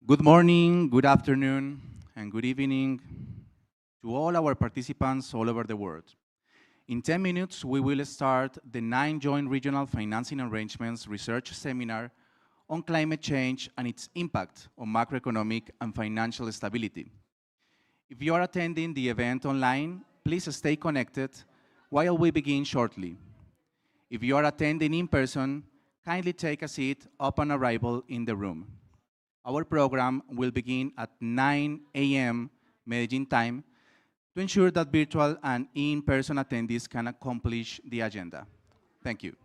Good morning, good afternoon, and good evening to all our participants all over the world. In 10 minutes, we will start the 9th Joint Regional Financing Arrangements Research Seminar on climate change and its impact on macroeconomic and financial stability. If you are attending the event online, please stay connected while we begin shortly. If you are attending in person, kindly take a seat upon arrival in the room. Our program will begin at 9 a.m. Medellín time to ensure that virtual and in-person attendees can accomplish the agenda. Thank you.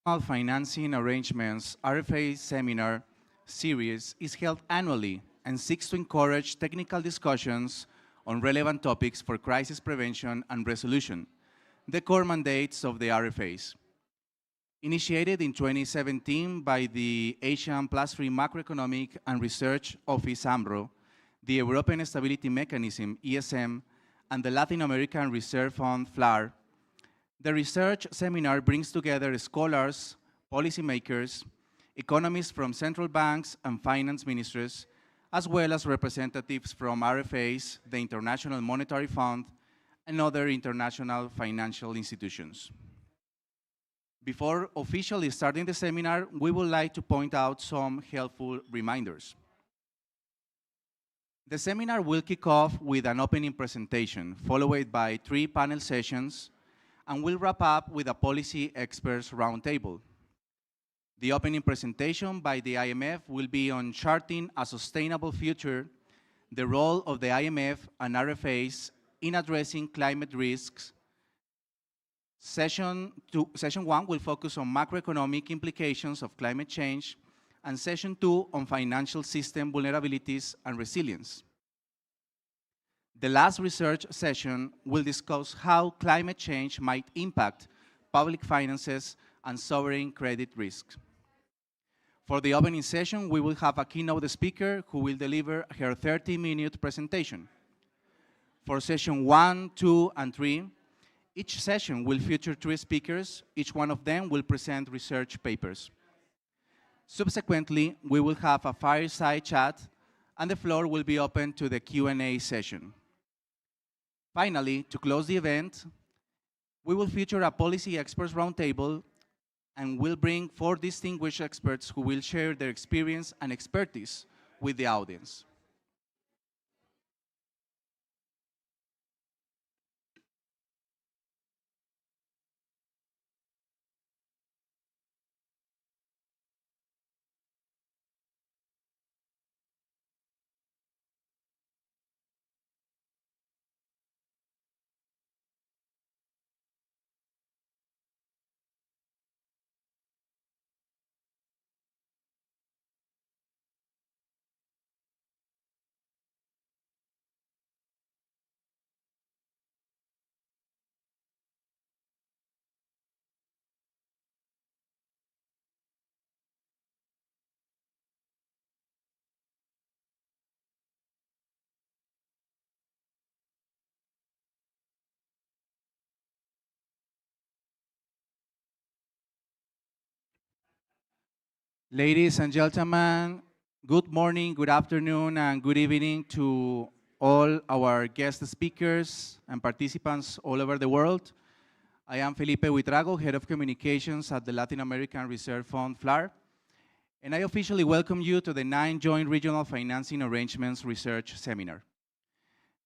Financing Arrangements RFA Seminar Series is held annually and seeks to encourage technical discussions on relevant topics for crisis prevention and resolution, the core mandates of the RFAs. Initiated in 2017 by the Asian Plus-Free Macroeconomic and Research Office AMRO, the European Stability Mechanism ESM, and the Latin American Reserve Fund FLAR, the research seminar brings together scholars, policymakers, economists from central banks and finance ministers, as well as representatives from RFAs, the International Monetary Fund, and other international financial institutions. Before officially starting the seminar, we would like to point out some helpful reminders. The seminar will kick off with an opening presentation, followed by 3 panel sessions, and will wrap up with a policy experts roundtable. The opening presentation by the IMF will be on charting a sustainable future, the role of the IMF and RFAs in addressing climate risks. Session 1 will focus on macroeconomic implications of climate change, and Session 2 on financial system vulnerabilities and resilience. The last research session will discuss how climate change might impact public finances and sovereign credit risks. For the opening session, we will have a keynote speaker who will deliver her 30-minute presentation. For session 1, 2, and 3, each session will feature 3 speakers. Each one of them will present research papers. Subsequently, we will have a fireside chat, and the floor will be open to the Q&A session. Finally, to close the event, we will feature a policy experts roundtable, and we'll bring 4 distinguished experts who will share their experience and expertise with the audience. Ladies and gentlemen, good morning, good afternoon, and good evening to all our guest speakers and participants all over the world. I am Felipe Huitrago, Head of Communications at the Latin American Reserve Fund, FLAR, and I officially welcome you to the 9th Joint Regional Financing Arrangements Research Seminar.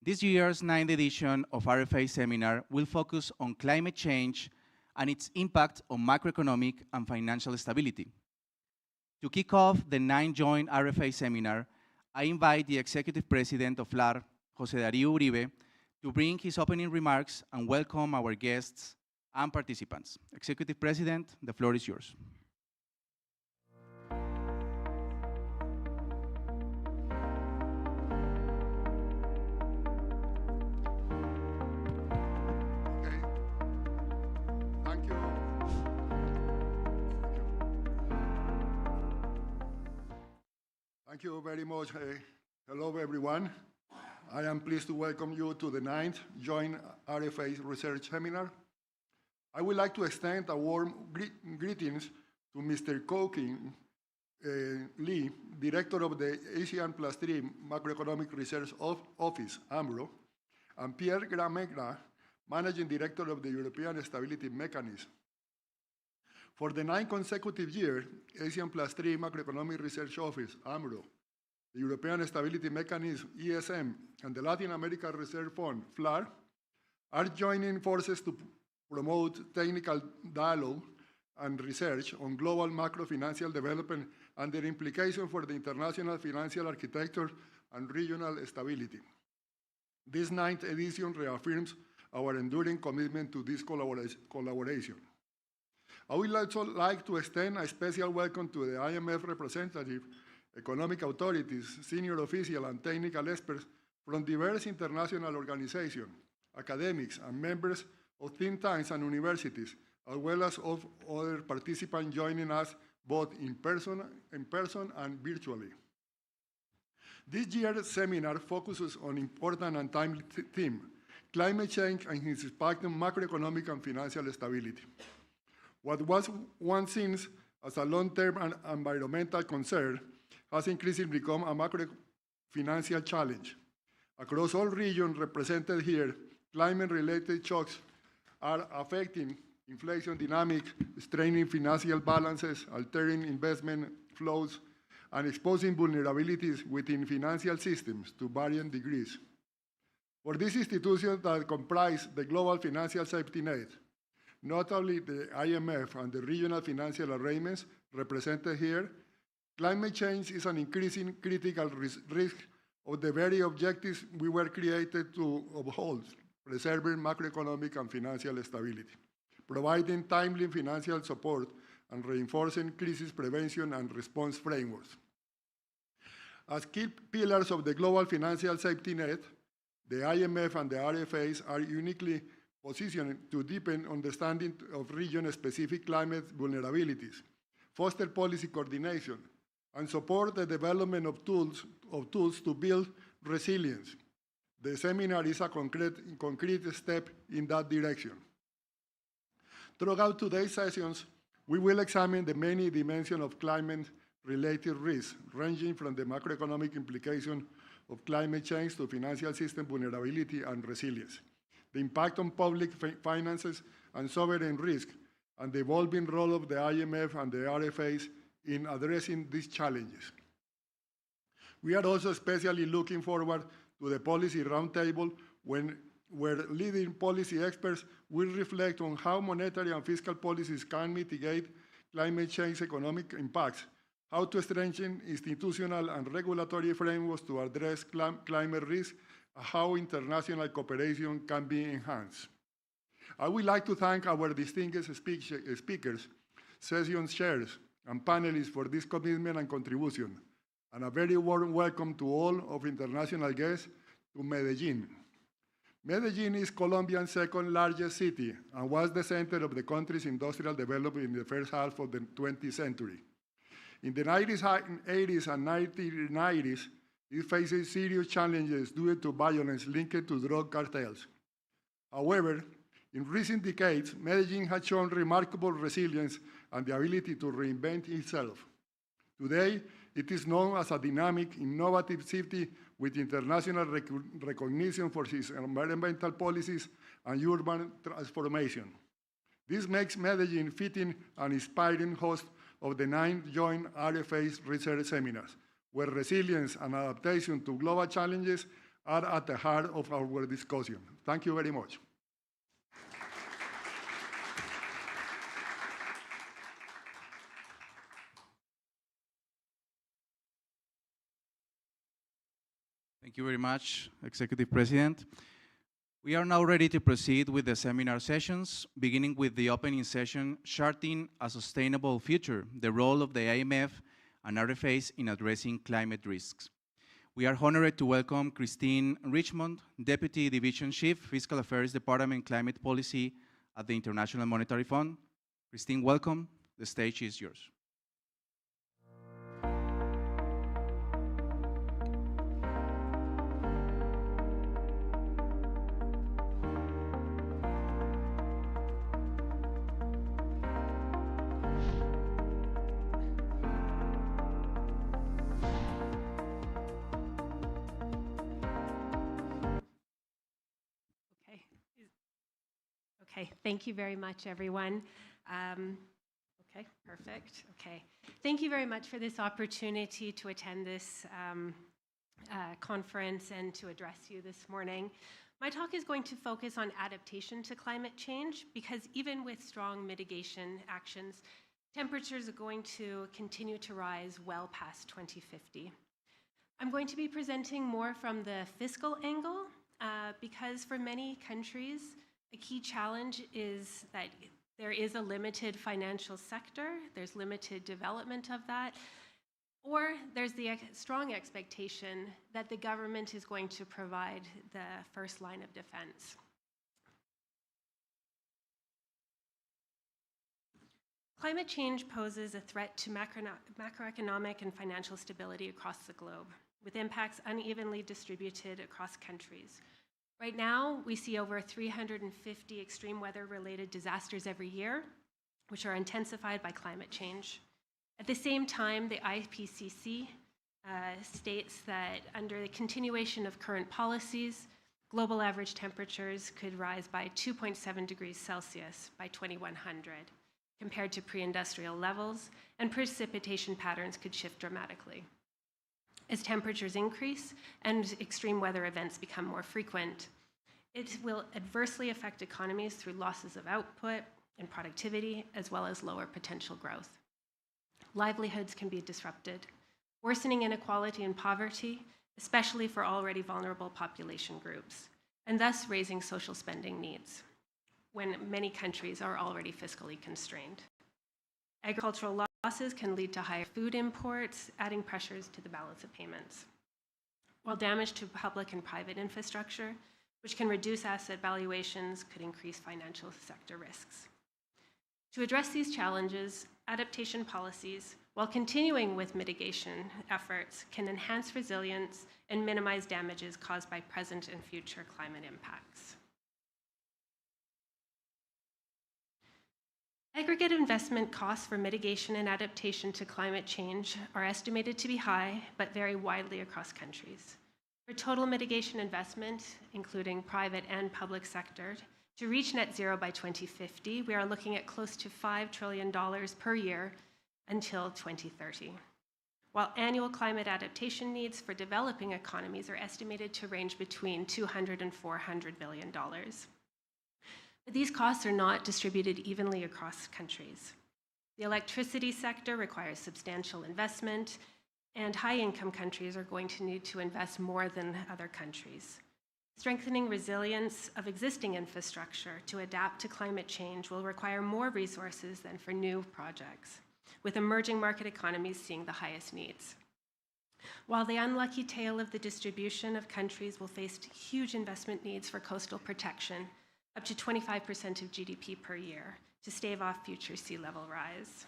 This year's 9th edition of RFA Seminar will focus on climate change and its impact on macroeconomic and financial stability. To kick off the 9th Joint RFA Seminar, I invite the Executive President of FLAR, José Darío Uribe, to bring his opening remarks and welcome our guests and participants. Executive President, the floor is yours. Thank you very much. Hello, everyone. I am pleased to welcome you to the 9th Joint RFA Research Seminar. I would like to extend a warm greetings to Mr. Kokin Lee, Director of the ASEAN Plus 3 Macroeconomic Research Office, AMRO, and Pierre Gramegra, Managing Director of the European Stability Mechanism. For the 9th consecutive year, ASEAN Plus 3 Macroeconomic Research Office, AMRO, the European Stability Mechanism, ESM, and the Latin American Reserve Fund, FLAR, are joining forces to promote technical dialogue and research on global macro-financial development and their implications for the international financial architecture and regional stability. This 9th edition reaffirms our enduring commitment to this collaboration. I would also like to extend a special welcome to the IMF representative, economic authorities, senior officials, and technical experts from diverse international organizations, academics, and members of think tanks and universities, as well as of other participants joining us both in person and virtually. This year's seminar focuses on important and timely theme, climate change and its impact on macroeconomic and financial stability. What was once seen as a long-term and environmental concern has increasingly become a macro-financial challenge. Across all regions represented here, climate-related shocks are affecting inflation dynamics, straining financial balances, altering investment flows, and exposing vulnerabilities within financial systems to varying degrees. For these institutions that comprise the global financial safety net, notably the IMF and the regional financial arrangements, represented here, climate change is an increasing critical risk of the very objectives we were created to uphold, preserving macroeconomic and financial stability, providing timely financial support, and reinforcing crisis prevention and response frameworks. As key pillars of the global financial safety net, the IMF and the RFAs are uniquely positioned to deepen understanding of region-specific climate vulnerabilities, foster policy coordination, and support the development of tools to build resilience. The seminar is a concrete step in that direction. Throughout today's sessions, we will examine the many dimensions of climate-related risks, ranging from the macroeconomic implication of climate change to financial system vulnerability and resilience, the impact on public finances and sovereign risk, and the evolving role of the IMF and the RFAs in addressing these challenges. We are also especially looking forward to the policy roundtable where leading policy experts will reflect on how monetary and fiscal policies can mitigate climate change economic impacts, how to strengthen institutional and regulatory frameworks to address climate risk, and how international cooperation can be enhanced. I would like to thank our distinguished speakers, session chairs, and panelists for this commitment and contribution, and a very warm welcome to all of international guests to Medellín. Medellín is Colombia's second largest city and was the center of the country's industrial development in the first half of the 20th century. In the 80s and 1990s, it faces serious challenges due to violence linked to drug cartels. However, in recent decades, Medellín has shown remarkable resilience and the ability to reinvent itself. Today, it is known as a dynamic, innovative city with international recognition for its environmental policies and urban transformation. This makes Medellín fitting and inspiring host of the 9th joint RFAs research seminars, where resilience and adaptation to global challenges are at the heart of our discussion. Thank you very much. Thank you very much, Executive President. We are now ready to proceed with the seminar sessions, beginning with the opening session, Charting a Sustainable Future, the role of the IMF and RFAs in addressing climate risks. We are honored to welcome Christine Richmond, Deputy Division Chief, Fiscal Affairs Department, Climate Policy at the International Monetary Fund. Christine, welcome. The stage is yours. Okay, thank you very much, everyone. Okay, perfect. Okay, thank you very much for this opportunity to attend this conference and to address you this morning. My talk is going to focus on adaptation to climate change because even with strong mitigation actions, temperatures are going to continue to rise well past 2050. I'm going to be presenting more from the fiscal angle because for many countries, a key challenge is that there is a limited financial sector, there's limited development of that, or there's the strong expectation that the government is going to provide the first line of defense. Climate change poses a threat to macroeconomic and financial stability across the globe, with impacts unevenly distributed across countries. Right now, we see over 350 extreme weather-related disasters every year, which are intensified by climate change. At the same time, the IPCC states that under the continuation of current policies, global average temperatures could rise by 2.7 degrees Celsius by 2100, compared to pre-industrial levels, and precipitation patterns could shift dramatically. As temperatures increase and extreme weather events become more frequent, it will adversely affect economies through losses of output and productivity, as well as lower potential growth. livelihoods can be disrupted, worsening inequality and poverty, especially for already vulnerable population groups, and thus raising social spending needs when many countries are already fiscally constrained. Agricultural losses can lead to higher food imports, adding pressures to the balance of payments, while damage to public and private infrastructure, which can reduce asset valuations, could increase financial sector risks. To address these challenges, adaptation policies, while continuing with mitigation efforts, can enhance resilience and minimize damages caused by present and future climate impacts. Aggregate investment costs for mitigation and adaptation to climate change are estimated to be high, but vary widely across countries. For total mitigation investment, including private and public sector, to reach net zero by 2050, we are looking at close to $5 trillion per year until 2030, while annual climate adaptation needs for developing economies are estimated to range between $200 and $400 billion. But these costs are not distributed evenly across countries. The electricity sector requires substantial investment, and high-income countries are going to need to invest more than other countries. Strengthening resilience of existing infrastructure to adapt to climate change will require more resources than for new projects, with emerging market economies seeing the highest needs. While the unlucky tail of the distribution of countries will face huge investment needs for coastal protection, up to 25% of GDP per year, to stave off future sea level rise.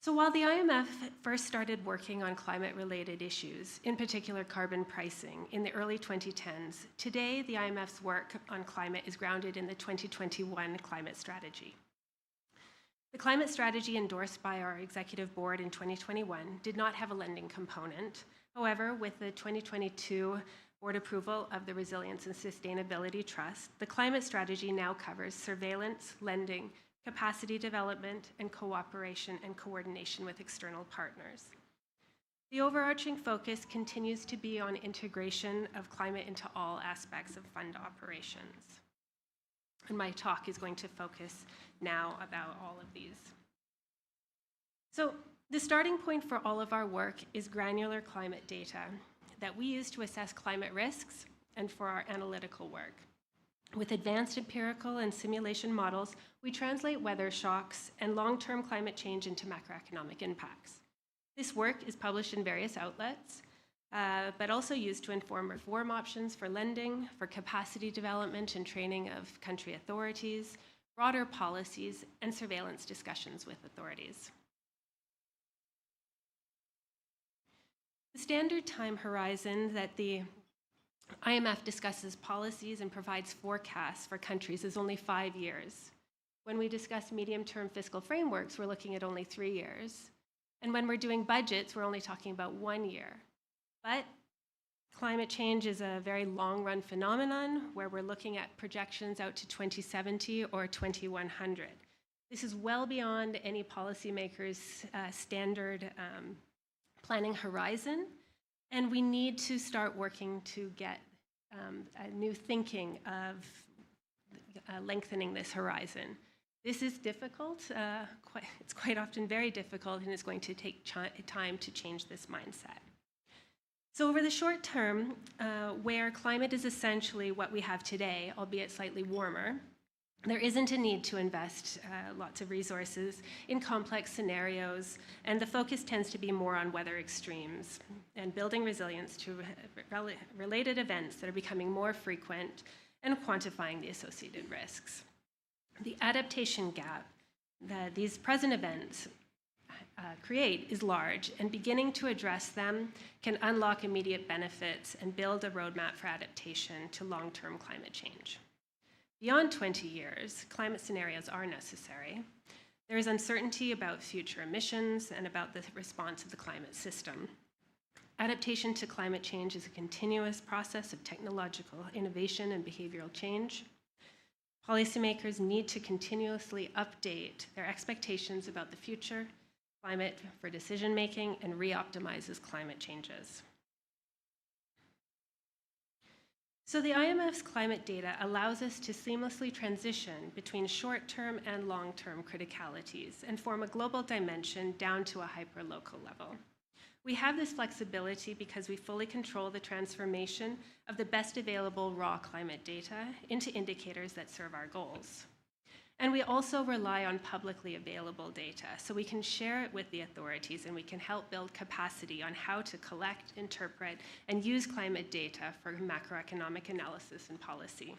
So while the IMF first started working on climate-related issues, in particular carbon pricing, in the early 2010s, today the IMF's work on climate is grounded in the 2021 climate strategy. The climate strategy endorsed by our executive board in 2021 did not have a lending component. However, with the 2022 board approval of the Resilience and Sustainability Trust, the climate strategy now covers surveillance, lending, capacity development, and cooperation and coordination with external partners. The overarching focus continues to be on integration of climate into all aspects of fund operations. And my talk is going to focus now about all of these. So the starting point for all of our work is granular climate data that we use to assess climate risks and for our analytical work. With advanced empirical and simulation models, we translate weather shocks and long-term climate change into macroeconomic impacts. This work is published in various outlets, but also used to inform reform options for lending, for capacity development and training of country authorities, broader policies, and surveillance discussions with authorities. The standard time horizon that the IMF discusses policies and provides forecasts for countries is only 5 years. When we discuss medium-term fiscal frameworks, we're looking at only 3 years. And when we're doing budgets, we're only talking about 1 year. But climate change is a very long-run phenomenon where we're looking at projections out to 2070 or 2100. This is well beyond any policymaker's standard planning horizon, and we need to start working to get a new thinking of lengthening this horizon. This is difficult. It's quite often very difficult, and it's going to take time to change this mindset. So over the short term, where climate is essentially what we have today, albeit slightly warmer, there isn't a need to invest lots of resources in complex scenarios, and the focus tends to be more on weather extremes and building resilience to related events that are becoming more frequent and quantifying the associated risks. The adaptation gap that these present events create is large, and beginning to address them can unlock immediate benefits and build a roadmap for adaptation to long-term climate change. Beyond 20 years, climate scenarios are necessary. There is uncertainty about future emissions and about the response of the climate system. Adaptation to climate change is a continuous process of technological innovation and behavioral change. Policymakers need to continuously update their expectations about the future climate for decision-making and re-optimize as climate changes. So the IMF's climate data allows us to seamlessly transition between short-term and long-term criticalities and form a global dimension down to a hyper-local level. We have this flexibility because we fully control the transformation of the best available raw climate data into indicators that serve our goals. And we also rely on publicly available data, so we can share it with the authorities and we can help build capacity on how to collect, interpret, and use climate data for macroeconomic analysis and policy.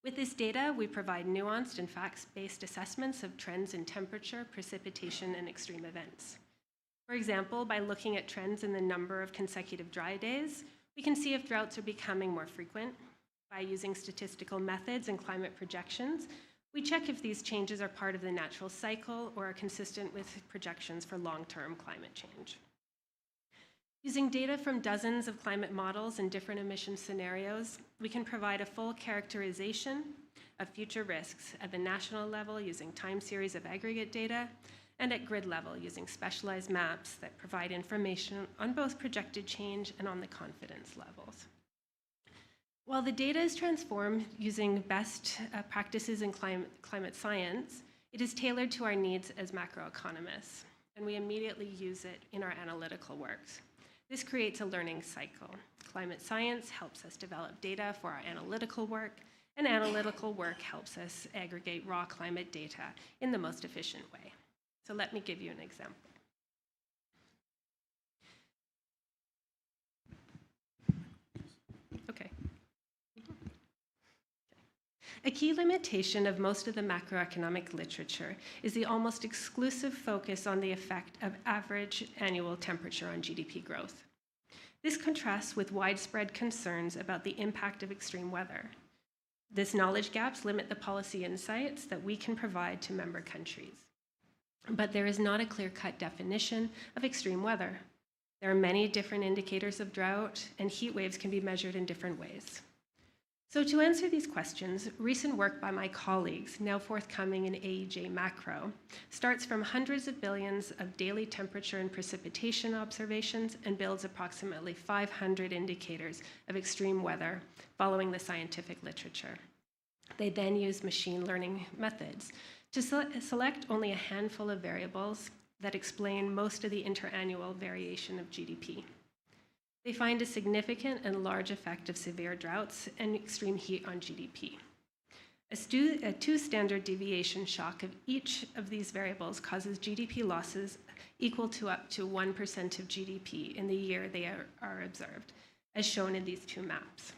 With this data, we provide nuanced and facts-based assessments of trends in temperature, precipitation, and extreme events. For example, by looking at trends in the number of consecutive dry days, we can see if droughts are becoming more frequent. By using statistical methods and climate projections, we check if these changes are part of the natural cycle or are consistent with projections for long-term climate change. Using data from dozens of climate models and different emission scenarios, we can provide a full characterization of future risks at the national level using time series of aggregate data, and at grid level using specialized maps that provide information on both projected change and on the confidence levels. While the data is transformed using best practices in climate science, it is tailored to our needs as macroeconomists, and we immediately use it in our analytical works. This creates a learning cycle. Climate science helps us develop data for our analytical work, and analytical work helps us aggregate raw climate data in the most efficient way. So let me give you an example. Okay. A key limitation of most of the macroeconomic literature is the almost exclusive focus on the effect of average annual temperature on GDP growth. This contrasts with widespread concerns about the impact of extreme weather. These knowledge gaps limit the policy insights that we can provide to member countries. But there is not a clear-cut definition of extreme weather. There are many different indicators of drought, and heat waves can be measured in different ways. So to answer these questions, recent work by my colleagues, now forthcoming in AEJ Macro, starts from hundreds of billions of daily temperature and precipitation observations and builds approximately 500 indicators of extreme weather following the scientific literature. They then use machine learning methods to select only a handful of variables that explain most of the interannual variation of GDP. They find a significant and large effect of severe droughts and extreme heat on GDP. A 2 standard deviation shock of each of these variables causes GDP losses equal to up to 1% of GDP in the year they are observed, as shown in these two maps.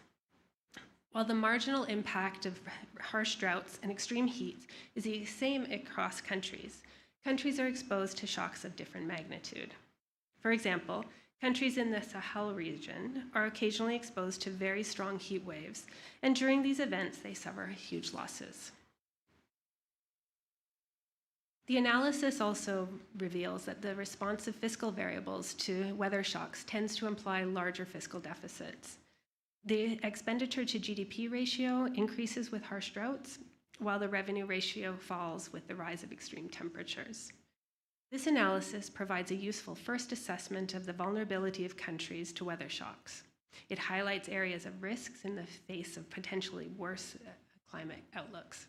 While the marginal impact of harsh droughts and extreme heat is the same across countries, countries are exposed to shocks of different magnitude. For example, countries in the Sahel region are occasionally exposed to very strong heat waves, and during these events, they suffer huge losses. The analysis also reveals that the response of fiscal variables to weather shocks tends to imply larger fiscal deficits. The expenditure to GDP ratio increases with harsh droughts, while the revenue ratio falls with the rise of extreme temperatures. This analysis provides a useful first assessment of the vulnerability of countries to weather shocks. It highlights areas of risks in the face of potentially worse climate outlooks.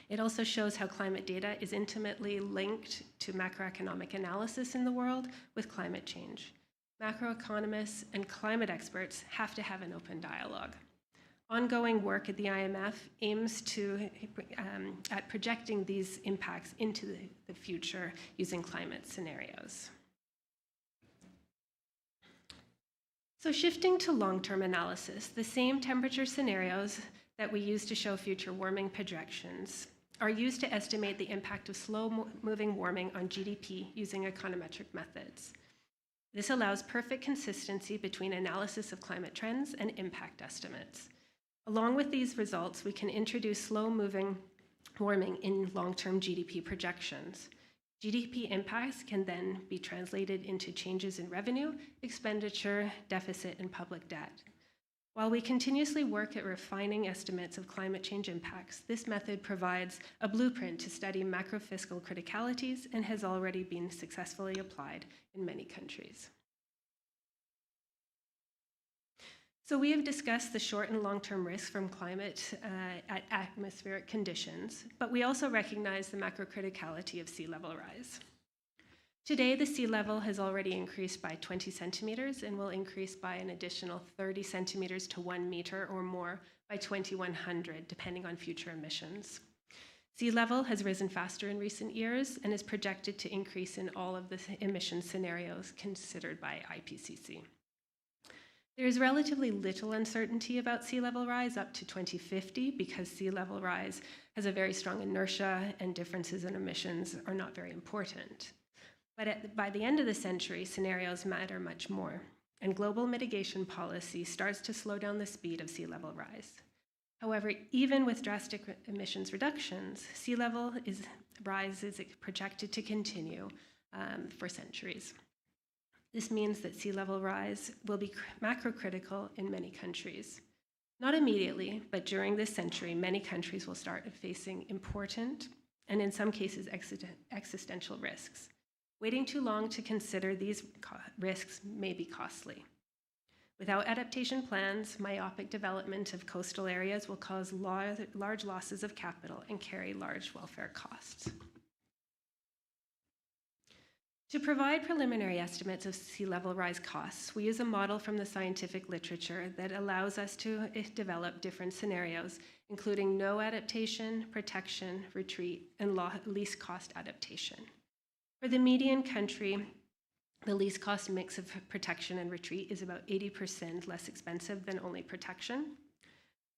It also shows how climate data is intimately linked to macroeconomic analysis in the world with climate change. Macroeconomists and climate experts have to have an open dialogue. Ongoing work at the IMF aims at projecting these impacts into the future using climate scenarios. So shifting to long-term analysis, the same temperature scenarios that we use to show future warming projections are used to estimate the impact of slow-moving warming on GDP using econometric methods. This allows perfect consistency between analysis of climate trends and impact estimates. Along with these results, we can introduce slow-moving warming in long-term GDP projections. GDP impacts can then be translated into changes in revenue, expenditure, deficit, and public debt. While we continuously work at refining estimates of climate change impacts, this method provides a blueprint to study macrofiscal criticalities and has already been successfully applied in many countries. So we have discussed the short and long-term risks from climate at atmospheric conditions, but we also recognize the macrocriticality of sea level rise. Today, the sea level has already increased by 20 centimeters and will increase by an additional 30 centimeters to 1 meter or more by 2100, depending on future emissions. Sea level has risen faster in recent years and is projected to increase in all of the emission scenarios considered by IPCC. There is relatively little uncertainty about sea level rise up to 2050 because sea level rise has a very strong inertia and differences in emissions are not very important. But by the end of the century, scenarios matter much more, and global mitigation policy starts to slow down the speed of sea level rise. However, even with drastic emissions reductions, sea level rise is projected to continue for centuries. This means that sea level rise will be macrocritical in many countries. Not immediately, but during this century, many countries will start facing important, and in some cases, existential risks. Waiting too long to consider these risks may be costly. Without adaptation plans, myopic development of coastal areas will cause large losses of capital and carry large welfare costs. To provide preliminary estimates of sea level rise costs, we use a model from the scientific literature that allows us to develop different scenarios, including no adaptation, protection, retreat, and least cost adaptation. For the median country, the least cost mix of protection and retreat is about 80% less expensive than only protection.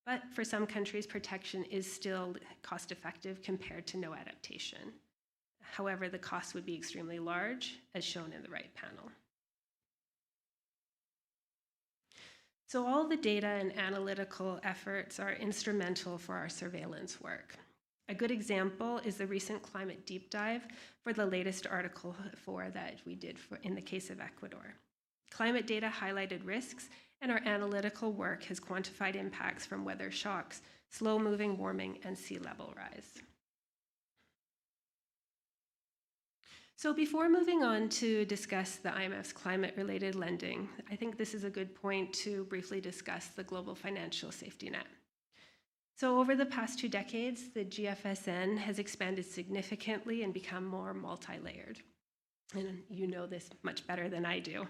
But for some countries, protection is still cost effective compared to no adaptation. However, the cost would be extremely large, as shown in the right panel. So all the data and analytical efforts are instrumental for our surveillance work. A good example is the recent climate deep dive for the latest Article 4 that we did in the case of Ecuador. Climate data highlighted risks, and our analytical work has quantified impacts from weather shocks, slow-moving warming, and sea level rise. So before moving on to discuss the IMF's climate-related lending, I think this is a good point to briefly discuss the global financial safety net. So over the past 2 decades, the GFSN has expanded significantly and become more multi-layered. And you know this much better than I do.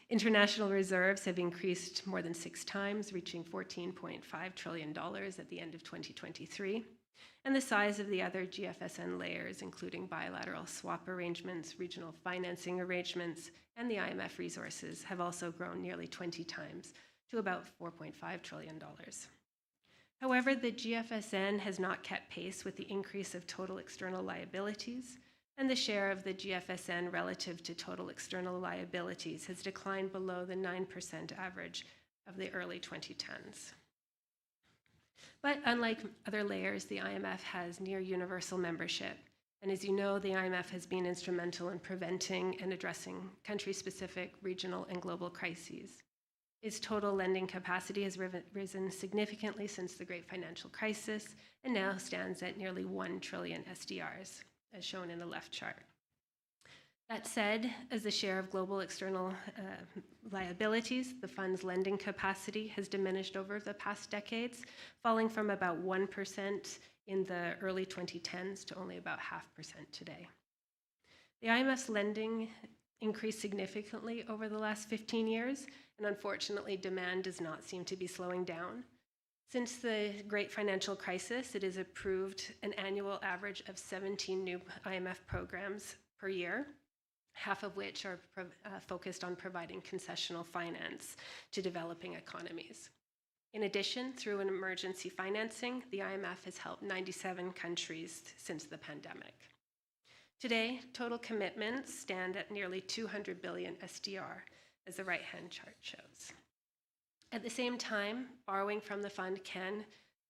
International reserves have increased more than 6 times, reaching $14.5 trillion at the end of 2023. And the size of the other GFSN layers, including bilateral swap arrangements, regional financing arrangements, and the IMF resources, have also grown nearly 20 times to about $4.5 trillion. However, the GFSN has not kept pace with the increase of total external liabilities, and the share of the GFSN relative to total external liabilities has declined below the 9% average of the early 2010s. But unlike other layers, the IMF has near universal membership. And as you know, the IMF has been instrumental in preventing and addressing country-specific, regional, and global crises. Its total lending capacity has risen significantly since the Great Financial Crisis and now stands at nearly 1 trillion SDRs, as shown in the left chart. That said, as the share of global external liabilities, the fund's lending capacity has diminished over the past decades, falling from about 1% in the early 2010s to only about 0.5% today. The IMF's lending increased significantly over the last 15 years, and unfortunately, demand does not seem to be slowing down. Since the Great Financial Crisis, it has approved an annual average of 17 new IMF programs per year, half of which are focused on providing concessional finance to developing economies. In addition, through an emergency financing, the IMF has helped 97 countries since the pandemic. Today, total commitments stand at nearly 200 billion SDR, as the right-hand chart shows. At the same time, borrowing from the fund can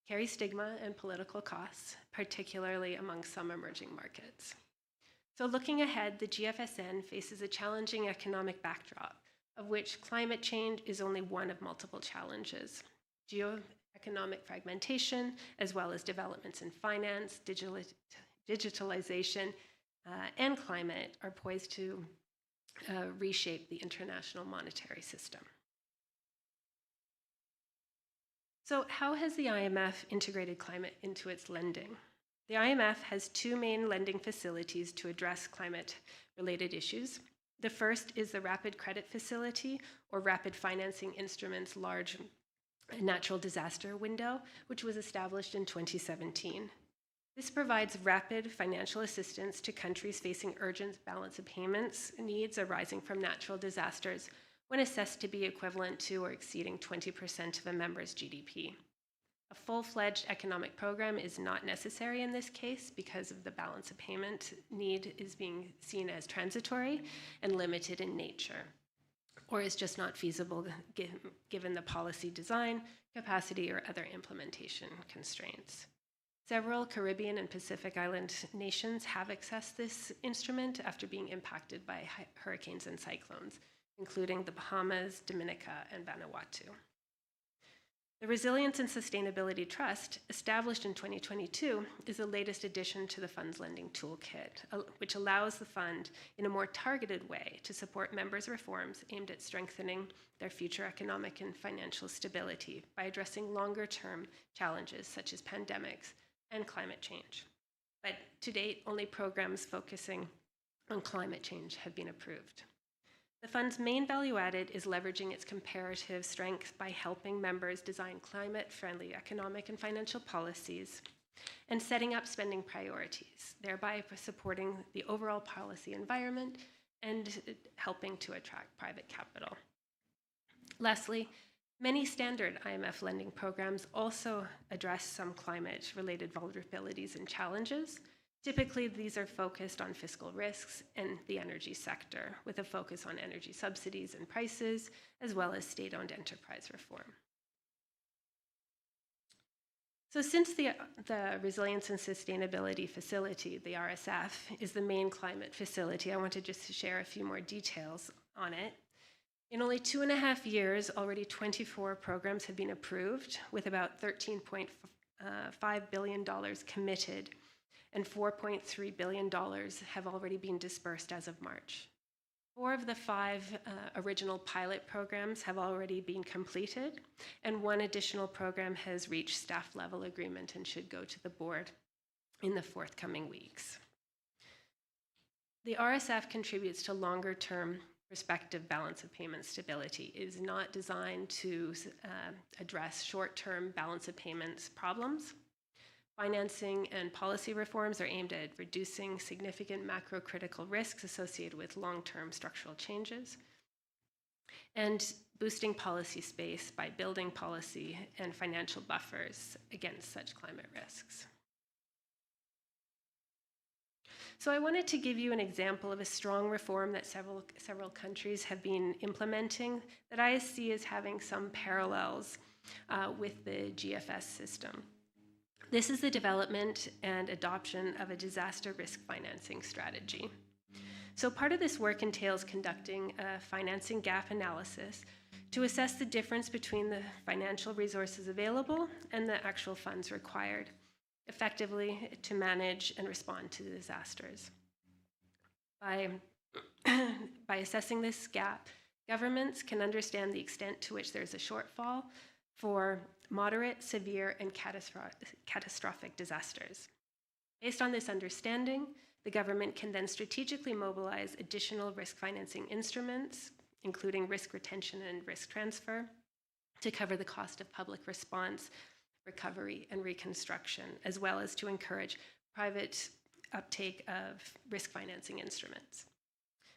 carry stigma and political costs, particularly among some emerging markets. So looking ahead, the GFSN faces a challenging economic backdrop, of which climate change is only one of multiple challenges. Geoeconomic fragmentation, as well as developments in finance, digitalization, and climate are poised to reshape the international monetary system. So how has the IMF integrated climate into its lending? The IMF has two main lending facilities to address climate-related issues. The first is the Rapid Credit Facility, or Rapid Financing Instruments Large Natural Disaster Window, which was established in 2017. This provides rapid financial assistance to countries facing urgent balance of payments needs arising from natural disasters when assessed to be equivalent to or exceeding 20% of a member's GDP. A full-fledged economic program is not necessary in this case because of the balance of payment need is being seen as transitory and limited in nature, or is just not feasible given the policy design, capacity, or other implementation constraints. Several Caribbean and Pacific Island nations have accessed this instrument after being impacted by hurricanes and cyclones, including the Bahamas, Dominica, and Vanuatu. The Resilience and Sustainability Trust, established in 2022, is the latest addition to the fund's lending toolkit, which allows the fund in a more targeted way to support members' reforms aimed at strengthening their future economic and financial stability by addressing longer-term challenges such as pandemics and climate change. But to date, only programs focusing on climate change have been approved. The fund's main value added is leveraging its comparative strength by helping members design climate-friendly economic and financial policies and setting up spending priorities, thereby supporting the overall policy environment and helping to attract private capital. Lastly, many standard IMF lending programs also address some climate-related vulnerabilities and challenges. Typically, these are focused on fiscal risks and the energy sector, with a focus on energy subsidies and prices, as well as state-owned enterprise reform. So since the Resilience and Sustainability Facility, the RSF, is the main climate facility, I wanted just to share a few more details on it. In only 2.5 years, already 24 programs have been approved, with about $13.5 billion committed, and $4.3 billion have already been dispersed as of March. 4 of the 5 original pilot programs have already been completed, and 1 additional program has reached staff level agreement and should go to the board in the forthcoming weeks. The RSF contributes to longer-term prospective balance of payment stability. It is not designed to address short-term balance of payments problems. Financing and policy reforms are aimed at reducing significant macro-critical risks associated with long-term structural changes and boosting policy space by building policy and financial buffers against such climate risks. So I wanted to give you an example of a strong reform that several countries have been implementing that I see as having some parallels with the GFS system. This is the development and adoption of a disaster risk financing strategy. So part of this work entails conducting a financing gap analysis to assess the difference between the financial resources available and the actual funds required, effectively to manage and respond to the disasters. By assessing this gap, governments can understand the extent to which there's a shortfall for moderate, severe, and catastrophic disasters. Based on this understanding, the government can then strategically mobilize additional risk financing instruments, including risk retention and risk transfer, to cover the cost of public response, recovery, and reconstruction, as well as to encourage private uptake of risk financing instruments.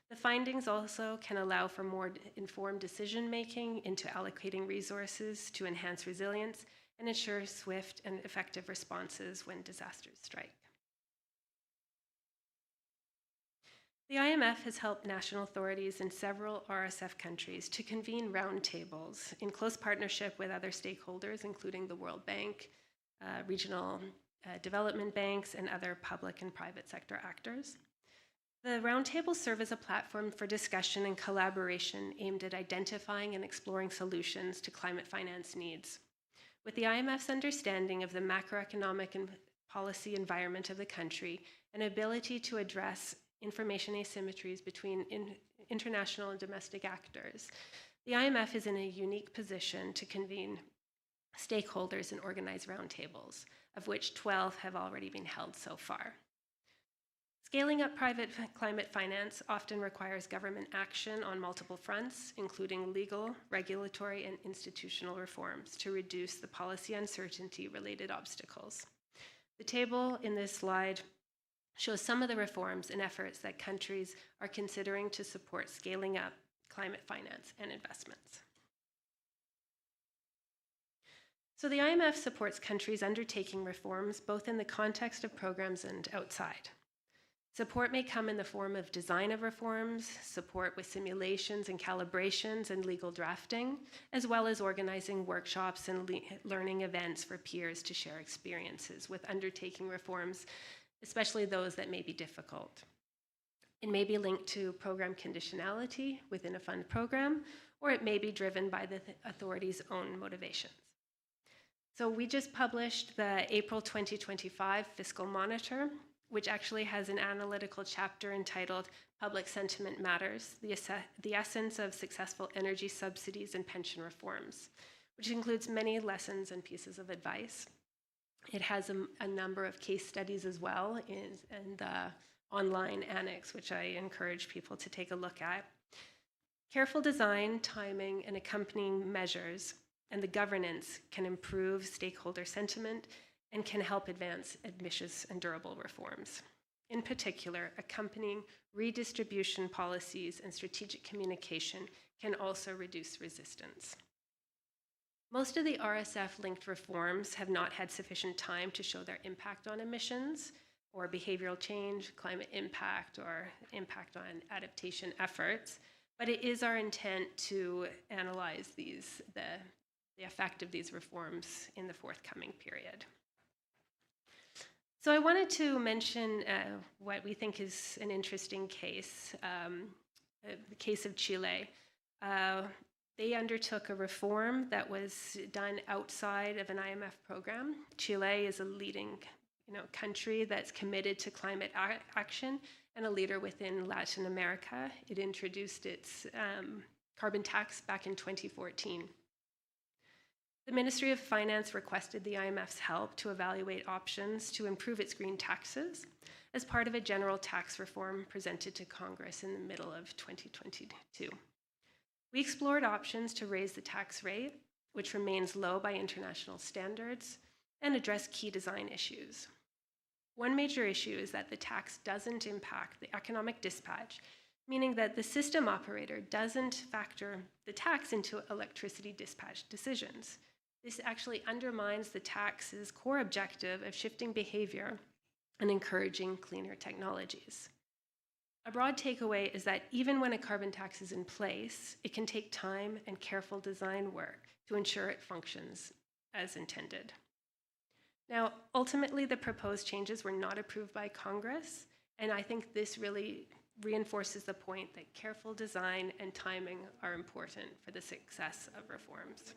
The findings also can allow for more informed decision-making into allocating resources to enhance resilience and ensure swift and effective responses when disasters strike. The IMF has helped national authorities in several RSF countries to convene roundtables in close partnership with other stakeholders, including the World Bank, regional development banks, and other public and private sector actors. The roundtables serve as a platform for discussion and collaboration aimed at identifying and exploring solutions to climate finance needs. With the IMF's understanding of the macroeconomic and policy environment of the country and ability to address information asymmetries between international and domestic actors, the IMF is in a unique position to convene stakeholders, and organize roundtables, of which 12 have already been held so far. Scaling up private climate finance often requires government action on multiple fronts, including legal, regulatory, and institutional reforms to reduce the policy uncertainty-related obstacles. The table in this slide shows some of the reforms and efforts that countries are considering to support scaling up climate finance and investments. So the IMF supports countries undertaking reforms both in the context of programs and outside. Support may come in the form of design of reforms, support with simulations and calibrations and legal drafting, as well as organizing workshops and learning events for peers to share experiences with undertaking reforms, especially those that may be difficult. It may be linked to program conditionality within a fund program, or it may be driven by the authority's own motivations. So we just published the April 2025 Fiscal Monitor, which actually has an analytical chapter entitled Public Sentiment Matters, the Essence of Successful Energy Subsidies and Pension Reforms, which includes many lessons and pieces of advice. It has a number of case studies as well in the online annex, which I encourage people to take a look at. Careful design, timing, and accompanying measures and the governance can improve stakeholder sentiment and can help advance ambitious and durable reforms. In particular, accompanying redistribution policies and strategic communication can also reduce resistance. Most of the RSF-linked reforms have not had sufficient time to show their impact on emissions or behavioral change, climate impact, or impact on adaptation efforts, but it is our intent to analyze the effect of these reforms in the forthcoming period. So I wanted to mention what we think is an interesting case, the case of Chile. They undertook a reform that was done outside of an IMF program. Chile is a leading country that's committed to climate action and a leader within Latin America. It introduced its carbon tax back in 2014. The Ministry of Finance requested the IMF's help to evaluate options to improve its green taxes as part of a general tax reform presented to Congress in the middle of 2022. We explored options to raise the tax rate, which remains low by international standards, and address key design issues. One major issue is that the tax doesn't impact the economic dispatch, meaning that the system operator doesn't factor the tax into electricity dispatch decisions. This actually undermines the tax's core objective of shifting behavior and encouraging cleaner technologies. A broad takeaway is that even when a carbon tax is in place, it can take time and careful design work to ensure it functions as intended. Now, ultimately, the proposed changes were not approved by Congress, and I think this really reinforces the point that careful design and timing are important for the success of reforms.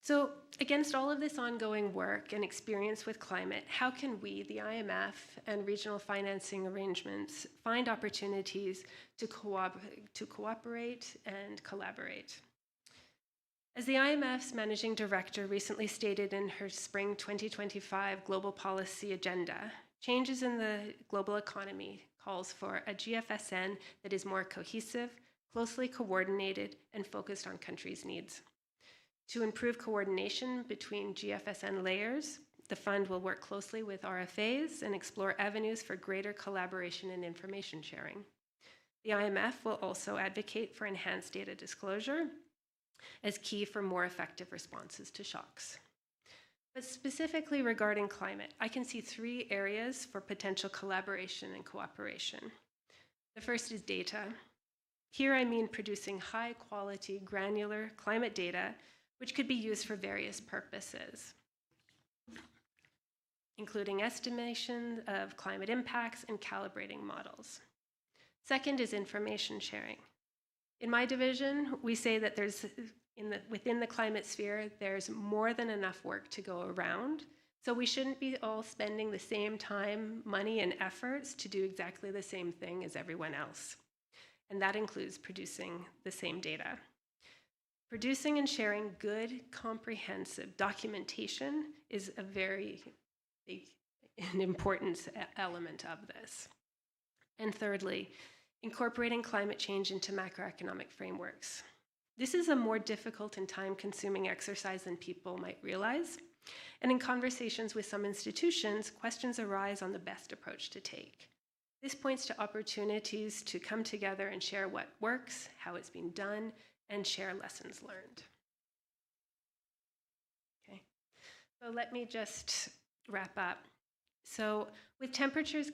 So, against all of this ongoing work and experience with climate, how can we, the IMF, and regional financing arrangements find opportunities to cooperate and collaborate? As the IMF's managing director recently stated in her spring 2025 global policy agenda, changes in the global economy calls for a GFSN that is more cohesive, closely coordinated, and focused on countries' needs. To improve coordination between GFSN layers, the fund will work closely with RFAs and explore avenues for greater collaboration and information sharing. The IMF will also advocate for enhanced data disclosure as key for more effective responses to shocks. But specifically regarding climate, I can see 3 areas for potential collaboration and cooperation. The first is data. Here I mean producing high-quality, granular climate data which could be used for various purposes, including estimation of climate impacts and calibrating models. Second is information sharing. In my division, we say that within the climate sphere, there's more than enough work to go around, so we shouldn't be all spending the same time, money, and efforts to do exactly the same thing as everyone else. And that includes producing the same data. Producing and sharing good, comprehensive documentation is a very big and important element of this. And thirdly, incorporating climate change into macroeconomic frameworks. This is a more difficult and time-consuming exercise than people might realize. And in conversations with some institutions, questions arise on the best approach to take. This points to opportunities to come together and share what works, how it's being done, and share lessons learned. Okay, so let me just wrap up. So with temperatures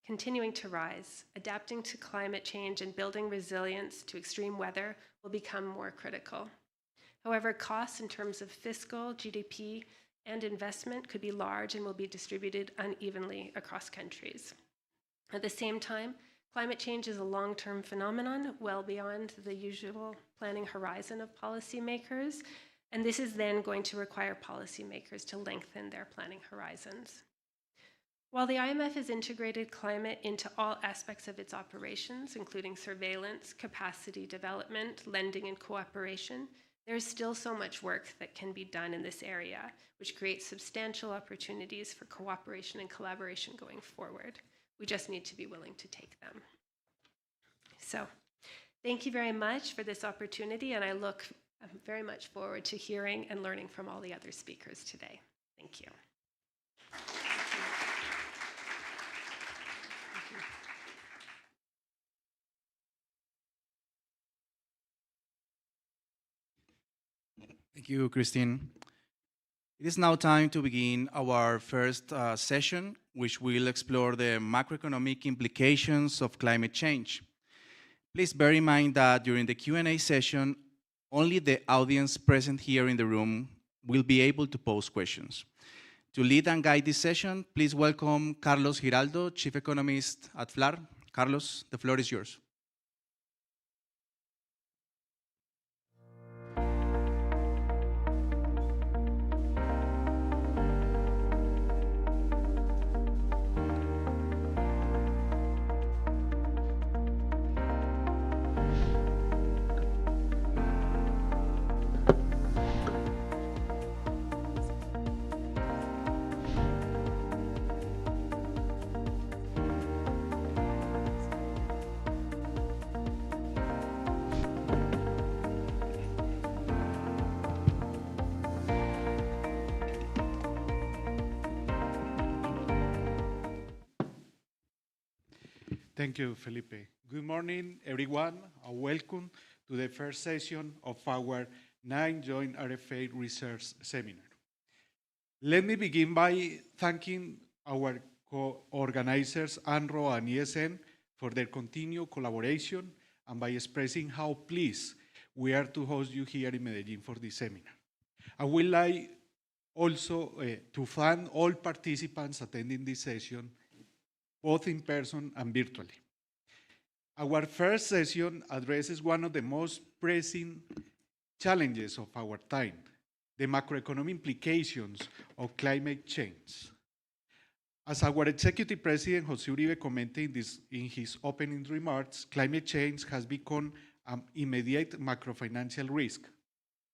continuing to rise, adapting to climate change and building resilience to extreme weather will become more critical. However, costs in terms of fiscal, GDP, and investment could be large and will be distributed unevenly across countries. At the same time, climate change is a long-term phenomenon well beyond the usual planning horizon of policymakers, and this is then going to require policymakers to lengthen their planning horizons. While the IMF has integrated climate into all aspects of its operations, including surveillance, capacity development, lending, and cooperation, there is still so much work that can be done in this area, which creates substantial opportunities for cooperation and collaboration going forward. We just need to be willing to take them. So, thank you very much for this opportunity, and I look very much forward to hearing and learning from all the other speakers today. Thank you. Thank you, Christine. It is now time to begin our first session, which will explore the macroeconomic implications of climate change. Please bear in mind that during the Q&A session, only the audience present here in the room will be able to pose questions. To lead and guide this session, please welcome Carlos Giraldo, Chief Economist at FLAR. Carlos, the floor is yours. Thank you, Felipe. Good morning, everyone, and welcome to the first session of our 9th Joint RFA Research Seminar. Let me begin by thanking our co-organizers, ANRO and ESN, for their continued collaboration and by expressing how pleased we are to host you here in Medellín for this seminar. I would like also to thank all participants attending this session, both in person and virtually. Our first session addresses one of the most pressing challenges of our time, the macroeconomic implications of climate change. As our Executive President, José Uribe, commented in his opening remarks, climate change has become an immediate macrofinancial risk,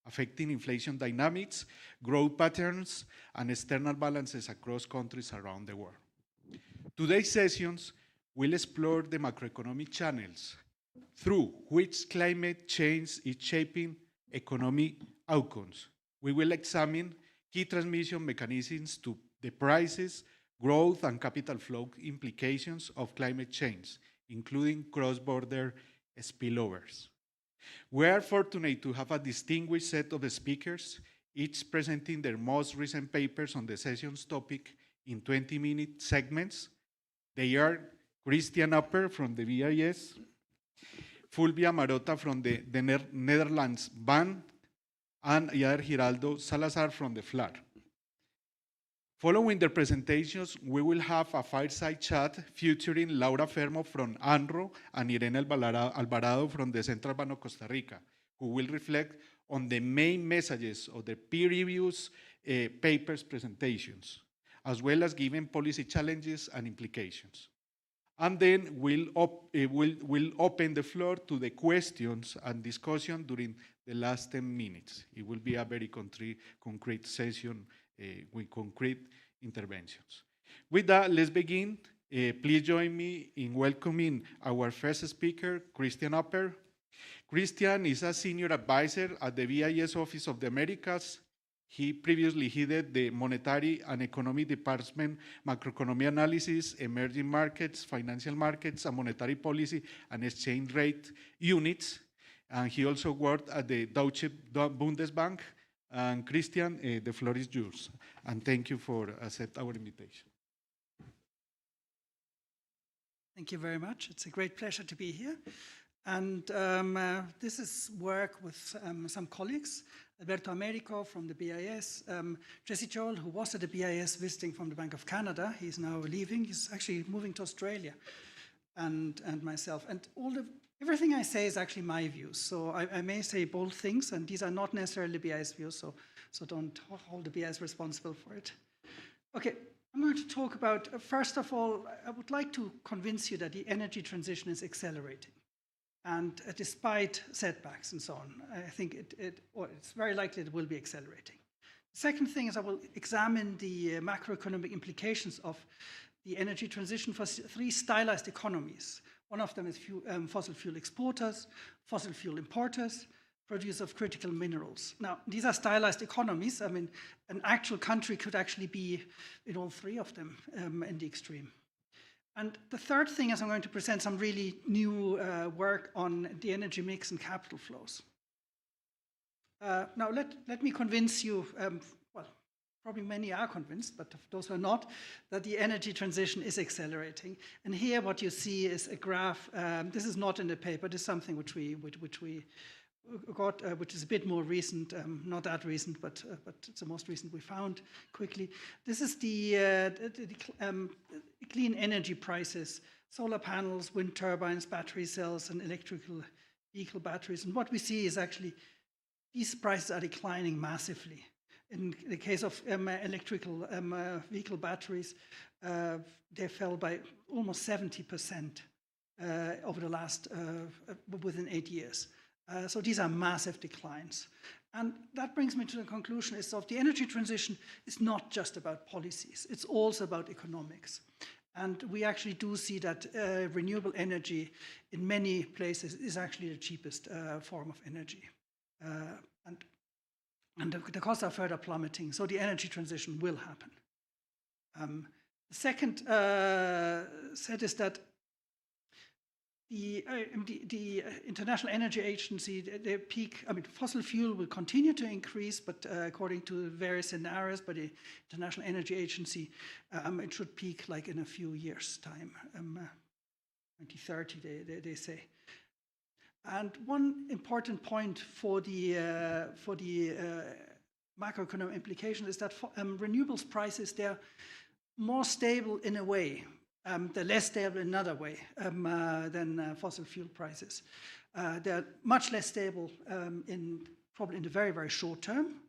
affecting inflation dynamics, growth patterns, and external balances across countries around the world. Today's sessions will explore the macroeconomic channels through which climate change is shaping economic outcomes. We will examine key transmission mechanisms to the prices, growth, and capital flow implications of climate change, including cross-border spillovers. We are fortunate to have a distinguished set of speakers, each presenting their most recent papers on the session's topic in 20-minute segments. They are Christian Upper from the BIS, Fulvia Marota from the Netherlands BAN, and Yair Giraldo Salazar from the FLAR. Following their presentations, we will have a fireside chat featuring Laura Fermo from ANRO and Irene Alvarado from the Central Bank of Costa Rica, who will reflect on the main messages of the peer-reviewed papers presentations, as well as given policy challenges and implications. And then we'll open the floor to the questions and discussion during the last 10 minutes. It will be a very concrete session with concrete interventions. With that, let's begin. Please join me in welcoming our first speaker, Christian Upper. Christian is a senior advisor at the BIS Office of the Americas. He previously headed the Monetary and Economic Department, Macroeconomic Analysis, Emerging Markets, Financial Markets, and Monetary Policy and Exchange Rate units. And he also worked at the Deutsche Bundesbank. And Christian, the floor is yours. And thank you for accepting our invitation. Thank you very much. It's a great pleasure to be here. And this is work with some colleagues, Alberto Americo from the BIS, Jesse Joel, who was at the BIS visiting from the Bank of Canada. He's now leaving. He's actually moving to Australia, and myself. And everything I say is actually my views. So I may say bold things, and these are not necessarily BIS views, so don't hold the BIS responsible for it. Okay. I'm going to talk about, first of all, I would like to convince you that the energy transition is accelerating. And despite setbacks and so on, I think it's very likely it will be accelerating. The second thing is I will examine the macroeconomic implications of the energy transition for three stylized economies. One of them is fossil fuel exporters, fossil fuel importers, producer of critical minerals. Now, these are stylized economies. I mean, an actual country could actually be in all three of them in the extreme. And the third thing is I'm going to present some really new work on the energy mix and capital flows. Now, let me convince you, well, probably many are convinced, but those who are not, that the energy transition is accelerating. And here what you see is a graph. This is not in the paper. This is something which we got, which is a bit more recent, not that recent, but it's the most recent we found quickly. This is the clean energy prices, solar panels, wind turbines, battery cells, and electrical vehicle batteries. And what we see is actually these prices are declining massively. In the case of electrical vehicle batteries, they fell by almost 70% over the last, within 8 years. So these are massive declines. And that brings me to the conclusion is that the energy transition is not just about policies, it's also about economics. And we actually do see that renewable energy in many places is actually the cheapest form of energy. And the costs are further plummeting, so the energy transition will happen. The second set is that the International Energy Agency, their peak, I mean, fossil fuel will continue to increase, but according to various scenarios by the International Energy Agency, it should peak like in a few years' time, 2030, they say. And one important point for the macroeconomic implication is that renewables prices, they're more stable in a way. They're less stable in another way than fossil fuel prices. They're much less stable probably in the very, very short term,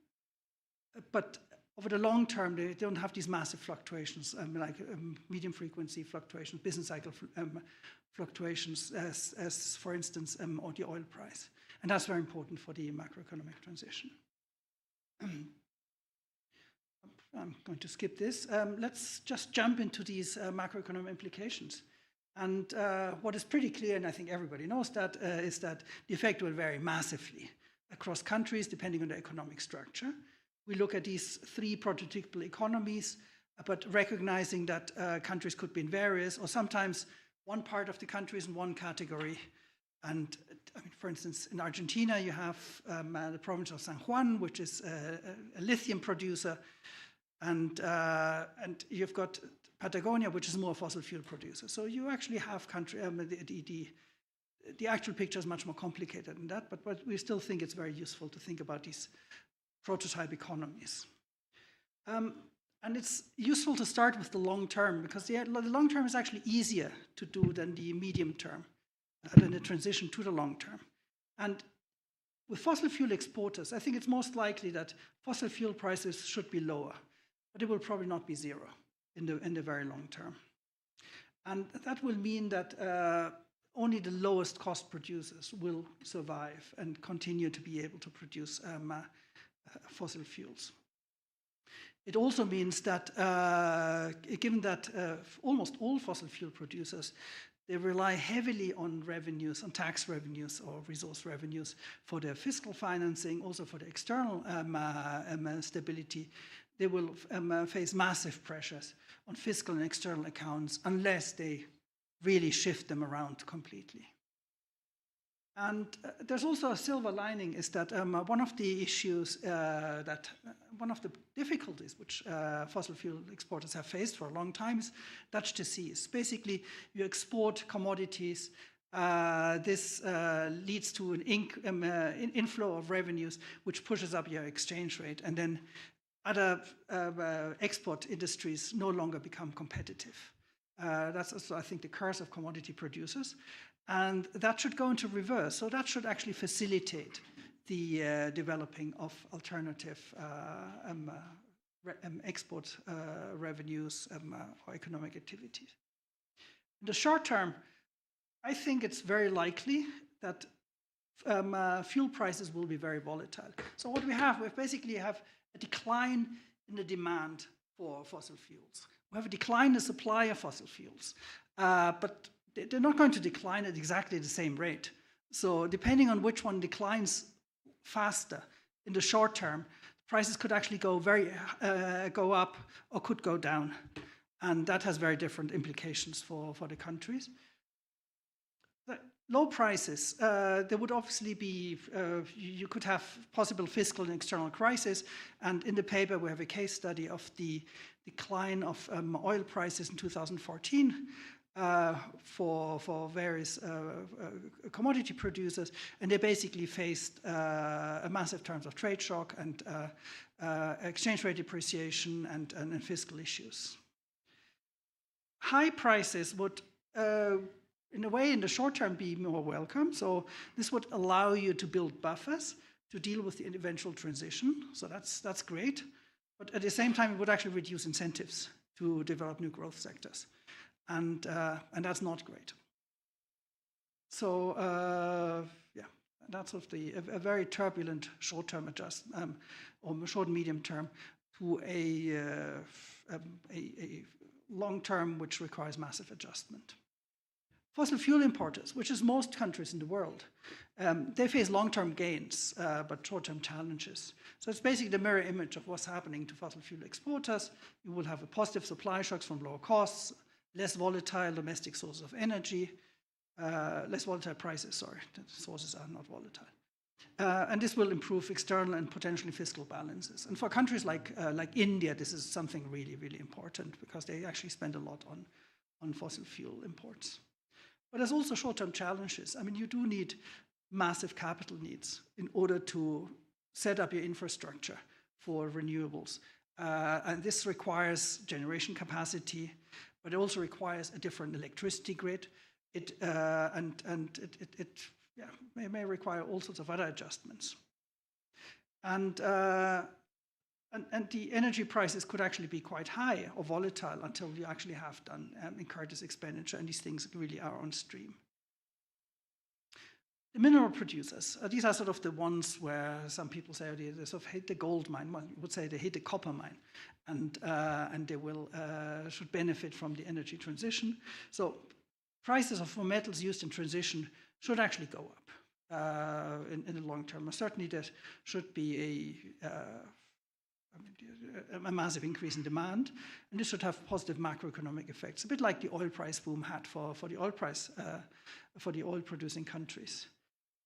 but over the long term, they don't have these massive fluctuations, like medium frequency fluctuations, business cycle fluctuations, as for instance, or the oil price. And that's very important for the macroeconomic transition. I'm going to skip this. Let's just jump into these macroeconomic implications. And what is pretty clear, and I think everybody knows that, is that the effect will vary massively across countries depending on the economic structure. We look at these three prototypical economies, but recognizing that countries could be in various, or sometimes one part of the country is in one category. And I mean, for instance, in Argentina, you have the province of San Juan, which is a lithium producer. And you've got Patagonia, which is more a fossil fuel producer. So you actually have country, the actual picture is much more complicated than that, but we still think it's very useful to think about these prototype economies. And it's useful to start with the long term, because the long term is actually easier to do than the medium term, than the transition to the long term. And with fossil fuel exporters, I think it's most likely that fossil fuel prices should be lower, but it will probably not be zero in the very long term. And that will mean that only the lowest cost producers will survive and continue to be able to produce fossil fuels. It also means that, given that almost all fossil fuel producers, they rely heavily on revenues, on tax revenues or resource revenues for their fiscal financing, also for the external stability, they will face massive pressures on fiscal and external accounts unless they really shift them around completely. And there's also a silver lining, is that one of the issues one of the difficulties which fossil fuel exporters have faced for a long time is Dutch disease. Basically, you export commodities, this leads to an inflow of revenues, which pushes up your exchange rate, and then other export industries no longer become competitive. That's also, I think, the curse of commodity producers. And that should go into reverse. So that should actually facilitate the developing of alternative export revenues or economic activities. In the short term, I think it's very likely that fuel prices will be very volatile. So what we basically have a decline in the demand for fossil fuels. We have a decline in the supply of fossil fuels, but they're not going to decline at exactly the same rate. So depending on which one declines faster in the short term, prices could actually go up or could go down. And that has very different implications for the countries. The low prices, there would obviously be, you could have possible fiscal and external crisis. And in the paper, we have a case study of the decline of oil prices in 2014. For various commodity producers, and they basically faced a massive terms of trade shock and exchange rate depreciation and fiscal issues. High prices would, in a way, in the short term, be more welcome. So this would allow you to build buffers to deal with the eventual transition. So that's great. But at the same time, it would actually reduce incentives to develop new growth sectors. And that's not great. So yeah, that's sort of a very turbulent short-term adjustment, or short and medium term, to a long-term which requires massive adjustment. Fossil fuel importers, which is most countries in the world, they face long-term gains, but short-term challenges. So it's basically the mirror image of what's happening to fossil fuel exporters. You will have a positive supply shocks from lower costs, less volatile domestic sources of energy, less volatile prices, sorry, the sources are not volatile. And this will improve external and potentially fiscal balances. And for countries like India, this is something really, really important because they actually spend a lot on fossil fuel imports. But there's also short-term challenges. I mean, you do need massive capital needs in order to set up your infrastructure for renewables. And this requires generation capacity, but it also requires a different electricity grid. It may require all sorts of other adjustments. And the energy prices could actually be quite high or volatile until you actually have incurred this expenditure, and these things really are on stream. The mineral producers, these are sort of the ones where some people say they sort of hit the gold mine. Well, you would say they hit the copper mine, and they will should benefit from the energy transition. So prices for metals used in transition should actually go up in the long term. Certainly, there should be a massive increase in demand, and this should have positive macroeconomic effects, a bit like the oil price boom had for the oil price for the oil-producing countries.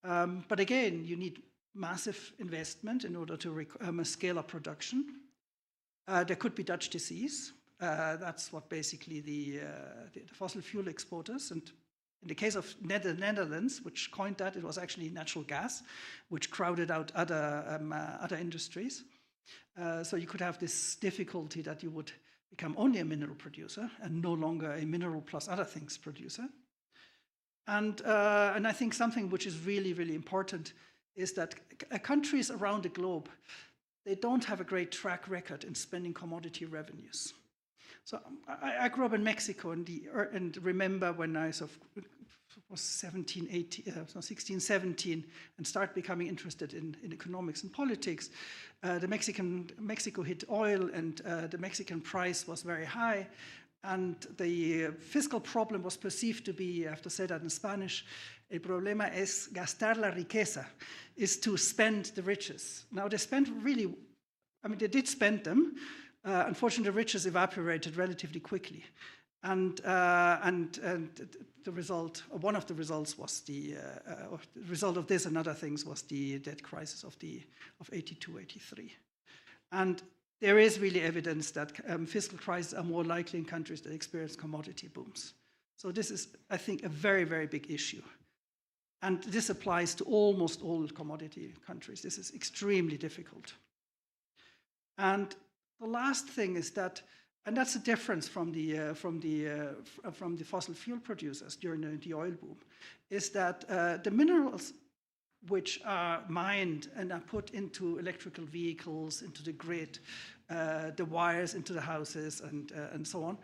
But again, you need massive investment in order to scale up production. There could be Dutch disease. That's what basically the fossil fuel exporters, and in the case of the Netherlands, which coined that, it was actually natural gas, which crowded out other industries. So you could have this difficulty that you would become only a mineral producer and no longer a mineral plus other things producer. And I think something which is really, really important is that countries around the globe, they don't have a great track record in spending commodity revenues. So I grew up in Mexico and remember when I sort of was 16, 17, and started becoming interested in economics and politics. Mexico hit oil, and the Mexican price was very high, and the fiscal problem was perceived to be, I have to say that in Spanish, el problema es gastar la riqueza, is to spend the riches. Now they spent really, I mean, they did spend them. Unfortunately, the riches evaporated relatively quickly. And the result, one of the results was the result of this and other things was the debt crisis of 82, 83. And there is really evidence that fiscal crises are more likely in countries that experience commodity booms. So this is, I think, a very, very big issue. And this applies to almost all commodity countries. This is extremely difficult. And the last thing is that, and that's a difference from the fossil fuel producers during the oil boom, is that the minerals which are mined and are put into electrical vehicles, into the grid, the wires into the houses, and so on,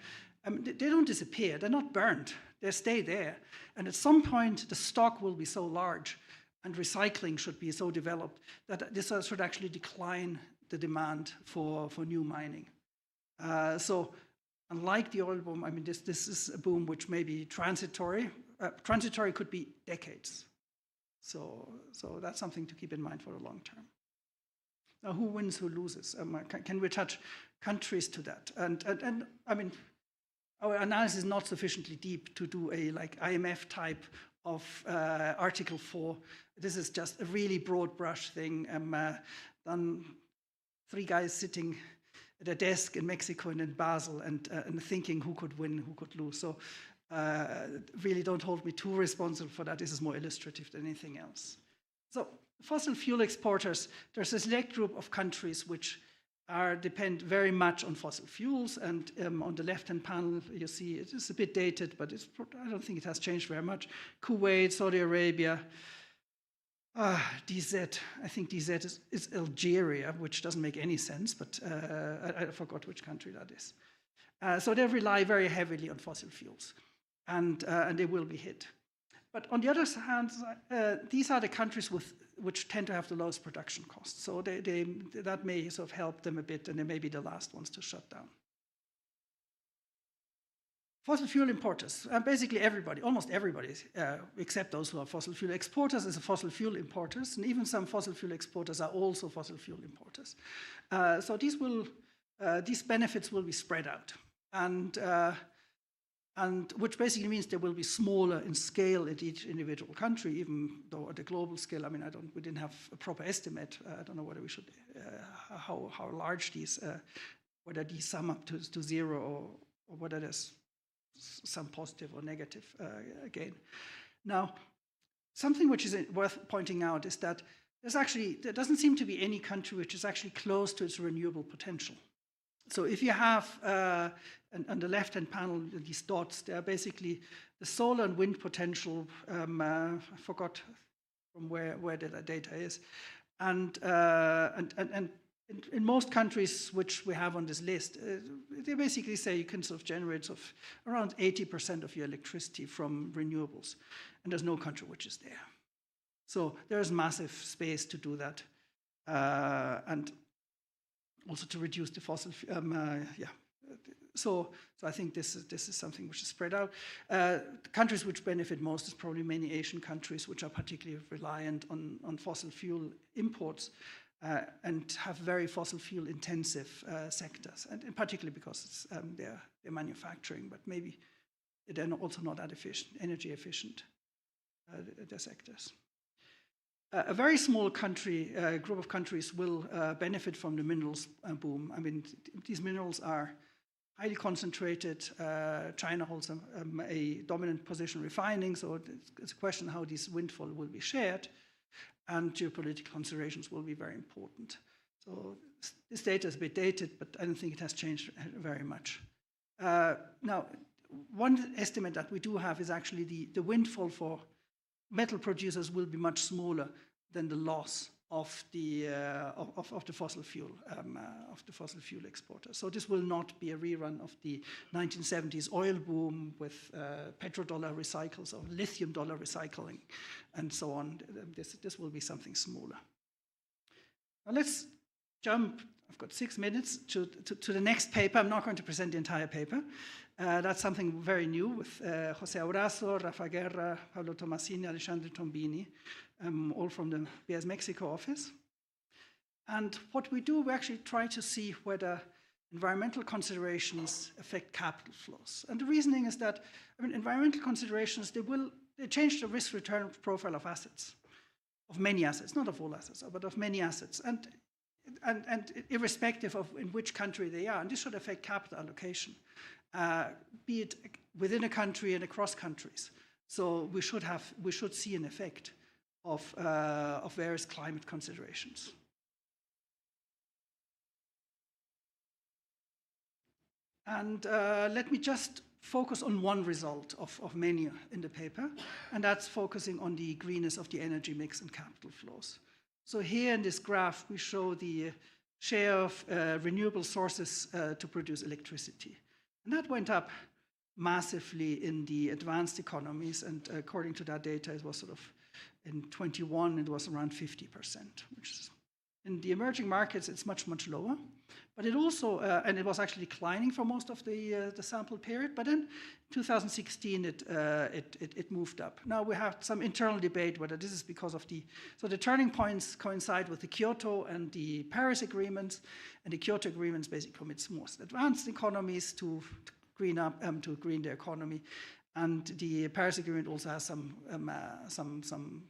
they don't disappear. They're not burned. They stay there. And at some point, the stock will be so large and recycling should be so developed that this should actually decline the demand for new mining. So unlike the oil boom, I mean, this is a boom which may be transitory. Transitory could be decades. So that's something to keep in mind for the long term. Now, who wins, who loses? Can we attach countries to that? And I mean, our analysis is not sufficiently deep to do a like IMF type of Article 4. This is just a really broad brush thing. Done 3 guys sitting at a desk in Mexico and in Basel and thinking who could win, who could lose. So really don't hold me too responsible for that. This is more illustrative than anything else. So fossil fuel exporters, there's a select group of countries which depend very much on fossil fuels. And on the left-hand panel, you see it is a bit dated, but I don't think it has changed very much. Kuwait, Saudi Arabia, DZ, I think DZ is Algeria, which doesn't make any sense, but I forgot which country that is. So they rely very heavily on fossil fuels, and they will be hit. But on the other hand, these are the countries which tend to have the lowest production costs. So that may sort of help them a bit, and they may be the last ones to shut down. Fossil fuel importers, basically everybody, almost everybody, except those who are fossil fuel exporters, is a fossil fuel importers, and even some fossil fuel exporters are also fossil fuel importers. So these benefits will be spread out, and which basically means they will be smaller in scale in each individual country, even though at the global scale, I mean, we didn't have a proper estimate. I don't know whether we should, how large these, whether these sum up to zero or whether there's some positive or negative gain. Now, something which is worth pointing out is that there doesn't seem to be any country which is actually close to its renewable potential. So if you have, on the left-hand panel, these dots, they are basically the solar and wind potential. I forgot from where the data is. And in most countries which we have on this list, they basically say you can sort of generate sort of around 80% of your electricity from renewables, and there's no country which is there. So there's massive space to do that, and also to reduce the fossil. So I think this is something which is spread out. The countries which benefit most is probably many Asian countries which are particularly reliant on fossil fuel imports. And have very fossil fuel intensive sectors, and particularly because they're manufacturing, but maybe they're also not that energy efficient, their sectors. A very small group of countries will benefit from the minerals boom. I mean, these minerals are highly concentrated. China holds a dominant position refining, so it's a question how this windfall will be shared. And geopolitical considerations will be very important. So this data is a bit dated, but I don't think it has changed very much. Now, one estimate that we do have is actually the windfall for metal producers will be much smaller than the loss of the fossil fuel exporters. So this will not be a rerun of the 1970s oil boom with petrodollar recycles or lithium dollar recycling and so on. This will be something smaller. Now let's jump. I've got 6 minutes to the next paper. I'm not going to present the entire paper. That's something very new with José Aurazo, Rafa Guerra, Pablo Tomasini, Alexandre Tombini, all from the BS Mexico office. And what we do, we actually try to see whether environmental considerations affect capital flows. And the reasoning is that environmental considerations, they change the risk-return profile of assets, of many assets, not of all assets, but of many assets. And irrespective of in which country they are, and this should affect capital allocation, be it within a country and across countries. So we should see an effect of various climate considerations. And let me just focus on one result of many in the paper, and that's focusing on the greenness of the energy mix and capital flows. So here in this graph, we show the share of renewable sources to produce electricity. And that went up massively in the advanced economies, and according to that data, it was sort of in 21, it was around 50%, which is in the emerging markets, it's much, much lower. But it also, and it was actually declining for most of the sample period, but in 2016, it moved up. Now we have some internal debate whether this is because of so the turning points coincide with the Kyoto and the Paris agreements, and the Kyoto agreements basically commits most advanced economies to green their economy, and the Paris agreement also has some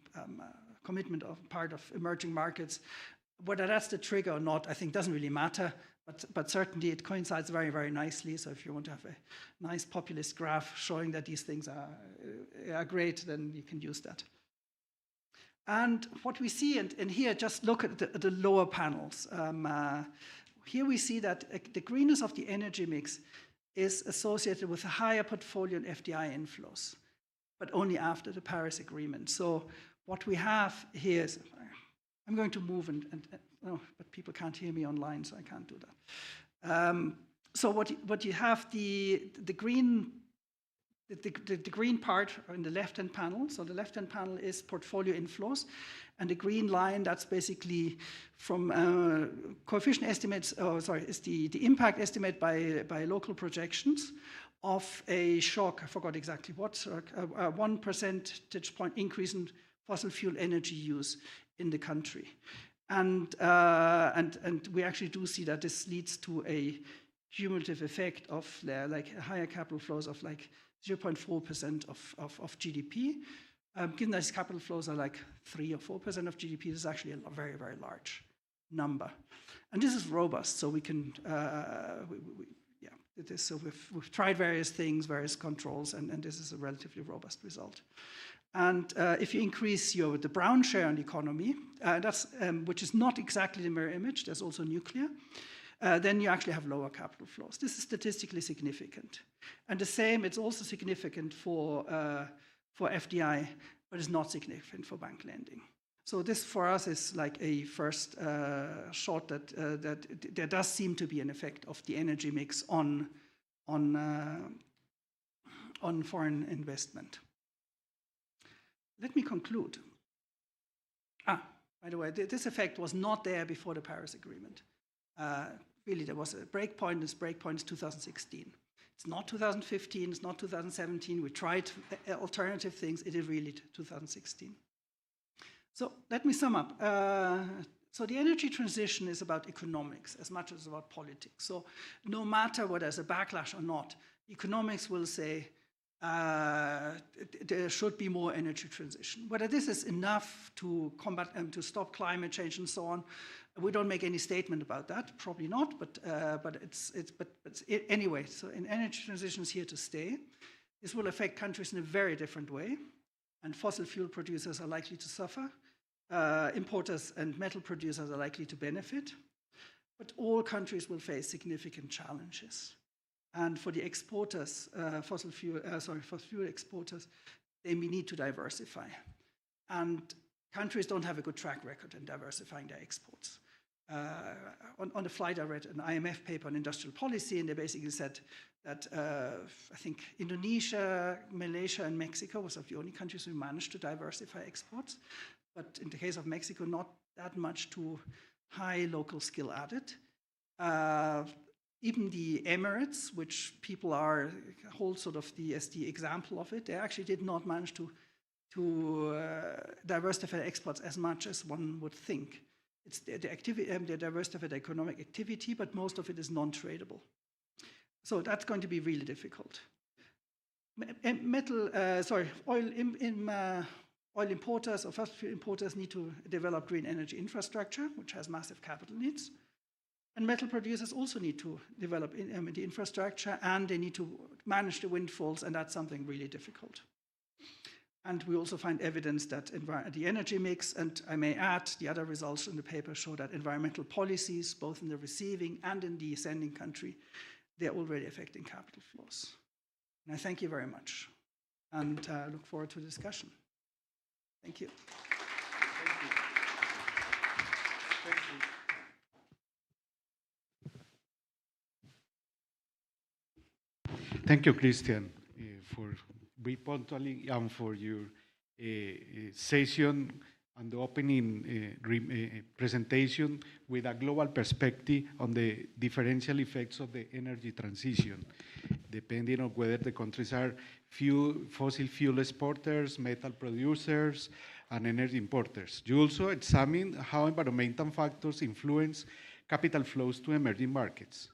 commitment of part of emerging markets. Whether that's the trigger or not, I think doesn't really matter, but certainly it coincides very, very nicely. So if you want to have a nice populist graph showing that these things are great, then you can use that. And what we see, and here just look at the lower panels. Here we see that the greenness of the energy mix is associated with a higher portfolio in FDI inflows, but only after the Paris Agreement. So what we have here is, I'm going to move, but people can't hear me online, so I can't do that. So what you have, the green part in the left-hand panel. So the left-hand panel is portfolio inflows, and the green line, that's basically from coefficient estimates. Is the impact estimate by local projections of a shock. I forgot exactly what. 1 percentage point increase in fossil fuel energy use in the country, and we actually do see that this leads to a cumulative effect of like higher capital flows of like 0.4% of GDP. Given that these capital flows are like 3 or 4% of GDP, this is actually a very, very large number, and this is robust. So we can, it is. So we've tried various things, various controls, and this is a relatively robust result. And if you increase the brown share in the economy, which is not exactly the mirror image, there's also nuclear, then you actually have lower capital flows. This is statistically significant. And the same, it's also significant for FDI, but it's not significant for bank lending. So this for us is like a first shot that there does seem to be an effect of the energy mix on foreign investment. Let me conclude. By the way, this effect was not there before the Paris Agreement. Really, there was a breakpoint. This breakpoint is 2016. It's not 2015. It's not 2017. We tried alternative things. It is really 2016. So let me sum up. So the energy transition is about economics as much as about politics. So no matter whether there's a backlash or not, economics will say, there should be more energy transition. Whether this is enough to combat and to stop climate change and so on, we don't make any statement about that. Probably not, but anyway. So energy transition is here to stay. This will affect countries in a very different way, and fossil fuel producers are likely to suffer. Importers and metal producers are likely to benefit, but all countries will face significant challenges. And for the exporters, fossil fuel exporters, they may need to diversify. And countries don't have a good track record in diversifying their exports. On the flight, I read an IMF paper on industrial policy, and they basically said that I think Indonesia, Malaysia, and Mexico was of the only countries who managed to diversify exports. But in the case of Mexico, not that much to high local skill added. Even the Emirates, which people hold sort of as the example of it, they actually did not manage to diversify exports as much as one would think. It's the diversified economic activity, but most of it is non-tradable. So that's going to be really difficult. Oil importers or fossil fuel importers need to develop green energy infrastructure, which has massive capital needs. And metal producers also need to develop the infrastructure, and they need to manage the windfalls, and that's something really difficult. And we also find evidence that the energy mix, and I may add, the other results in the paper show that environmental policies, both in the receiving and in the sending country, they're already affecting capital flows. And I thank you very much, and look forward to the discussion. Thank you. Thank you. Thank you. Thank you, Christian, for being punctually and for your session and the opening presentation with a global perspective on the differential effects of the energy transition, depending on whether the countries are fossil fuel exporters, metal producers, and energy importers. You also examine how environmental factors influence capital flows to emerging markets.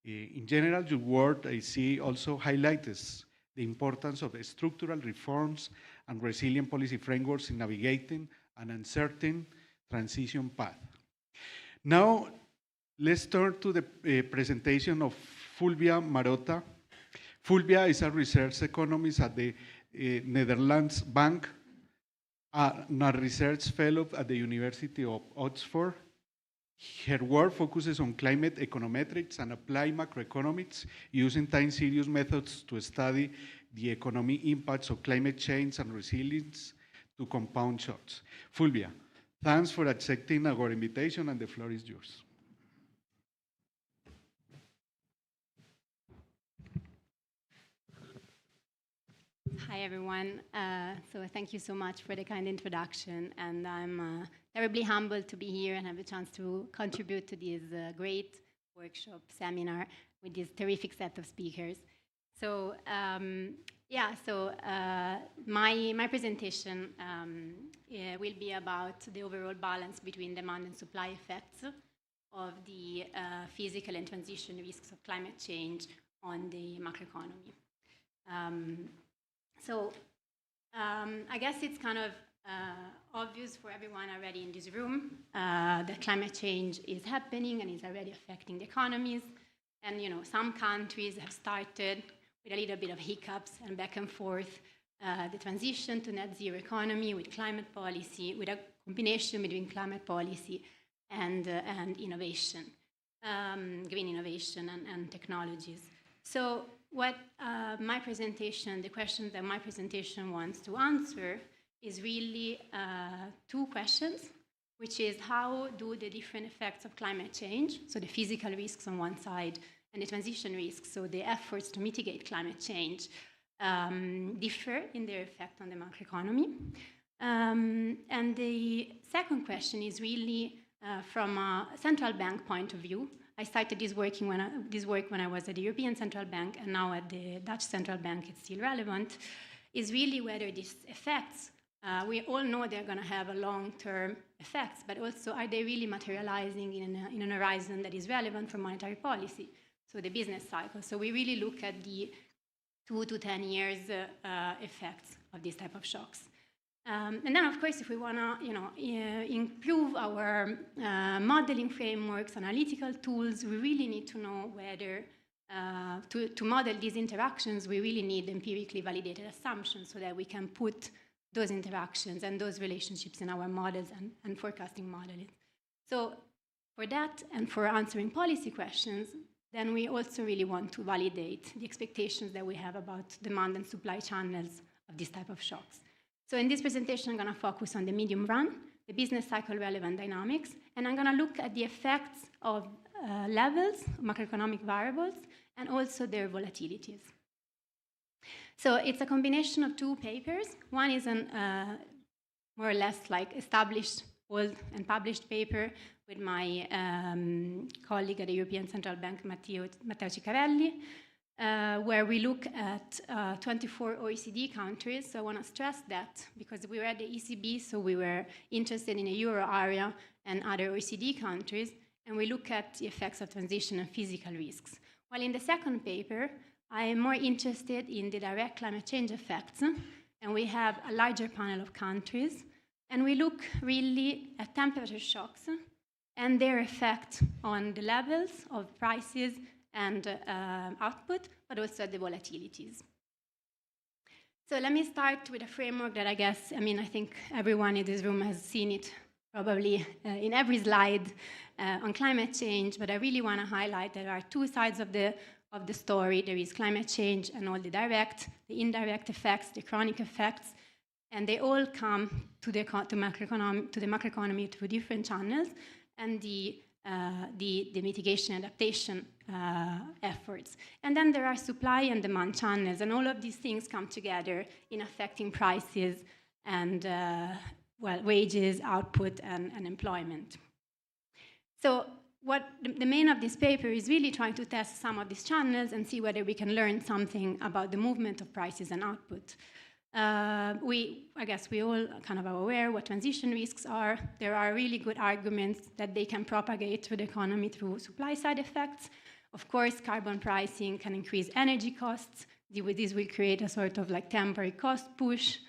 In general, your work, I see, also highlights the importance of structural reforms and resilient policy frameworks in navigating an uncertain transition path. Now, let's turn to the presentation of Fulvia Marotta. Fulvia is a research economist at the Netherlands Bank and a research fellow at the University of Oxford. Her work focuses on climate econometrics and applied macroeconomics using time series methods to study the economic impacts of climate change and resilience to compound shocks. Fulvia, thanks for accepting our invitation, and the floor is yours. Hi, everyone. So thank you so much for the kind introduction, and I'm terribly humbled to be here and have a chance to contribute to this great workshop seminar with this terrific set of speakers. So my presentation will be about the overall balance between demand and supply effects of the physical and transition risks of climate change on the macroeconomy. I guess it's kind of obvious for everyone already in this room that climate change is happening and is already affecting the economies. And some countries have started with a little bit of hiccups and back and forth the transition to net zero economy with climate policy, with a combination between climate policy and innovation, green innovation and technologies. So what my presentation, the questions that my presentation wants to answer is really two questions, which is how do the different effects of climate change, so the physical risks on one side and the transition risks, so the efforts to mitigate climate change, differ in their effect on the macroeconomy. And the second question is really from a central bank point of view. I started this work when I was at the European Central Bank, and now at the Dutch Central Bank it's still relevant, is really whether these effects, we all know they're going to have a long-term effects, but also are they really materializing in an horizon that is relevant for monetary policy, so the business cycle. So we really look at the 2 to 10 years effects of these type of shocks. And then, of course, if we want to improve our modeling frameworks, analytical tools, we really need to know whether, to model these interactions, we really need empirically validated assumptions so that we can put those interactions and those relationships in our models and forecasting modeling. So for that and for answering policy questions, then we also really want to validate the expectations that we have about demand and supply channels of this type of shocks. So in this presentation, I'm going to focus on the medium run, the business cycle relevant dynamics, and I'm going to look at the effects of levels, macroeconomic variables, and also their volatilities. So it's a combination of two papers. One is an more or less like established, old and published paper with my colleague at the European Central Bank, Matteo Ciccarelli, where we look at 24 OECD countries. So I want to stress that because we were at the ECB, so we were interested in the euro area and other OECD countries, and we look at the effects of transition and physical risks. While in the second paper, I am more interested in the direct climate change effects, and we have a larger panel of countries, and we look really at temperature shocks and their effect on the levels of prices and output, but also at the volatilities. So let me start with a framework that I think everyone in this room has seen it probably in every slide on climate change, but I really want to highlight there are two sides of the story. There is climate change and all the direct, the indirect effects, the chronic effects, and they all come to the macroeconomy through different channels, and the mitigation adaptation efforts. And then there are supply and demand channels, and all of these things come together in affecting prices and wages, output, and employment. So what the main of this paper is really trying to test some of these channels and see whether we can learn something about the movement of prices and output. I guess we all kind of are aware what transition risks are. There are really good arguments that they can propagate through the economy through supply side effects. Of course, carbon pricing can increase energy costs. This will create a sort of like temporary cost push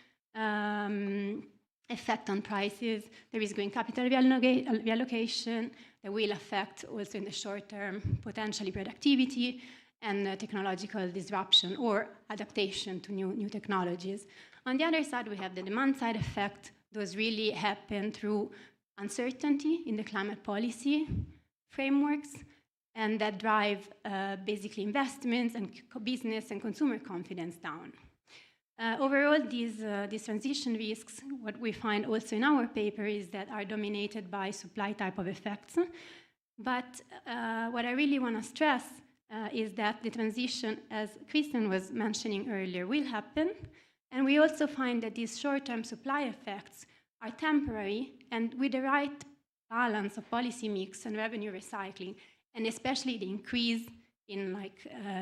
effect on prices. There is green capital reallocation that will affect also in the short term potentially productivity and technological disruption or adaptation to new technologies. On the other side, we have the demand side effect. Those really happen through uncertainty in the climate policy frameworks, and that drive basically investments and business and consumer confidence down. Overall, these transition risks, what we find also in our paper is that are dominated by supply type of effects. But what I really want to stress is that the transition, as Christian was mentioning earlier, will happen. And we also find that these short-term supply effects are temporary, and with the right balance of policy mix and revenue recycling, and especially the increase in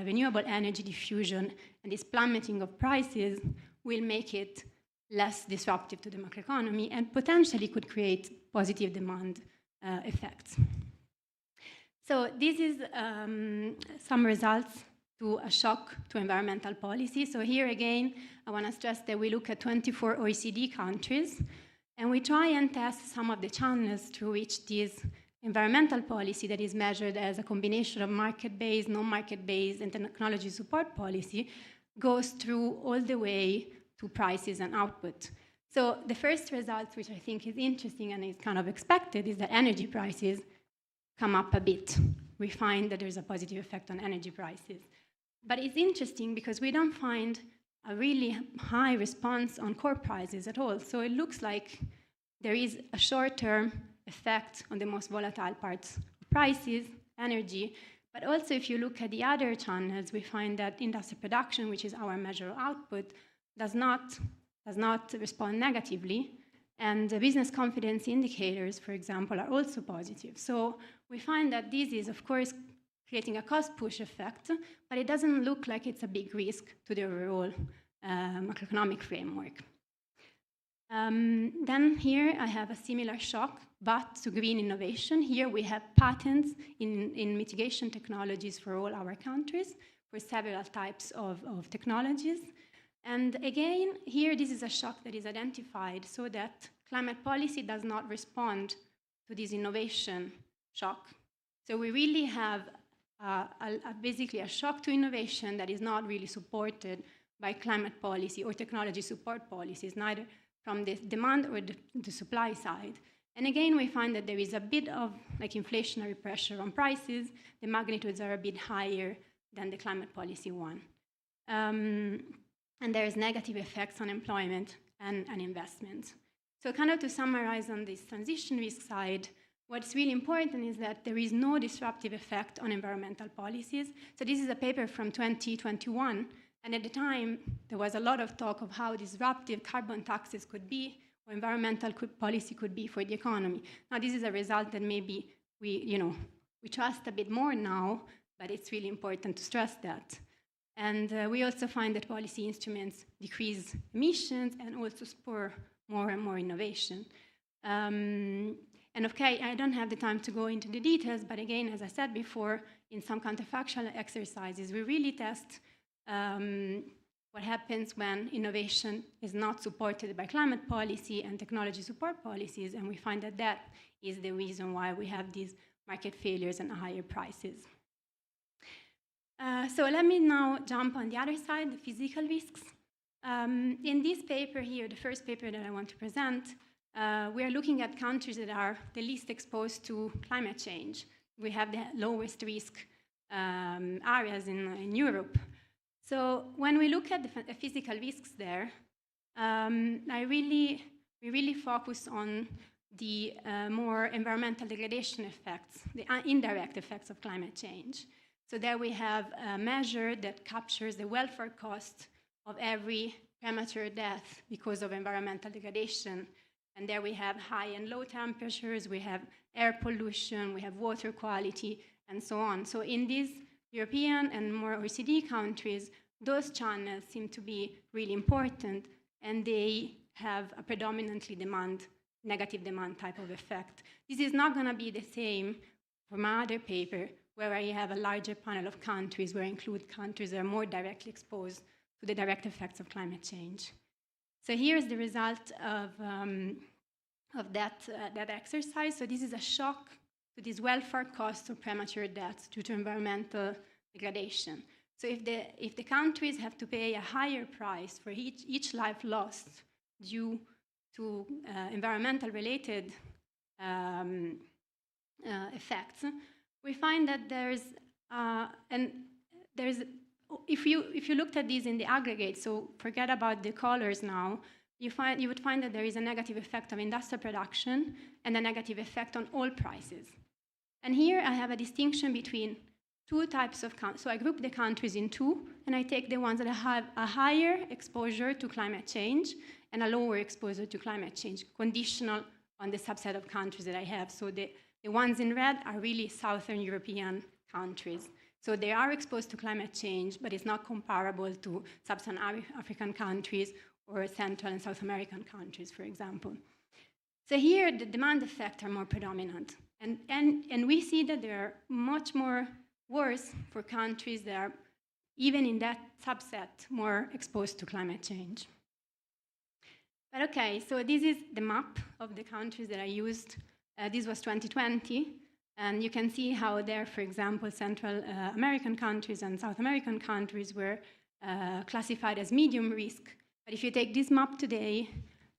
renewable energy diffusion and this plummeting of prices will make it less disruptive to the macroeconomy and potentially could create positive demand effects. So this is some results to a shock to environmental policy. So here again, I want to stress that we look at 24 OECD countries, and we try and test some of the channels through which this environmental policy that is measured as a combination of market-based, non-market-based, and technology support policy goes through all the way to prices and output. So the first result, which I think is interesting and is kind of expected, is that energy prices come up a bit. We find that there's a positive effect on energy prices. But it's interesting because we don't find a really high response on core prices at all. So it looks like there is a short-term effect on the most volatile parts of prices, energy. But also if you look at the other channels, we find that industrial production, which is our measure of output, does not respond negatively. And the business confidence indicators, for example, are also positive. So we find that this is, of course, creating a cost push effect, but it doesn't look like it's a big risk to the overall macroeconomic framework. Then here I have a similar shock, but to green innovation. Here we have patents in mitigation technologies for all our countries, for several types of technologies. And again, here this is a shock that is identified so that climate policy does not respond to this innovation shock. So we really have basically a shock to innovation that is not really supported by climate policy or technology support policies, neither from the demand or the supply side. And again, we find that there is a bit of inflationary pressure on prices. The magnitudes are a bit higher than the climate policy one. And there is negative effects on employment and investment. So kind of to summarize on this transition risk side, what's really important is that there is no disruptive effect on environmental policies. So this is a paper from 2021, and at the time, there was a lot of talk of how disruptive carbon taxes could be, or environmental policy could be for the economy. Now, this is a result that maybe we trust a bit more now, but it's really important to stress that. And we also find that policy instruments decrease emissions and also spur more and more innovation. And okay, I don't have the time to go into the details, but again, as I said before, in some counterfactual exercises, we really test what happens when innovation is not supported by climate policy and technology support policies, and we find that that is the reason why we have these market failures and higher prices. So let me now jump on the other side, the physical risks. In this paper here, the first paper that I want to present, we are looking at countries that are the least exposed to climate change. We have the lowest risk areas in Europe. So when we look at the physical risks there, we really focus on the more environmental degradation effects, the indirect effects of climate change. So there we have a measure that captures the welfare cost of every premature death because of environmental degradation. And there we have high and low temperatures, we have air pollution, we have water quality, and so on. So in these European and more OECD countries, those channels seem to be really important, and they have a predominantly negative demand type of effect. This is not going to be the same for my other paper, where I have a larger panel of countries, where I include countries that are more directly exposed to the direct effects of climate change. So here's the result of that exercise. So this is a shock to these welfare costs of premature deaths due to environmental degradation. So if the countries have to pay a higher price for each life lost due to environmental-related effects, we find that if you looked at these in the aggregate, so forget about the colors now, you would find that there is a negative effect of industrial production and a negative effect on all prices. And here I have a distinction between two types of countries. So I group the countries in two, and I take the ones that have a higher exposure to climate change and a lower exposure to climate change, conditional on the subset of countries that I have. So the ones in red are really Southern European countries. So they are exposed to climate change, but it's not comparable to sub-Saharan African countries or Central and South American countries, for example. So here, the demand effects are more predominant. And we see that they are much more worse for countries that are, even in that subset, more exposed to climate change. But okay, so this is the map of the countries that I used. This was 2020, and you can see how there, for example, Central American countries and South American countries were classified as medium risk. But if you take this map today,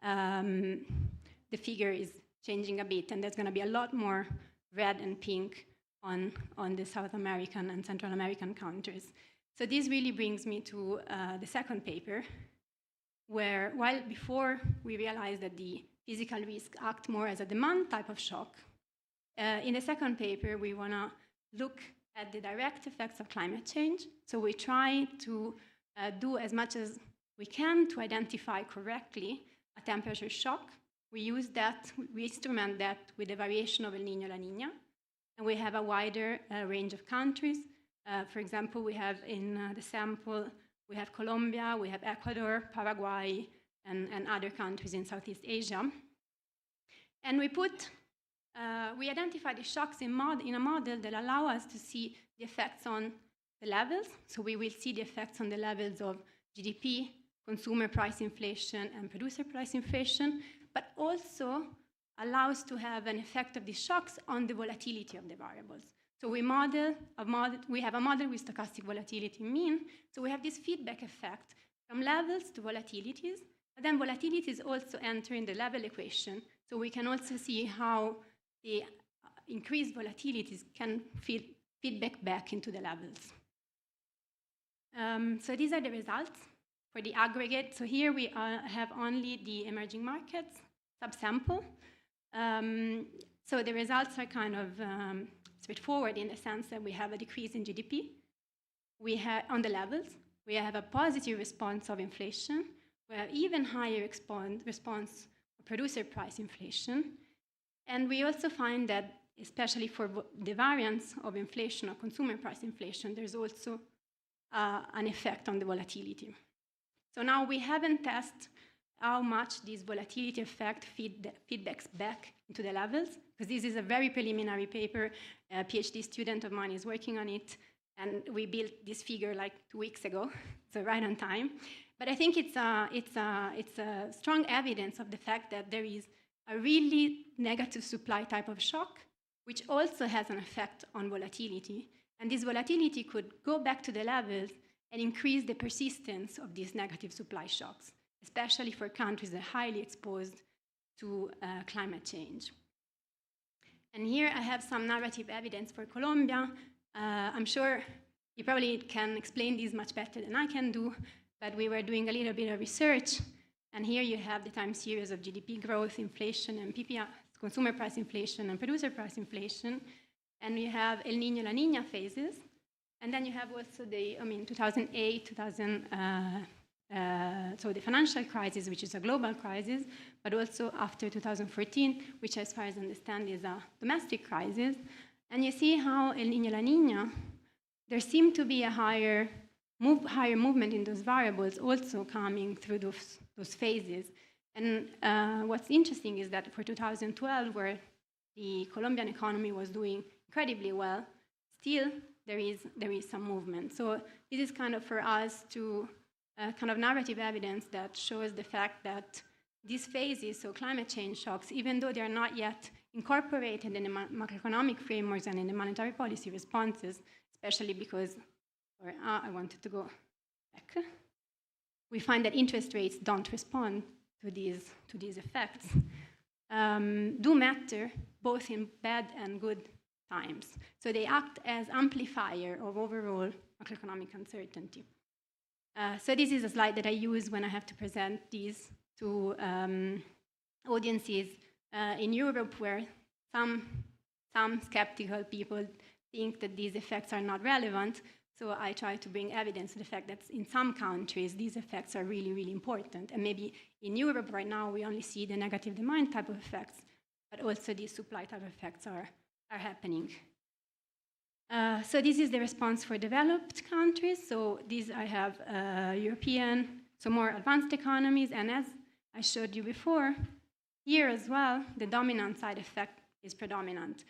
the figure is changing a bit, and there's going to be a lot more red and pink on the South American and Central American countries. So this really brings me to the second paper, where while before we realized that the physical risks act more as a demand type of shock, in the second paper we want to look at the direct effects of climate change. So we try to do as much as we can to identify correctly a temperature shock. We use that, we instrument that with the variation of El Niño, La Niña, and we have a wider range of countries. For example, we have in the sample, we have Colombia, we have Ecuador, Paraguay, and other countries in Southeast Asia. And we identify the shocks in a model that allow us to see the effects on the levels. So we will see the effects on the levels of GDP, consumer price inflation, and producer price inflation, but also allows to have an effect of these shocks on the volatility of the variables. So we have a model with stochastic volatility mean, so we have this feedback effect from levels to volatilities, but then volatilities also enter in the level equation, so we can also see how the increased volatilities can feedback back into the levels. So these are the results for the aggregate. So here we have only the emerging markets subsample. So the results are kind of straightforward in the sense that we have a decrease in GDP. We have, on the levels, we have a positive response of inflation. We have even higher response of producer price inflation. And we also find that, especially for the variance of inflation or consumer price inflation, there's also an effect on the volatility. So now we haven't tested how much this volatility effect feedbacks back into the levels, because this is a very preliminary paper. A PhD student of mine is working on it, and we built this figure like 2 weeks ago, so right on time. But I think it's a strong evidence of the fact that there is a really negative supply type of shock, which also has an effect on volatility. And this volatility could go back to the levels and increase the persistence of these negative supply shocks, especially for countries that are highly exposed to climate change. And here I have some narrative evidence for Colombia. I'm sure you probably can explain this much better than I can do, but we were doing a little bit of research, and here you have the time series of GDP growth, inflation, and PPI, consumer price inflation, and producer price inflation, and you have El Niño, La Niña phases, and then you have also the, 2008, so the financial crisis, which is a global crisis, but also after 2014, which as far as I understand is a domestic crisis. And you see how El Niño, La Niña, there seemed to be a higher movement in those variables also coming through those phases. And what's interesting is that for 2012, where the Colombian economy was doing incredibly well, still there is some movement. So this is kind of for us to kind of narrative evidence that shows the fact that these phases, so climate change shocks, even though they are not yet incorporated in the macroeconomic frameworks and in the monetary policy responses, especially because, I wanted to go back. We find that interest rates don't respond to these effects, do matter both in bad and good times. So they act as amplifier of overall macroeconomic uncertainty. So this is a slide that I use when I have to present these to audiences in Europe, where some skeptical people think that these effects are not relevant. So I try to bring evidence to the fact that in some countries, these effects are really, really important. And maybe in Europe right now, we only see the negative demand type of effects, but also these supply type of effects are happening. So this is the response for developed countries. So these I have European, so more advanced economies. And as I showed you before, here as well, the dominant side effect is predominant.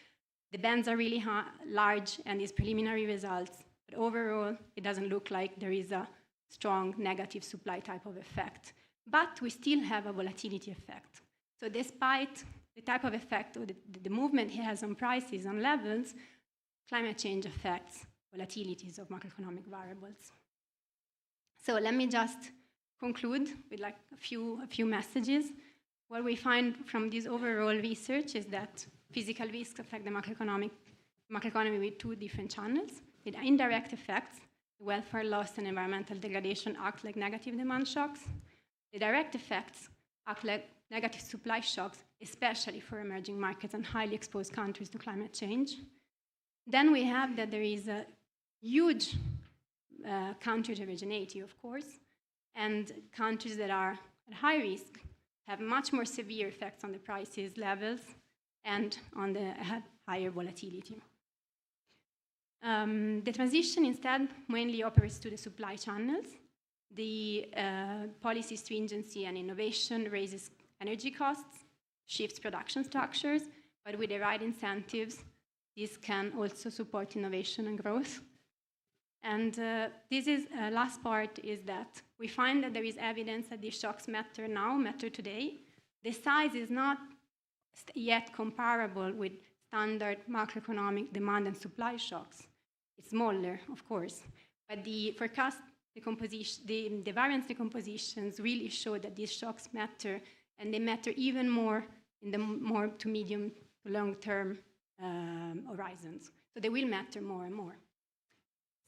The bands are really large, and these preliminary results, but overall, it doesn't look like there is a strong negative supply type of effect. But we still have a volatility effect. So despite the type of effect or the movement it has on prices, on levels, climate change affects volatilities of macroeconomic variables. So let me just conclude with like a few messages. What we find from this overall research is that physical risks affect the macroeconomy with two different channels. The indirect effects, welfare loss and environmental degradation, act like negative demand shocks. The direct effects act like negative supply shocks, especially for emerging markets and highly exposed countries to climate change. Then we have that there is a huge counter heterogeneity, of course, and countries that are at high risk have much more severe effects on the prices levels and on the higher volatility. The transition instead mainly operates to the supply channels. The policy stringency and innovation raises energy costs, shifts production structures, but with the right incentives, this can also support innovation and growth. And this is last part is that we find that there is evidence that these shocks matter now, matter today. The size is not yet comparable with standard macroeconomic demand and supply shocks. It's smaller, of course, but the forecast decomposition, the variance decompositions really show that these shocks matter, and they matter even more in the more to medium to long-term horizons. So they will matter more and more.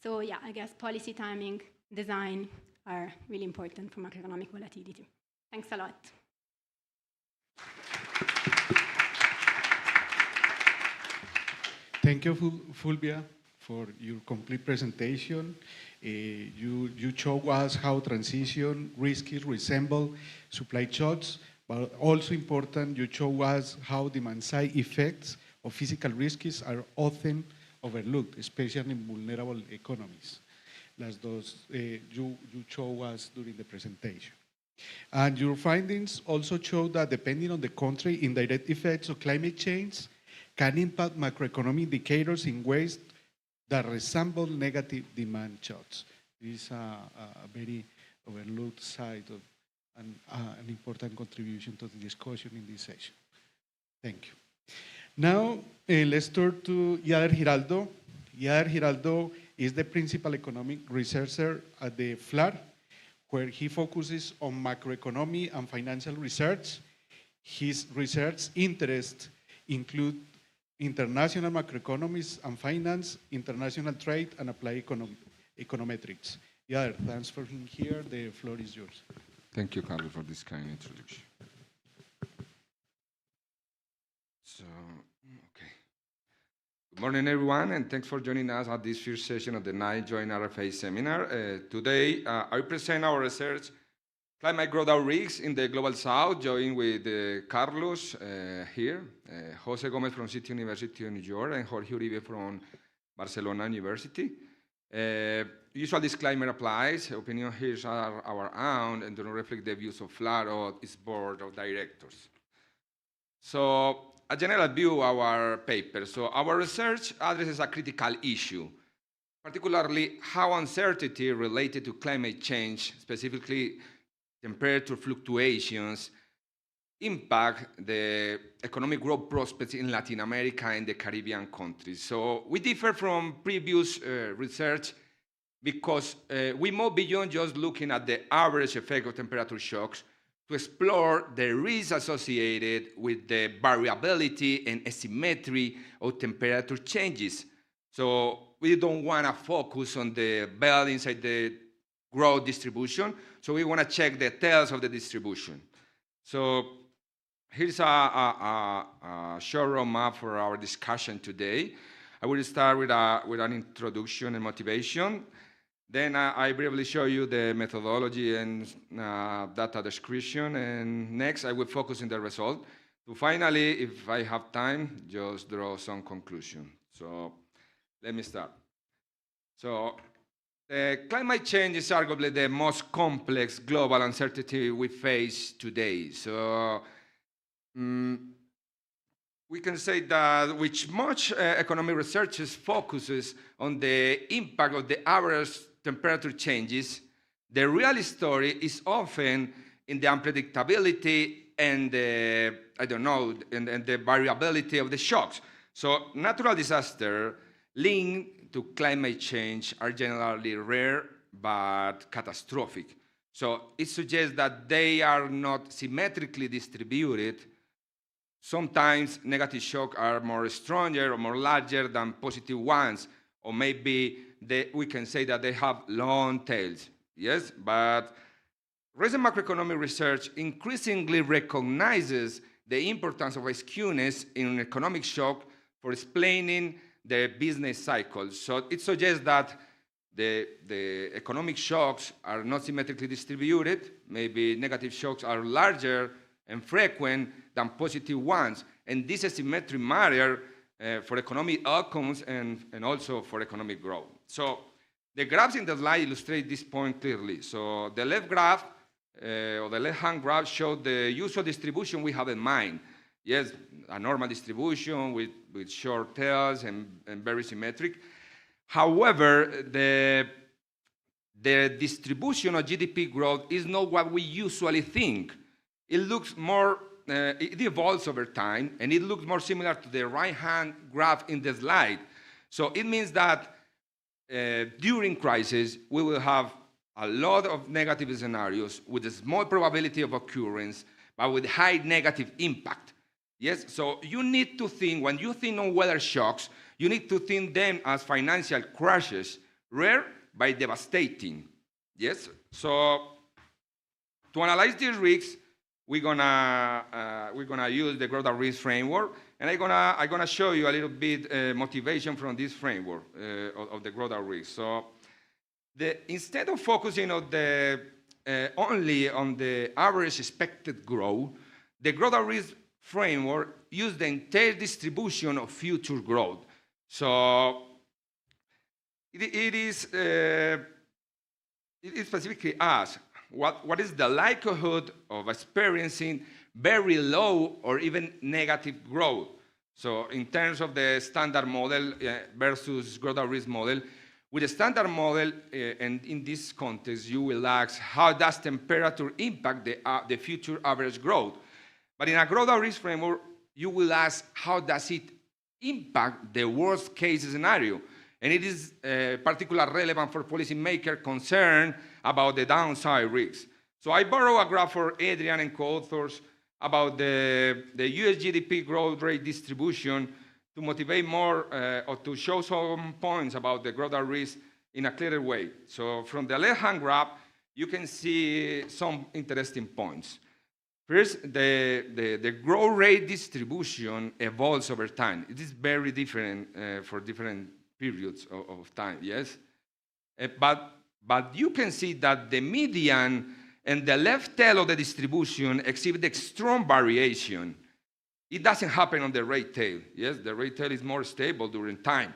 So yeah, I guess policy timing, design, are really important for macroeconomic volatility. Thanks a lot. Thank you, Fulvia, for your complete presentation. You show us how transition risks resemble supply shocks, but also important, you show us how demand-side effects of physical risks are often overlooked, especially in vulnerable economies, as those you show us during the presentation. And your findings also show that depending on the country, indirect effects of climate change can impact macroeconomic indicators in ways that resemble negative demand shocks. This is a very overlooked side of an important contribution to the discussion in this session. Thank you. Now, let's turn to Yader Giraldo. Yader Giraldo is the principal economic researcher at the FLAR, where he focuses on macroeconomy and financial research. His research interests include international macroeconomics and finance, international trade, and applied econometrics. Yader, thanks for being here. The floor is yours. Thank you, Carlos, for this kind introduction. So, okay. Good morning, everyone, and thanks for joining us at this first session of the 9th Joint RFA seminar. Today, I present our research, Climate Growth Risks in the Global South, joined with Carlos here, Jose Gomez from City University of New York, and Jorge Uribe from Barcelona University. Usual disclaimer applies. Opinions here are our own and do not reflect the views of FLAR or its board of directors. So, a general view of our paper. So, our research addresses a critical issue, particularly how uncertainty related to climate change, specifically temperature fluctuations, impact the economic growth prospects in Latin America and the Caribbean countries. So we differ from previous research because we move beyond just looking at the average effect of temperature shocks to explore the risks associated with the variability and asymmetry of temperature changes. So we don't want to focus on the bell inside the growth distribution, so we want to check the tails of the distribution. So here's a short roadmap for our discussion today. I will start with an introduction and motivation. Then I briefly show you the methodology and data description, and next I will focus on the result. So finally, if I have time, just draw some conclusion. So let me start. So climate change is arguably the most complex global uncertainty we face today. So we can say that with much economic research focuses on the impact of the average temperature changes, the real story is often in the unpredictability and the, and the variability of the shocks. So natural disaster linked to climate change are generally rare but catastrophic. So it suggests that they are not symmetrically distributed. Sometimes negative shocks are more stronger or more larger than positive ones, or maybe we can say that they have long tails. Yes, but recent macroeconomic research increasingly recognizes the importance of a skewness in economic shock for explaining the business cycle. So it suggests that the economic shocks are not symmetrically distributed. Maybe negative shocks are larger and frequent than positive ones. And this asymmetry matters for economic outcomes and also for economic growth. So the graphs in the slide illustrate this point clearly. So the left graph, or the left-hand graph, shows the usual distribution we have in mind. Yes, a normal distribution with short tails and very symmetric. However, the distribution of GDP growth is not what we usually think. It looks more, it evolves over time, and it looks more similar to the right-hand graph in the slide. So it means that during crisis, we will have a lot of negative scenarios with a small probability of occurrence, but with high negative impact. Yes, so you need to think, when you think on weather shocks, you need to think them as financial crashes, rare but devastating. Yes. So to analyze these risks, we're gonna use the growth and risk framework, and I'm gonna show you a little bit motivation from this framework of the growth and risk. So instead of focusing on only on the average expected growth, the growth and risk framework uses the entire distribution of future growth. So it is specifically asks what is the likelihood of experiencing very low or even negative growth. So in terms of the standard model versus growth and risk model, with the standard model, and in this context, you will ask, how does temperature impact the future average growth? But in a growth and risk framework, you will ask, how does it impact the worst case scenario? And it is particularly relevant for policymakers concerned about the downside risks. So I borrow a graph for Adrian and co-authors about the US GDP growth rate distribution to motivate more or to show some points about the growth and risk in a clearer way. So from the left-hand graph, you can see some interesting points. First, the growth rate distribution evolves over time. It is very different for different periods of time, yes? But you can see that the median and the left tail of the distribution exhibit strong variation. It doesn't happen on the right tail, yes? The right tail is more stable during time.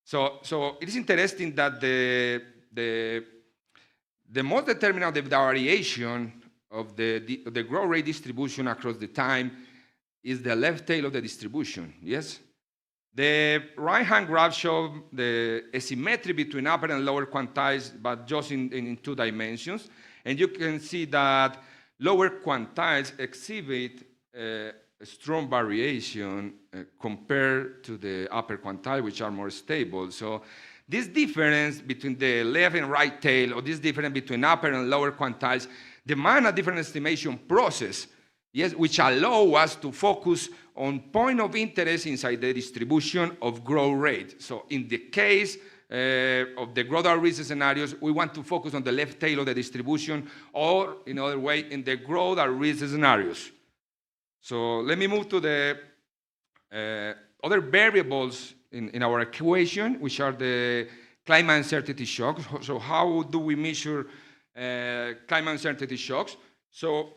So it is interesting that the most determinant of the variation of the growth rate distribution across the time is the left tail of the distribution, yes? The right-hand graph shows the asymmetry between upper and lower quantiles, but just in 2 dimensions. And you can see that lower quantiles exhibit a strong variation compared to the upper quantile, which are more stable. So this difference between the left and right tail, or this difference between upper and lower quantiles, demand a different estimation process, yes, which allow us to focus on point of interest inside the distribution of growth rate. So in the case of the growth and risk scenarios, we want to focus on the left tail of the distribution, or in other way, in the growth and risk scenarios. So let me move to the other variables in our equation, which are the climate uncertainty shocks. So how do we measure climate uncertainty shocks? So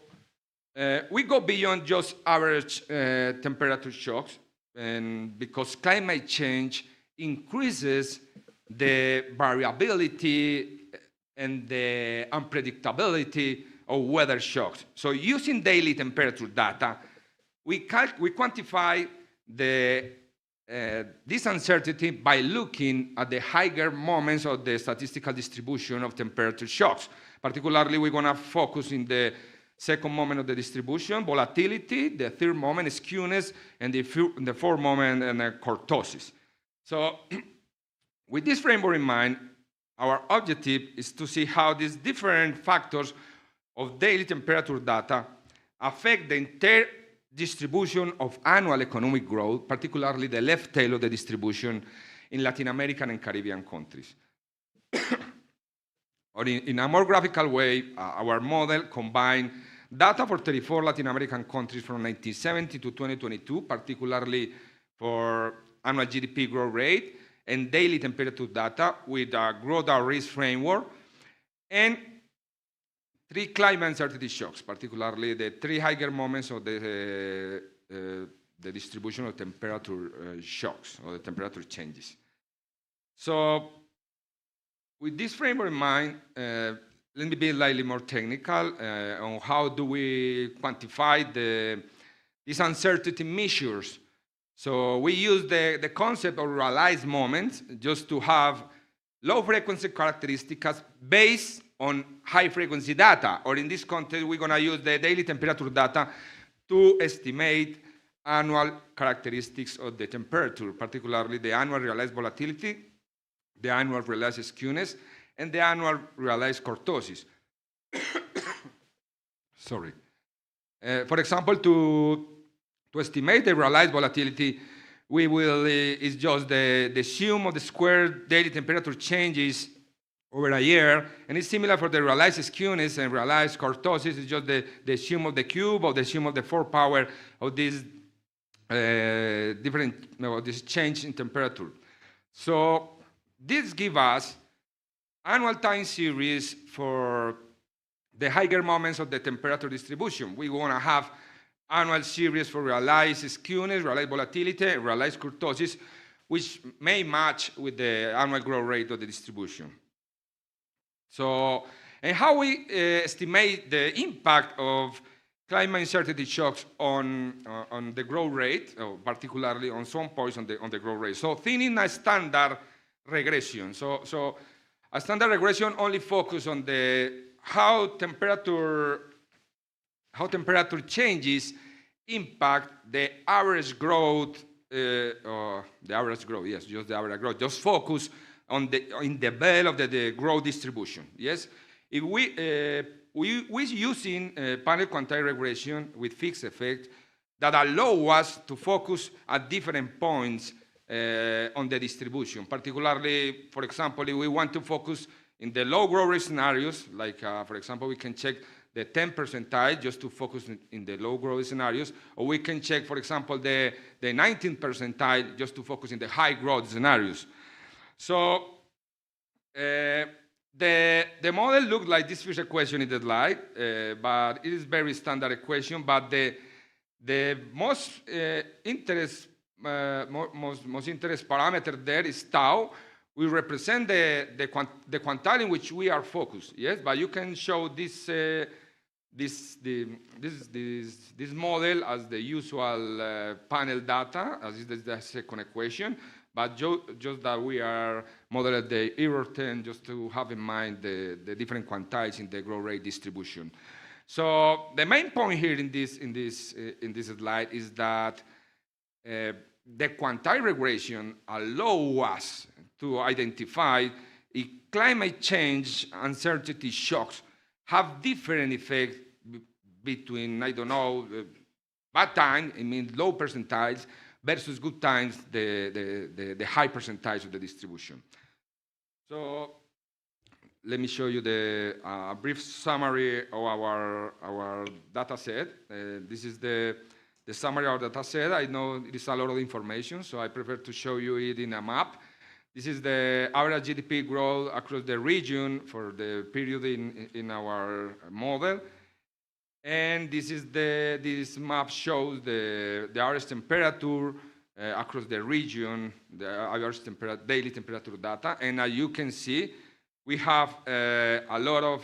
we go beyond just average temperature shocks, and because climate change increases the variability and the unpredictability of weather shocks. So using daily temperature data, we quantify this uncertainty by looking at the higher moments of the statistical distribution of temperature shocks. Particularly, we're going to focus in the second moment of the distribution, volatility, the third moment, skewness, and the fourth moment, and kurtosis. So with this framework in mind, our objective is to see how these different factors of daily temperature data affect the entire distribution of annual economic growth, particularly the left tail of the distribution in Latin American and Caribbean countries. Or in a more graphical way, our model combined data for 34 Latin American countries from 1970 to 2022, particularly for annual GDP growth rate and daily temperature data with a growth and risk framework, and 3 climate uncertainty shocks, particularly the 3 higher moments of the distribution of temperature shocks, or the temperature changes. So with this framework in mind, let me be slightly more technical on how do we quantify these uncertainty measures. So we use the concept of realized moments just to have low frequency characteristics based on high frequency data, or in this context, we're going to use the daily temperature data to estimate annual characteristics of the temperature, particularly the annual realized volatility, the annual realized skewness, and the annual realized kurtosis. Sorry. For example, to estimate the realized volatility, we will is just the sum of the square daily temperature changes over a year, and it's similar for the realized skewness and realized kurtosis. It's just the sum of the cube or the sum of the 4 power of this this change in temperature. So this gives us annual time series for the higher moments of the temperature distribution. We want to have annual series for realized skewness, realized volatility, and realized kurtosis, which may match with the annual growth rate of the distribution. So, and how we estimate the impact of climate uncertainty shocks on the growth rate, particularly on some points on the growth rate. So thinning a standard regression. So a standard regression only focuses on how temperature changes impact the average growth, yes, just the average growth. Just focus on in the bell of the growth distribution. Yes, if we're using panel quantile regression with fixed effect that allow us to focus at different points on the distribution. Particularly, for example, if we want to focus in the low growth rate scenarios, like for example, we can check the 10 percentile just to focus in the low growth scenarios, or we can check, for example, the 19th percentile just to focus in the high growth scenarios. So the model looks like this first equation in the slide, but it is very standard equation. But the most interest parameter there is tau. We represent the quantile in which we are focused. Yes, but you can show this model as the usual panel data, as is the second equation. But just that we are modeling the error 10, just to have in mind the different quantiles in the growth rate distribution. So the main point here in this slide is that the quantile regression allows us to identify if climate change uncertainty shocks have different effects between, I don't know, bad time, I mean low percentiles, versus good times, the high percentiles of the distribution. So let me show you the brief summary of our data set. This is the summary of the data set. I know it is a lot of information, so I prefer to show you it in a map. This is the average GDP growth across the region for the period in our model. And this map shows the average temperature across the region, the average daily temperature data. And as you can see, we have a lot of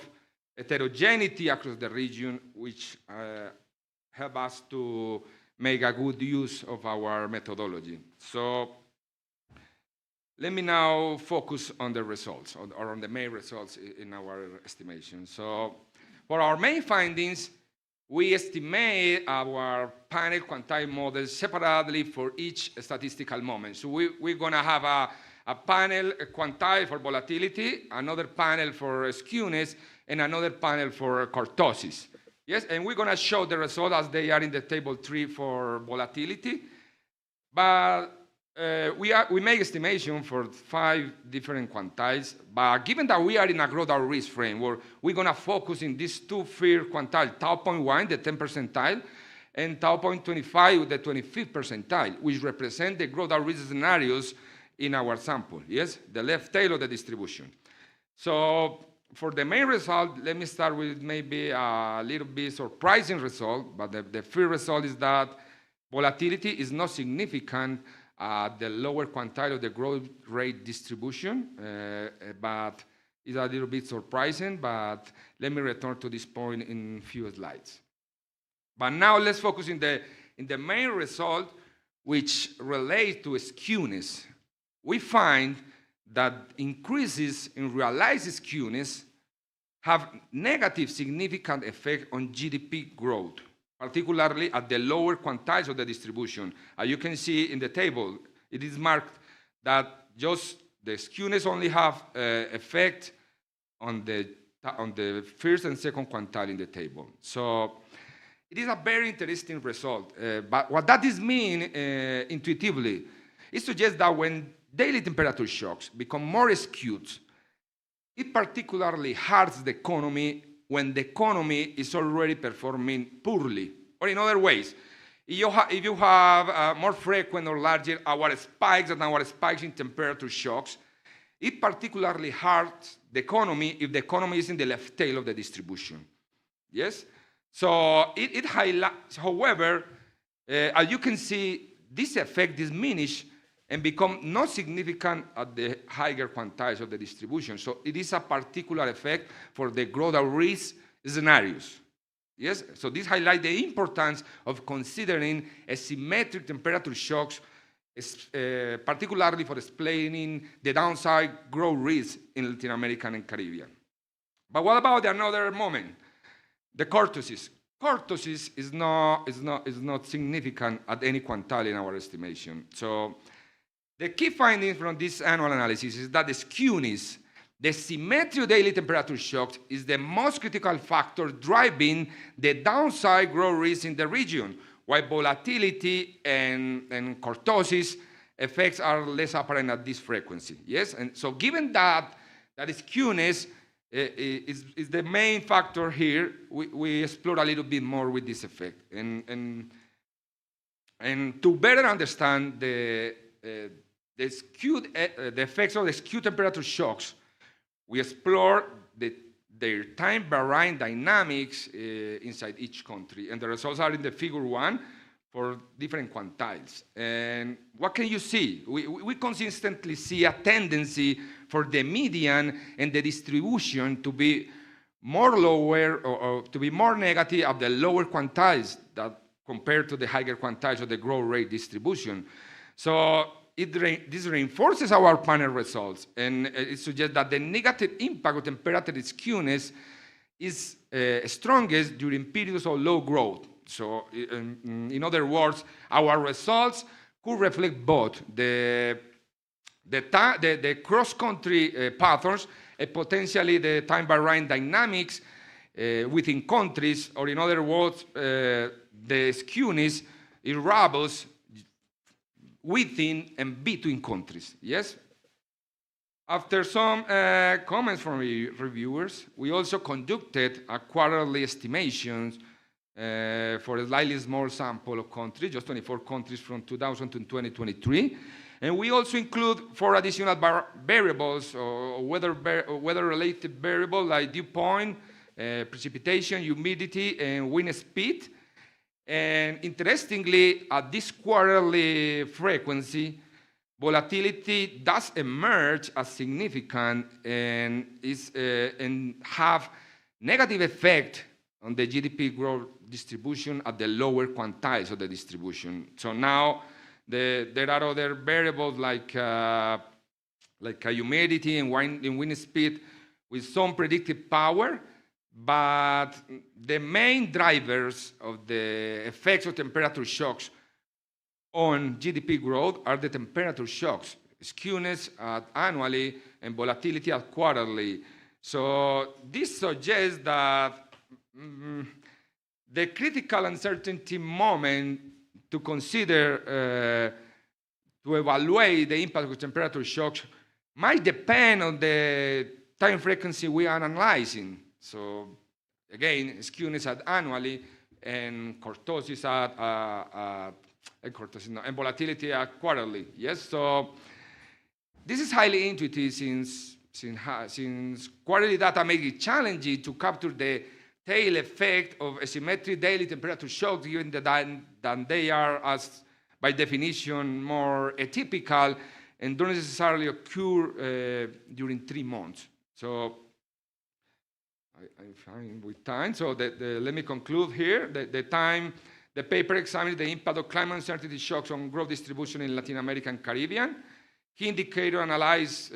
heterogeneity across the region, which help us to make a good use of our methodology. So let me now focus on the results, or on the main results in our estimation. So for our main findings, we estimate our panel quantile models separately for each statistical moment. So we're going to have a panel quantile for volatility, another panel for skewness, and another panel for kurtosis. Yes, and we're going to show the results as they are in the table 3 for volatility. But we make estimation for 5 different quantiles, but given that we are in a growth out risk framework, we're going to focus in these 2 fair quantiles, tau 0.1, the 10 percentile, and tau 0.25, the 25th percentile, which represent the growth out risk scenarios in our sample, yes, the left tail of the distribution. So for the main result, let me start with maybe a little bit surprising result, but the first result is that volatility is not significant the lower quantile of the growth rate distribution, but it's a little bit surprising, but let me return to this point in a few slides. But now let's focus in the main result, which relates to skewness. We find that increases in realized skewness have negative significant effect on GDP growth, particularly at the lower quantiles of the distribution. As you can see in the table, it is marked that just the skewness only have effect on the first and second quantile in the table. So it is a very interesting result. But what that is mean intuitively, it suggests that when daily temperature shocks become more skewed, it particularly hurts the economy when the economy is already performing poorly. Or in other ways, if you have more frequent or larger our spikes in temperature shocks, it particularly hurts the economy if the economy is in the left tail of the distribution. Yes? So it highlights, however, as you can see, this effect diminishes and become not significant at the higher quantiles of the distribution. So it is a particular effect for the growth at risk scenarios. Yes? So this highlights the importance of considering asymmetric temperature shocks, particularly for explaining the downside growth risk in Latin America and Caribbean. But what about another moment? The kurtosis. Kurtosis is not significant at any quantile in our estimation. So the key findings from this annual analysis is that the skewness, the symmetry of daily temperature shocks is the most critical factor driving the downside growth risk in the region, while volatility and kurtosis effects are less apparent at this frequency. Yes, and so given that skewness is the main factor here, we explore a little bit more with this effect, and to better understand the effects of the skewed temperature shocks, we explore their time-varying dynamics inside each country, and the results are in the figure 1 for different quantiles. And what can you see? We consistently see a tendency for the median and the distribution to be more lower or to be more negative at the lower quantiles that compared to the higher quantiles of the growth rate distribution. So this reinforces our panel results, and it suggests that the negative impact of temperature skewness is strongest during periods of low growth. So, in other words, our results could reflect both the cross-country patterns and potentially the time-varying dynamics within countries, or in other words, the skewness is robust within and between countries. Yes? After some comments from reviewers, we also conducted a quarterly estimations for a slightly small sample of countries, just 24 countries from 2000 to 2023. And we also include 4 additional variables or weather-related variables like dew point, precipitation, humidity, and wind speed. And interestingly, at this quarterly frequency, volatility does emerge as significant and have negative effect on the GDP growth distribution at the lower quantiles of the distribution. So now there are other variables like humidity and wind speed with some predictive power, but the main drivers of the effects of temperature shocks on GDP growth are the temperature shocks, skewness annually and volatility at quarterly. So this suggests that the critical uncertainty moment to consider to evaluate the impact of temperature shocks might depend on the time frequency we are analyzing. So again, skewness at annually and kurtosis and volatility at quarterly. Yes, so this is highly intuitive since quarterly data make it challenging to capture the tail effect of asymmetric daily temperature shocks, given that they are, as by definition, more atypical and don't necessarily occur during 3 months. So I'm fine with time. So let me conclude here. The paper examines the impact of climate uncertainty shocks on growth distribution in Latin America and Caribbean. Key indicator analyzed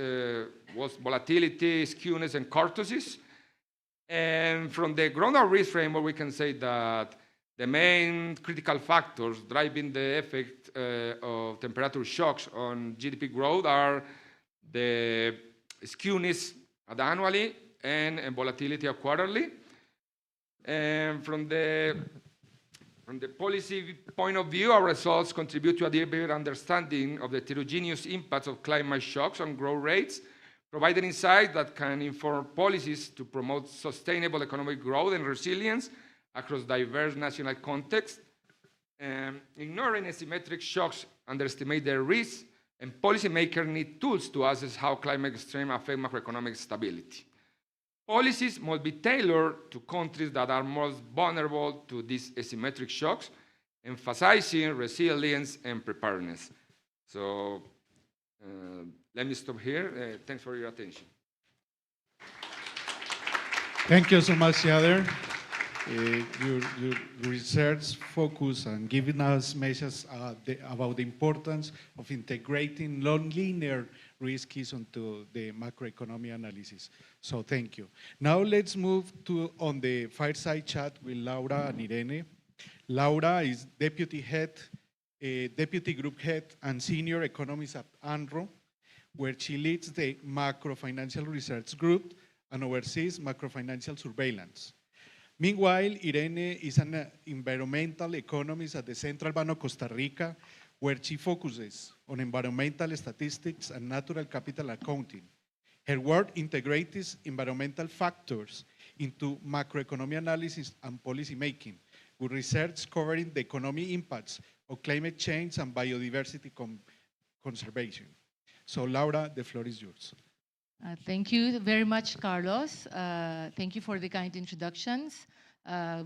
was volatility, skewness, and kurtosis. And from the ground out risk framework, we can say that the main critical factors driving the effect of temperature shocks on GDP growth are the skewness at annually and volatility at quarterly. And from the policy point of view, our results contribute to a deeper understanding of the heterogeneous impacts of climate shocks on growth rates, providing insight that can inform policies to promote sustainable economic growth and resilience across diverse national contexts. Ignoring asymmetric shocks underestimate their risks, and policymakers need tools to assess how climate extremes affect macroeconomic stability. Policies must be tailored to countries that are most vulnerable to these asymmetric shocks, emphasizing resilience and preparedness. So let me stop here. Thanks for your attention. Thank you so much, Yader. Your research focus on giving us messages about the importance of integrating non-linear risks into the macroeconomic analysis. So thank you. Now let's move on the fireside chat with Laura and Irene. Laura is deputy group head and senior economist at ANRO, where she leads the macro-financial research group and oversees macro-financial surveillance. Meanwhile, Irene is an environmental economist at the Central Bank of Costa Rica, where she focuses on environmental statistics and natural capital accounting. Her work integrates environmental factors into macroeconomic analysis and policy making, with research covering the economic impacts of climate change and biodiversity conservation. So Laura, the floor is yours. Thank you very much, Carlos. Thank you for the kind introductions.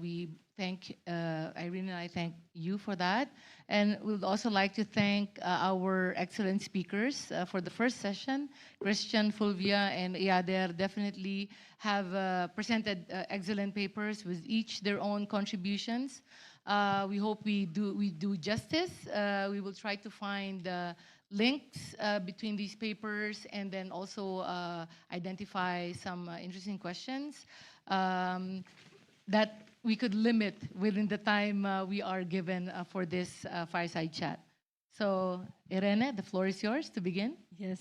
We thank Irene and I thank you for that. And we'd also like to thank our excellent speakers for the first session. Christian, Fulvia, and Iader definitely have presented excellent papers with each their own contributions. We hope we do justice. We will try to find links between these papers and then also identify some interesting questions that we could limit within the time we are given for this fireside chat. So, Irene, the floor is yours to begin. Yes.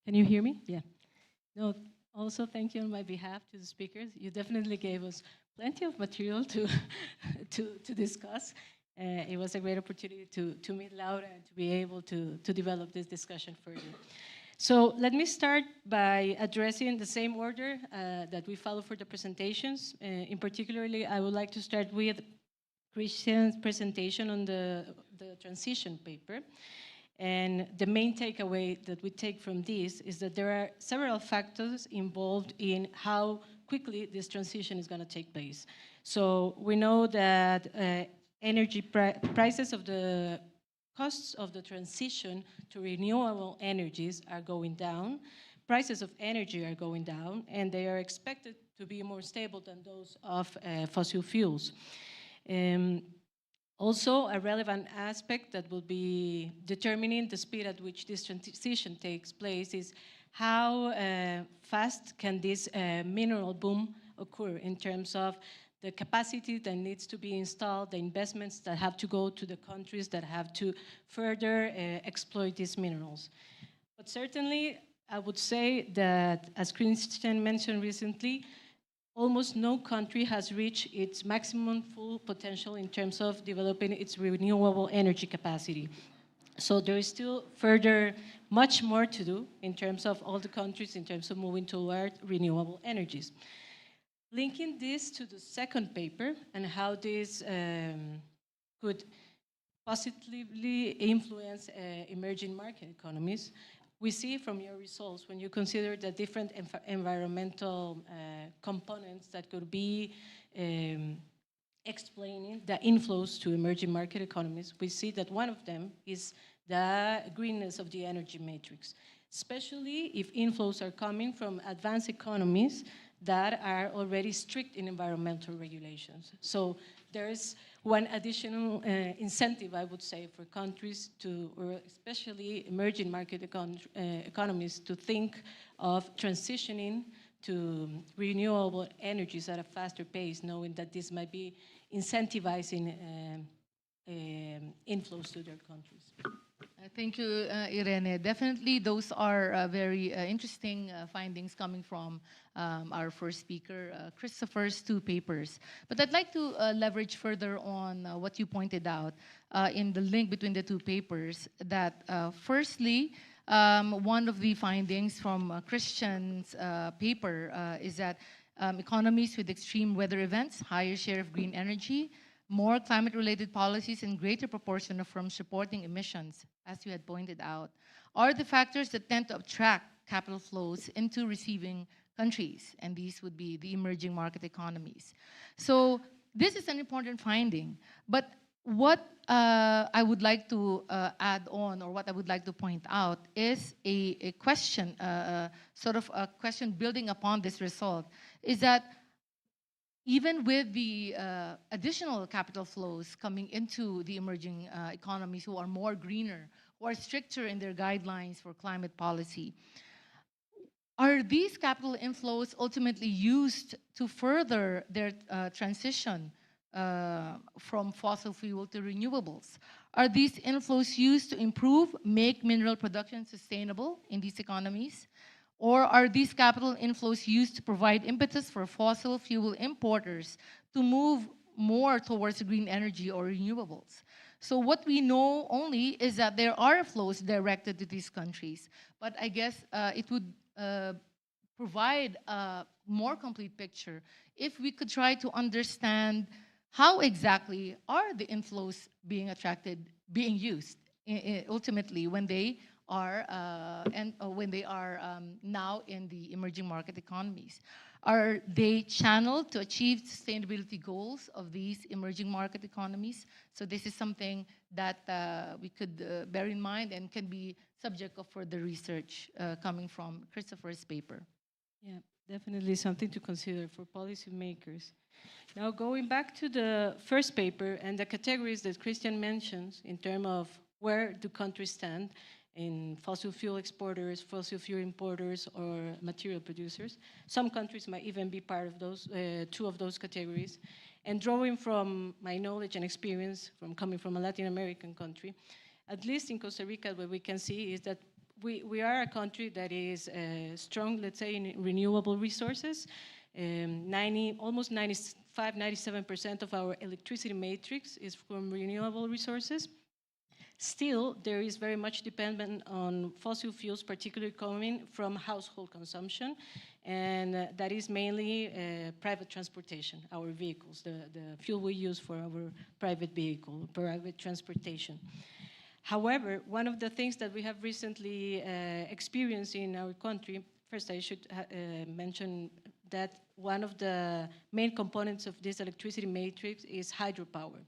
Can you hear me? Yeah. No, also thank you on my behalf to the speakers. You definitely gave us plenty of material to discuss. It was a great opportunity to meet Laura and to be able to develop this discussion further. So let me start by addressing the same order that we follow for the presentations. In particularly, I would like to start with Christian's presentation on the transition paper. And the main takeaway that we take from this is that there are several factors involved in how quickly this transition is going to take place. So we know that energy prices of the costs of the transition to renewable energies are going down. Prices of energy are going down, and they are expected to be more stable than those of fossil fuels. Also, a relevant aspect that will be determining the speed at which this transition takes place is how fast can this mineral boom occur in terms of the capacity that needs to be installed, the investments that have to go to the countries that have to further exploit these minerals. But certainly, I would say that, as Christian mentioned recently, almost no country has reached its maximum full potential in terms of developing its renewable energy capacity. So there is still further much more to do in terms of all the countries in terms of moving toward renewable energies. Linking this to the second paper and how this could positively influence emerging market economies, we see from your results when you consider the different environmental components that could be explaining the inflows to emerging market economies, we see that one of them is the greenness of the energy matrix, especially if inflows are coming from advanced economies that are already strict in environmental regulations. So there's one additional incentive, I would say, for countries to, or especially emerging market economies, to think of transitioning to renewable energies at a faster pace, knowing that this might be incentivizing inflows to their countries. Thank you, Irene. Definitely, those are very interesting findings coming from our first speaker, Christopher's two papers. But I'd like to leverage further on what you pointed out in the link between the two papers, that firstly, One of the findings from Christian's paper is that economies with extreme weather events, higher share of green energy, more climate-related policies, and greater proportion of firms reporting emissions, as you had pointed out, are the factors that tend to attract capital flows into receiving countries, and these would be the emerging market economies. So this is an important finding, but what I would like to add on, or what I would like to point out, is a question, sort of a question building upon this result, is that even with the additional capital flows coming into the emerging economies who are more greener, who are stricter in their guidelines for climate policy, are these capital inflows ultimately used to further their transition from fossil fuel to renewables? Are these inflows used to improve, make mineral production sustainable in these economies? Or are these capital inflows used to provide impetus for fossil fuel importers to move more towards green energy or renewables? So what we know only is that there are flows directed to these countries, but I guess it would provide a more complete picture if we could try to understand how exactly are the inflows being attracted, being used ultimately when they are now in the emerging market economies. Are they channeled to achieve sustainability goals of these emerging market economies? So this is something that we could bear in mind and can be subject of further research coming from Christopher's paper. Yeah, definitely something to consider for policymakers. Now, going back to the first paper and the categories that Christian mentions in terms of where do countries stand in fossil fuel exporters, fossil fuel importers, or material producers. Some countries might even be part of those, two of those categories. And drawing from my knowledge and experience from coming from a Latin American country, at least in Costa Rica, what we can see is that we are a country that is strong, let's say, in renewable resources. Almost 95, 97% of our electricity matrix is from renewable resources. Still, there is very much dependent on fossil fuels, particularly coming from household consumption, and that is mainly private transportation, our vehicles, the fuel we use for our private vehicle, private transportation. However, one of the things that we have recently experienced in our country, first I should mention that one of the main components of this electricity matrix is hydropower.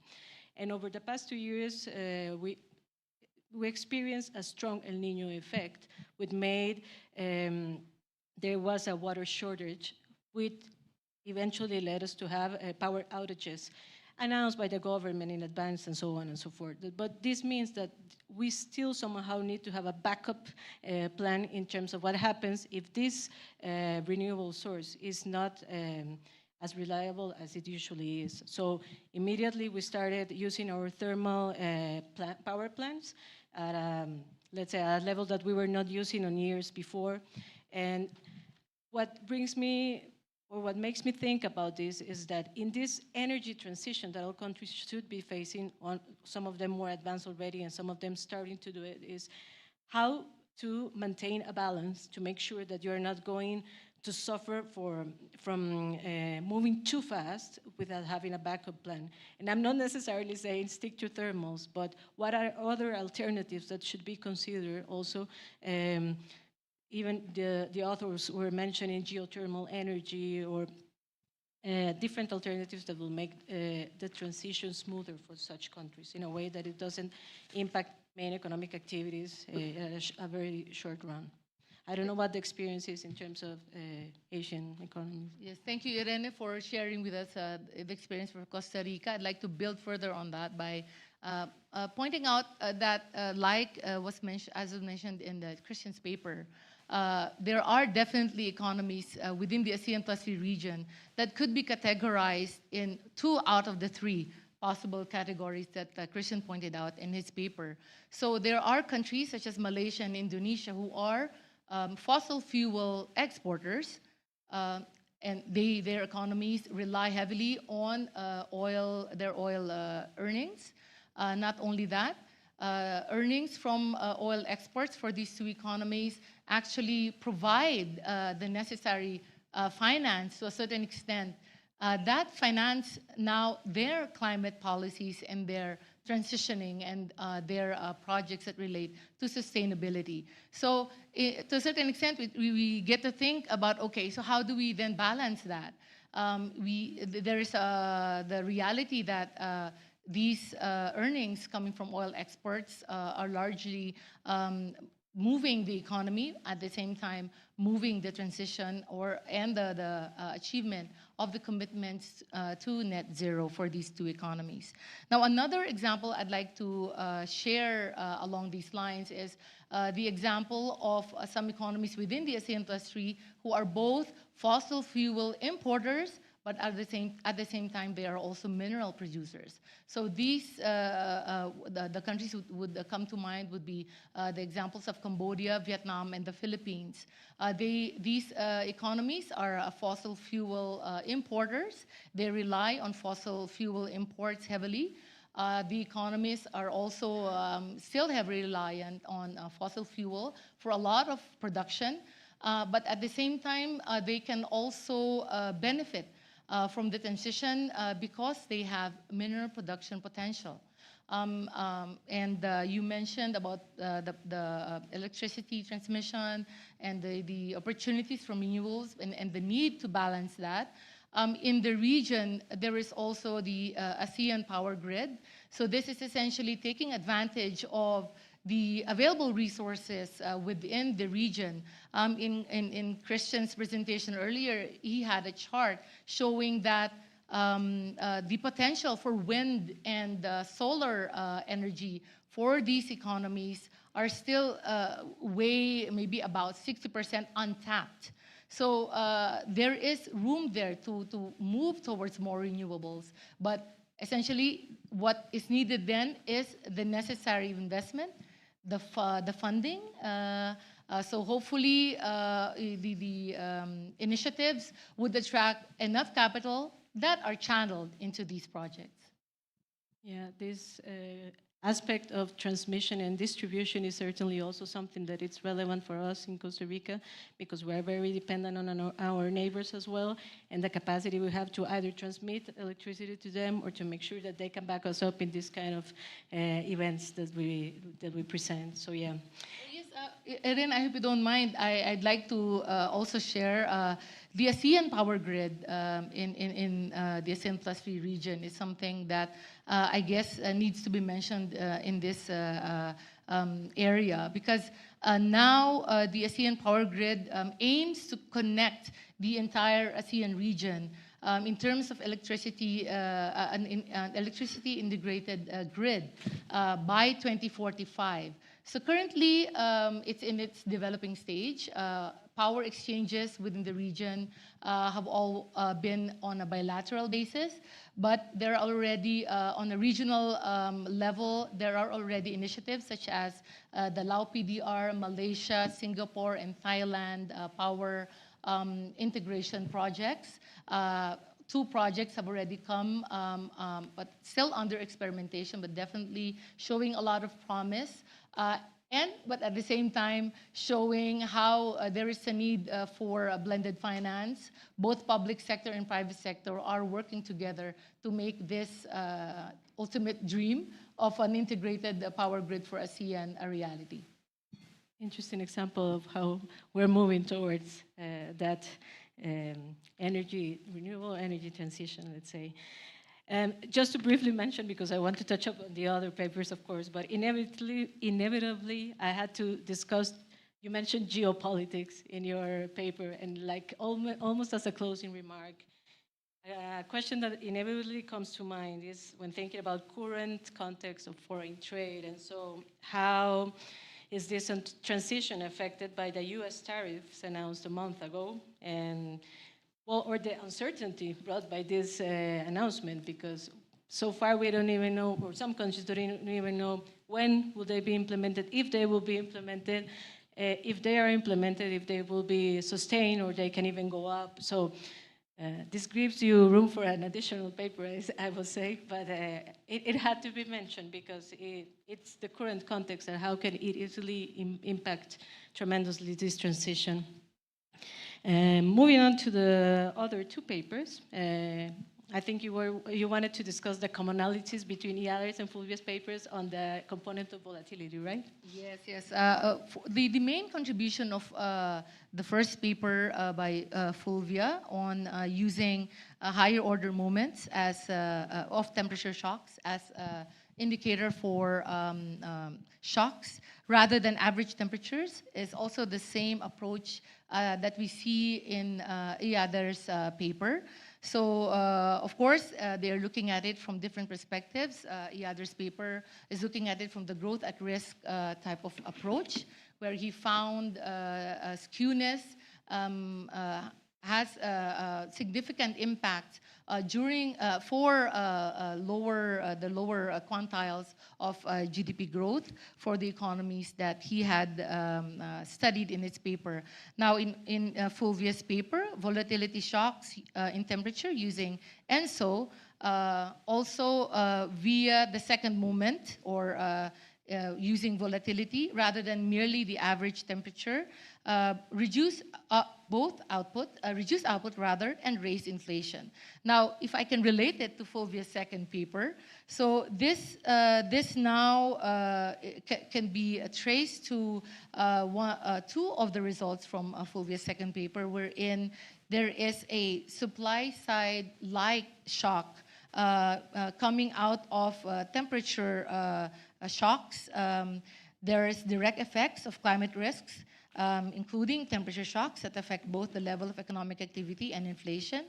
And over the past 2 years, we experienced a strong El Nino effect, which made there was a water shortage, which eventually led us to have power outages announced by the government in advance and so on and so forth. But this means that we still somehow need to have a backup plan in terms of what happens if this renewable source is not as reliable as it usually is. So immediately we started using our thermal power plants at, let's say, a level that we were not using on years before. And what brings me, or what makes me think about this is that in this energy transition that all countries should be facing, some of them more advanced already and some of them starting to do it, is how to maintain a balance to make sure that you're not going to suffer from moving too fast without having a backup plan. And I'm not necessarily saying stick to thermals, but what are other alternatives that should be considered also? Even the authors were mentioning geothermal energy or different alternatives that will make the transition smoother for such countries in a way that it doesn't impact main economic activities at a very short run. I don't know what the experience is in terms of Asian economies. Yes, thank you, Irene, for sharing with us the experience for Costa Rica. I'd like to build further on that by pointing out that, was mentioned, as was mentioned in the Christian's paper, there are definitely economies within the ASEAN Plus 3 region that could be categorized in 2 out of the 3 possible categories that Christian pointed out in his paper. So there are countries such as Malaysia and Indonesia who are fossil fuel exporters, and their economies rely heavily on their oil earnings. Not only that, earnings from oil exports for these two economies actually provide the necessary finance to a certain extent. That finance now their climate policies and their transitioning and their projects that relate to sustainability. So to a certain extent, we get to think about, okay, so how do we then balance that? There is the reality that these earnings coming from oil exports are largely moving the economy, at the same time moving the transition and the achievement of the commitments to net zero for these two economies. Now, another example I'd like to share along these lines is the example of some economies within the ASEAN Plus 3 who are both fossil fuel importers, but at the same time, they are also mineral producers. So these, the countries would come to mind would be the examples of Cambodia, Vietnam, and the Philippines. These economies are fossil fuel importers. They rely on fossil fuel imports heavily. The economies are also still heavily reliant on fossil fuel for a lot of production, but at the same time, they can also benefit from the transition because they have mineral production potential. You mentioned about the electricity transmission and the opportunities from renewables and the need to balance that. In the region, there is also the ASEAN power grid. So this is essentially taking advantage of the available resources within the region. In Christian's presentation earlier, he had a chart showing that the potential for wind and solar energy for these economies are still maybe about 60% untapped. So there is room there to move towards more renewables. But essentially, what is needed then is the necessary investment, the funding. So hopefully the initiatives would attract enough capital that are channeled into these projects. Yeah, this aspect of transmission and distribution is certainly also something that it's relevant for us in Costa Rica because we're very dependent on our neighbors as well, and the capacity we have to either transmit electricity to them or to make sure that they can back us up in this kind of events that we present. So yeah. Yes, Erin, I hope you don't mind. I'd like to also share the ASEAN power grid in the ASEAN Plus 3 region is something that I guess needs to be mentioned in this area because now the ASEAN power grid aims to connect the entire ASEAN region in terms of electricity, an electricity integrated grid by 2045. So currently, it's in its developing stage. Power exchanges within the region have all been on a bilateral basis, but there are already, on a regional level, there are already initiatives such as the Lao PDR, Malaysia, Singapore, and Thailand power integration projects. 2 projects have already come, but still under experimentation, but definitely showing a lot of promise. But at the same time, showing how there is a need for a blended finance. Both public sector and private sector are working together to make this ultimate dream of an integrated power grid for ASEAN a reality. Interesting example of how we're moving towards that renewable energy transition, let's say. Just to briefly mention, because I want to touch up on the other papers, of course, but inevitably I had to discuss, you mentioned geopolitics in your paper, and like almost as a closing remark, a question that inevitably comes to mind is when thinking about current context of foreign trade, and so how is this transition affected by the US tariffs announced a month ago, and or the uncertainty brought by this announcement, because so far we don't even know, or some countries don't even know when will they be implemented, if they will be implemented, if they are implemented, if they will be sustained, or they can even go up. So This gives you room for an additional paper, I will say, but it had to be mentioned because it's the current context and how can it easily impact tremendously this transition. Moving on to the other two papers, I think you wanted to discuss the commonalities between EADER's and Fulvia's papers on the component of volatility, right? Yes, yes. The main contribution of the first paper by Fulvia on using higher order moments as of temperature shocks as indicator for shocks rather than average temperatures is also the same approach that we see in EADER's paper. So, of course, they are looking at it from different perspectives. EADER's paper is looking at it from the growth at risk type of approach, where he found skewness has a significant impact during for the lower quantiles of GDP growth for the economies that he had studied in its paper. Now, in Fulvia's paper, volatility shocks in temperature using ENSO, also via the second moment or using volatility rather than merely the average temperature, reduce output rather, and raise inflation. Now, if I can relate it to Fulvia's second paper, so this now can be traced to two of the results from Fulvia's second paper, wherein there is a supply side like shock coming out of temperature shocks. There is direct effects of climate risks, including temperature shocks that affect both the level of economic activity and inflation,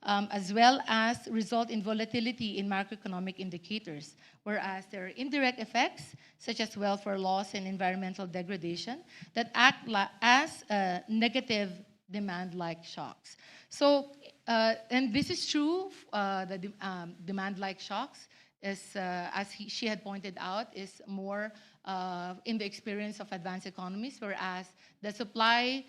as well as result in volatility in macroeconomic indicators, whereas there are indirect effects, such as welfare loss and environmental degradation, that act as negative demand-like shocks. So, and this is true, the demand-like shocks, is, as she had pointed out, is more in the experience of advanced economies, whereas the supply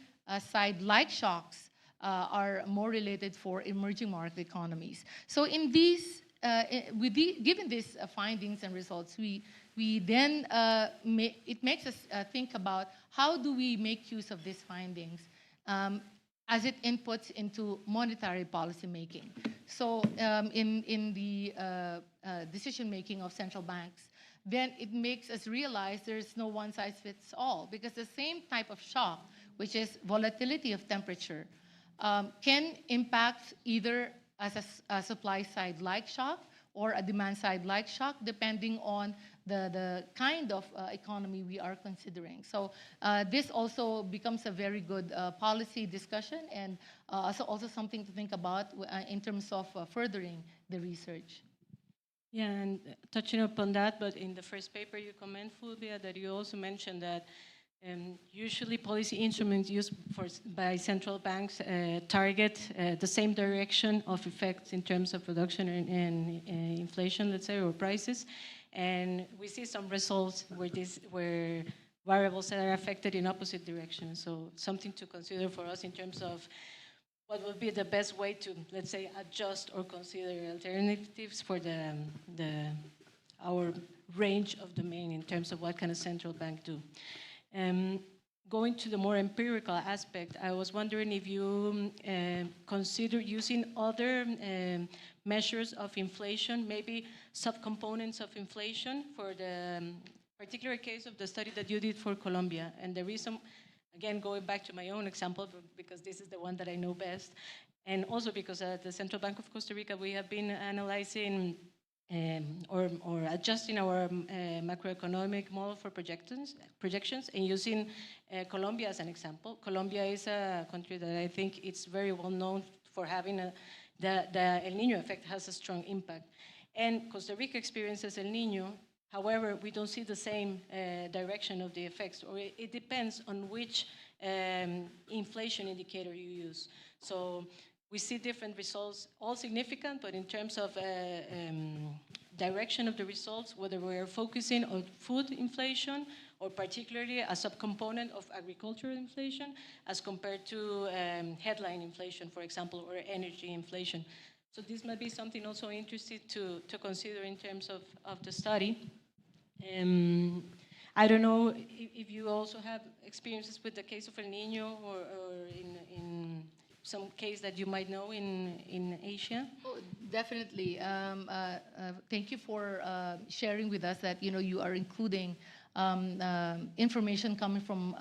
side like shocks are more related for emerging market economies. So in these, given these findings and results, we then, it makes us think about how do we make use of these findings as it inputs into monetary policy making. So in the decision making of central banks, then it makes us realize there's no one size fits all, because the same type of shock, which is volatility of temperature, can impact either as a supply side like shock or a demand side like shock, depending on the kind of economy we are considering. So this also becomes a very good policy discussion, and also something to think about in terms of furthering the research. Yeah, and touching upon that, but in the first paper you comment, Fulvia, that you also mentioned that usually policy instruments used by central banks target the same direction of effects in terms of production and inflation, let's say, or prices. And we see some results where variables that are affected in opposite directions. So something to consider for us in terms of what would be the best way to, let's say, adjust or consider alternatives for our range of domain in terms of what can a central bank do. Going to the more empirical aspect, I was wondering if you consider using other measures of inflation, maybe subcomponents of inflation for the particular case of the study that you did for Colombia. And the reason, again, going back to my own example, because this is the one that I know best, and also because at the Central Bank of Costa Rica, we have been analyzing or adjusting our macroeconomic model for projections and using Colombia as an example. Colombia is a country that I think it's very well known for having the El Niño effect has a strong impact. And Costa Rica experiences El Niño. However, we don't see the same direction of the effects, or it depends on which inflation indicator you use. So we see different results, all significant, but in terms of direction of the results, whether we're focusing on food inflation or particularly a subcomponent of agricultural inflation as compared to headline inflation, for example, or energy inflation. So this might be something also interesting to consider in terms of the study. I don't know if you also have experiences with the case of El Niño or in some case that you might know in Asia. Oh, definitely. Thank you for sharing with us that you are including information coming from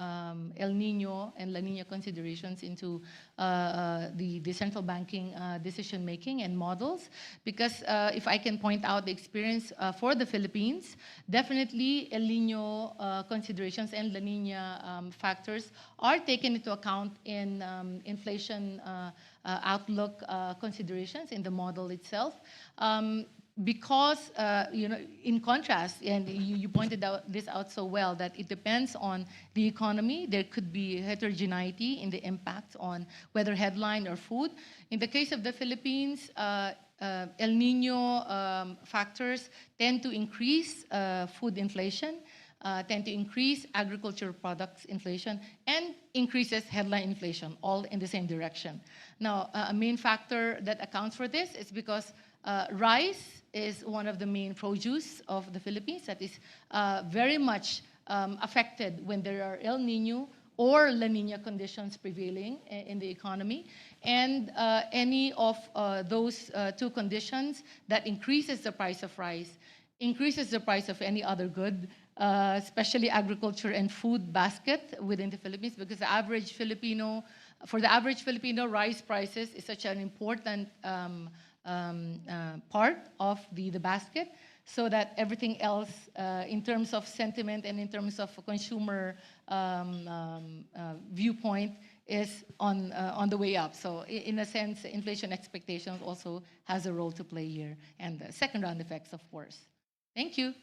El Niño and La Niña considerations into the central banking decision making and models. Because if I can point out the experience for the Philippines, definitely El Niño considerations and La Niña factors are taken into account in inflation outlook considerations in the model itself. Because, in contrast, and you pointed this out so well, that it depends on the economy. There could be heterogeneity in the impact on whether headline or food. In the case of the Philippines, El Niño factors tend to increase food inflation, tend to increase agricultural products inflation, and increases headline inflation, all in the same direction. Now, a main factor that accounts for this is because rice is one of the main produce of the Philippines that is very much affected when there are El Niño or La Niña conditions prevailing in the economy. And any of those two conditions that increases the price of rice, increases the price of any other good, especially agriculture and food basket within the Philippines, because for the average Filipino, rice prices is such an important part of the basket, so that everything else in terms of sentiment and in terms of consumer viewpoint is on the way up. So in a sense, inflation expectations also has a role to play here, and the second round effects, of course. Thank you.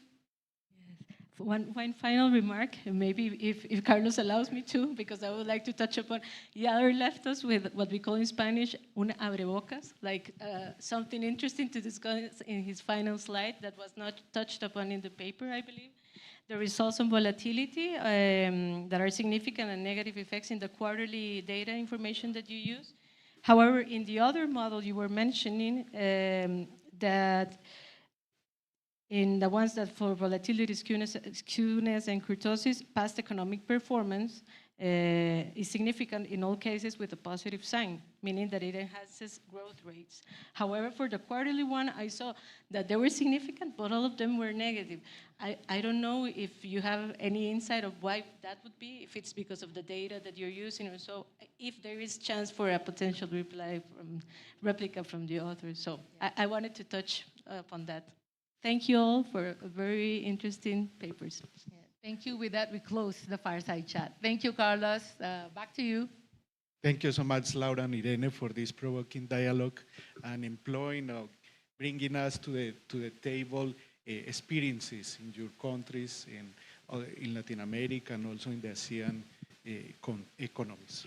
One final remark, and maybe if Carlos allows me to, because I would like to touch upon, Yader left us with what we call in Spanish, un abrebocas, like something interesting to discuss in his final slide that was not touched upon in the paper, I believe. The results on volatility that are significant and negative effects in the quarterly data information that you use. However, in the other model you were mentioning, that in the ones that for volatility, skewness, and kurtosis, past economic performance is significant in all cases with a positive sign, meaning that it enhances growth rates. However, for the quarterly one, I saw that they were significant, but all of them were negative. I don't know if you have any insight of why that would be, if it's because of the data that you're using, or so, if there is chance for a potential replica from the author. So I wanted to touch upon that. Thank you all for very interesting papers. Yeah, thank you. With that, we close the fireside chat. Thank you, Carlos. Back to you. Thank you so much, Laura and Irene, for this provoking dialogue and bringing us to the table experiences in your countries, in Latin America, and also in the ASEAN economies.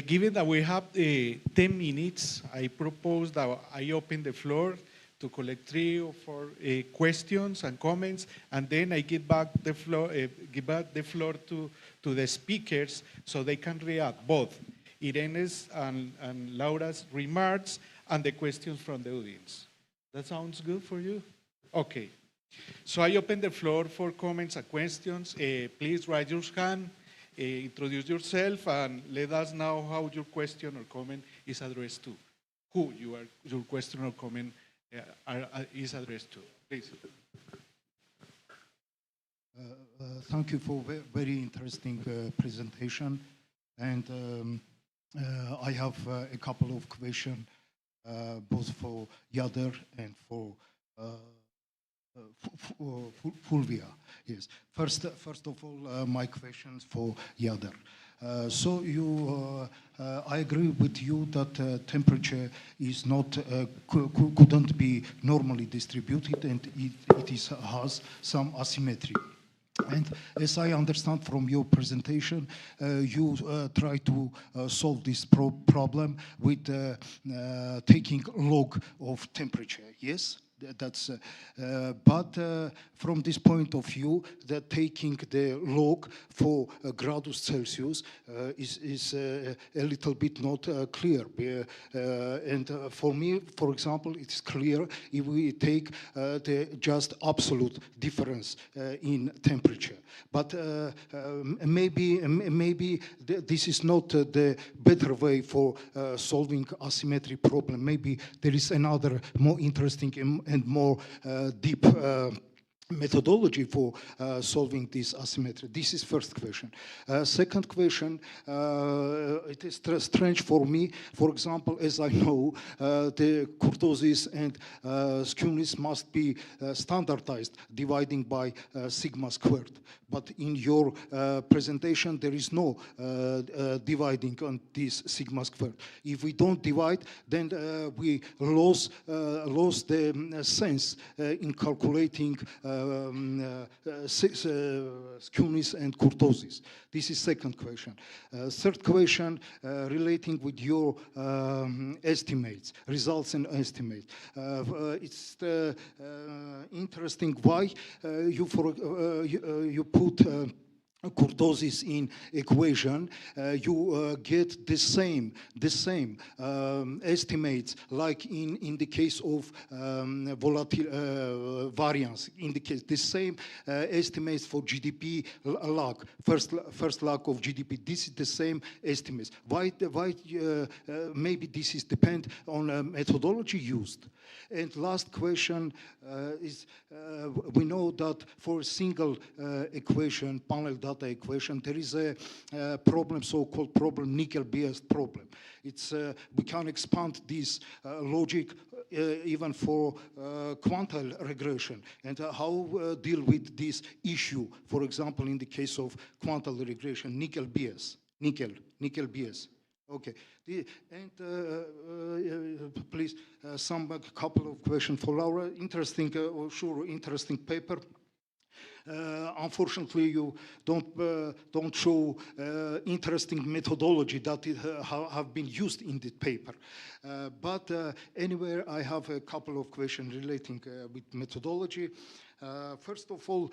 Given that we have 10 minutes, I propose that I open the floor to collect 3 or 4 questions and comments, and then I give back the floor to the speakers so they can react both Irene's and Laura's remarks and the questions from the audience. That sounds good for you? Okay. So I open the floor for comments and questions. Please raise your hand, introduce yourself, and let us know how your question or comment is addressed to. Who your question or comment is addressed to. Please. Thank you for very interesting presentation. And I have a couple of questions, both for Yader and for Fulvia. Yes. First of all, my questions for Yader. I agree with you that temperature is not couldn't be normally distributed, and it has some asymmetry. And as I understand from your presentation, you try to solve this problem with taking log of temperature. Yes, But from this point of view, that taking the log for Gradus Celsius is a little bit not clear. And for me, for example, it's clear if we take the just absolute difference in temperature. But maybe this is not the better way for solving asymmetry problem. Maybe there is another more interesting and more deep methodology for solving this asymmetry. This is first question. Second question, it is strange for me, for example, as I know, the kurtosis and skewness must be standardized, dividing by sigma squared. But in your presentation, there is no dividing on this sigma squared. If we don't divide, then we lose the sense in calculating skewness and kurtosis. This is second question. Third question relating with your estimates, results and estimates. It's interesting why you put kurtosis in equation, you get the same estimates like in the case of variance, indicates the same estimates for GDP lag, first lag of GDP. This is the same estimates. Why maybe this is depend on methodology used. And last question is, we know that for a single equation, panel data equation, there is a problem, so-called problem, nickel-biased problem. It's we can expand this logic even for quantile regression, and how deal with this issue, for example, in the case of quantile regression, nickel bias. Okay, and please, some couple of questions for Laura. Interesting, interesting paper. Unfortunately, you don't show interesting methodology that have been used in the paper. But anyway, I have a couple of questions relating with methodology. First of all,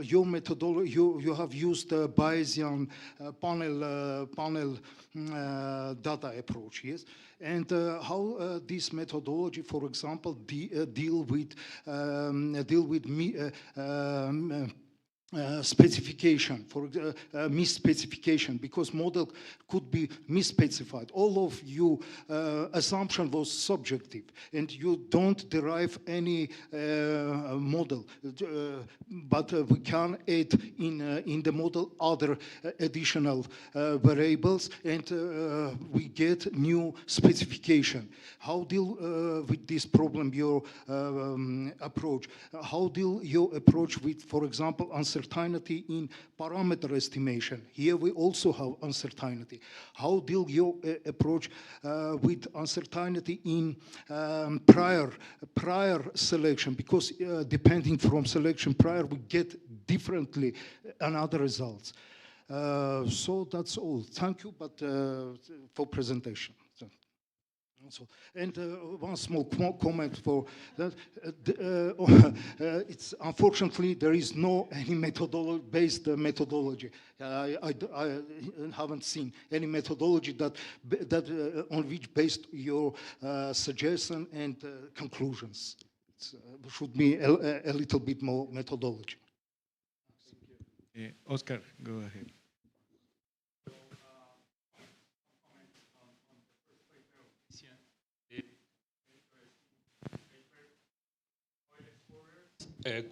your methodology, you have used Bayesian panel data approach, yes? And how this methodology, for example, deal with specification, for misspecification, because model could be misspecified. All of you assumption was subjective, and you don't derive any model, but we can add in the model other additional variables, and we get new specification. How deal with this problem, your approach? How deal your approach with, for example, uncertainty in parameter estimation? Here we also have uncertainty. How deal your approach with uncertainty in prior selection? Because depending from selection prior, we get differently another results. So that's all. Thank you, but for presentation. So, and one small comment for that. It's unfortunately there is no any based methodology. I haven't seen any methodology that on which based your suggestion and conclusions. It should be a little bit more methodology. Oscar, go ahead.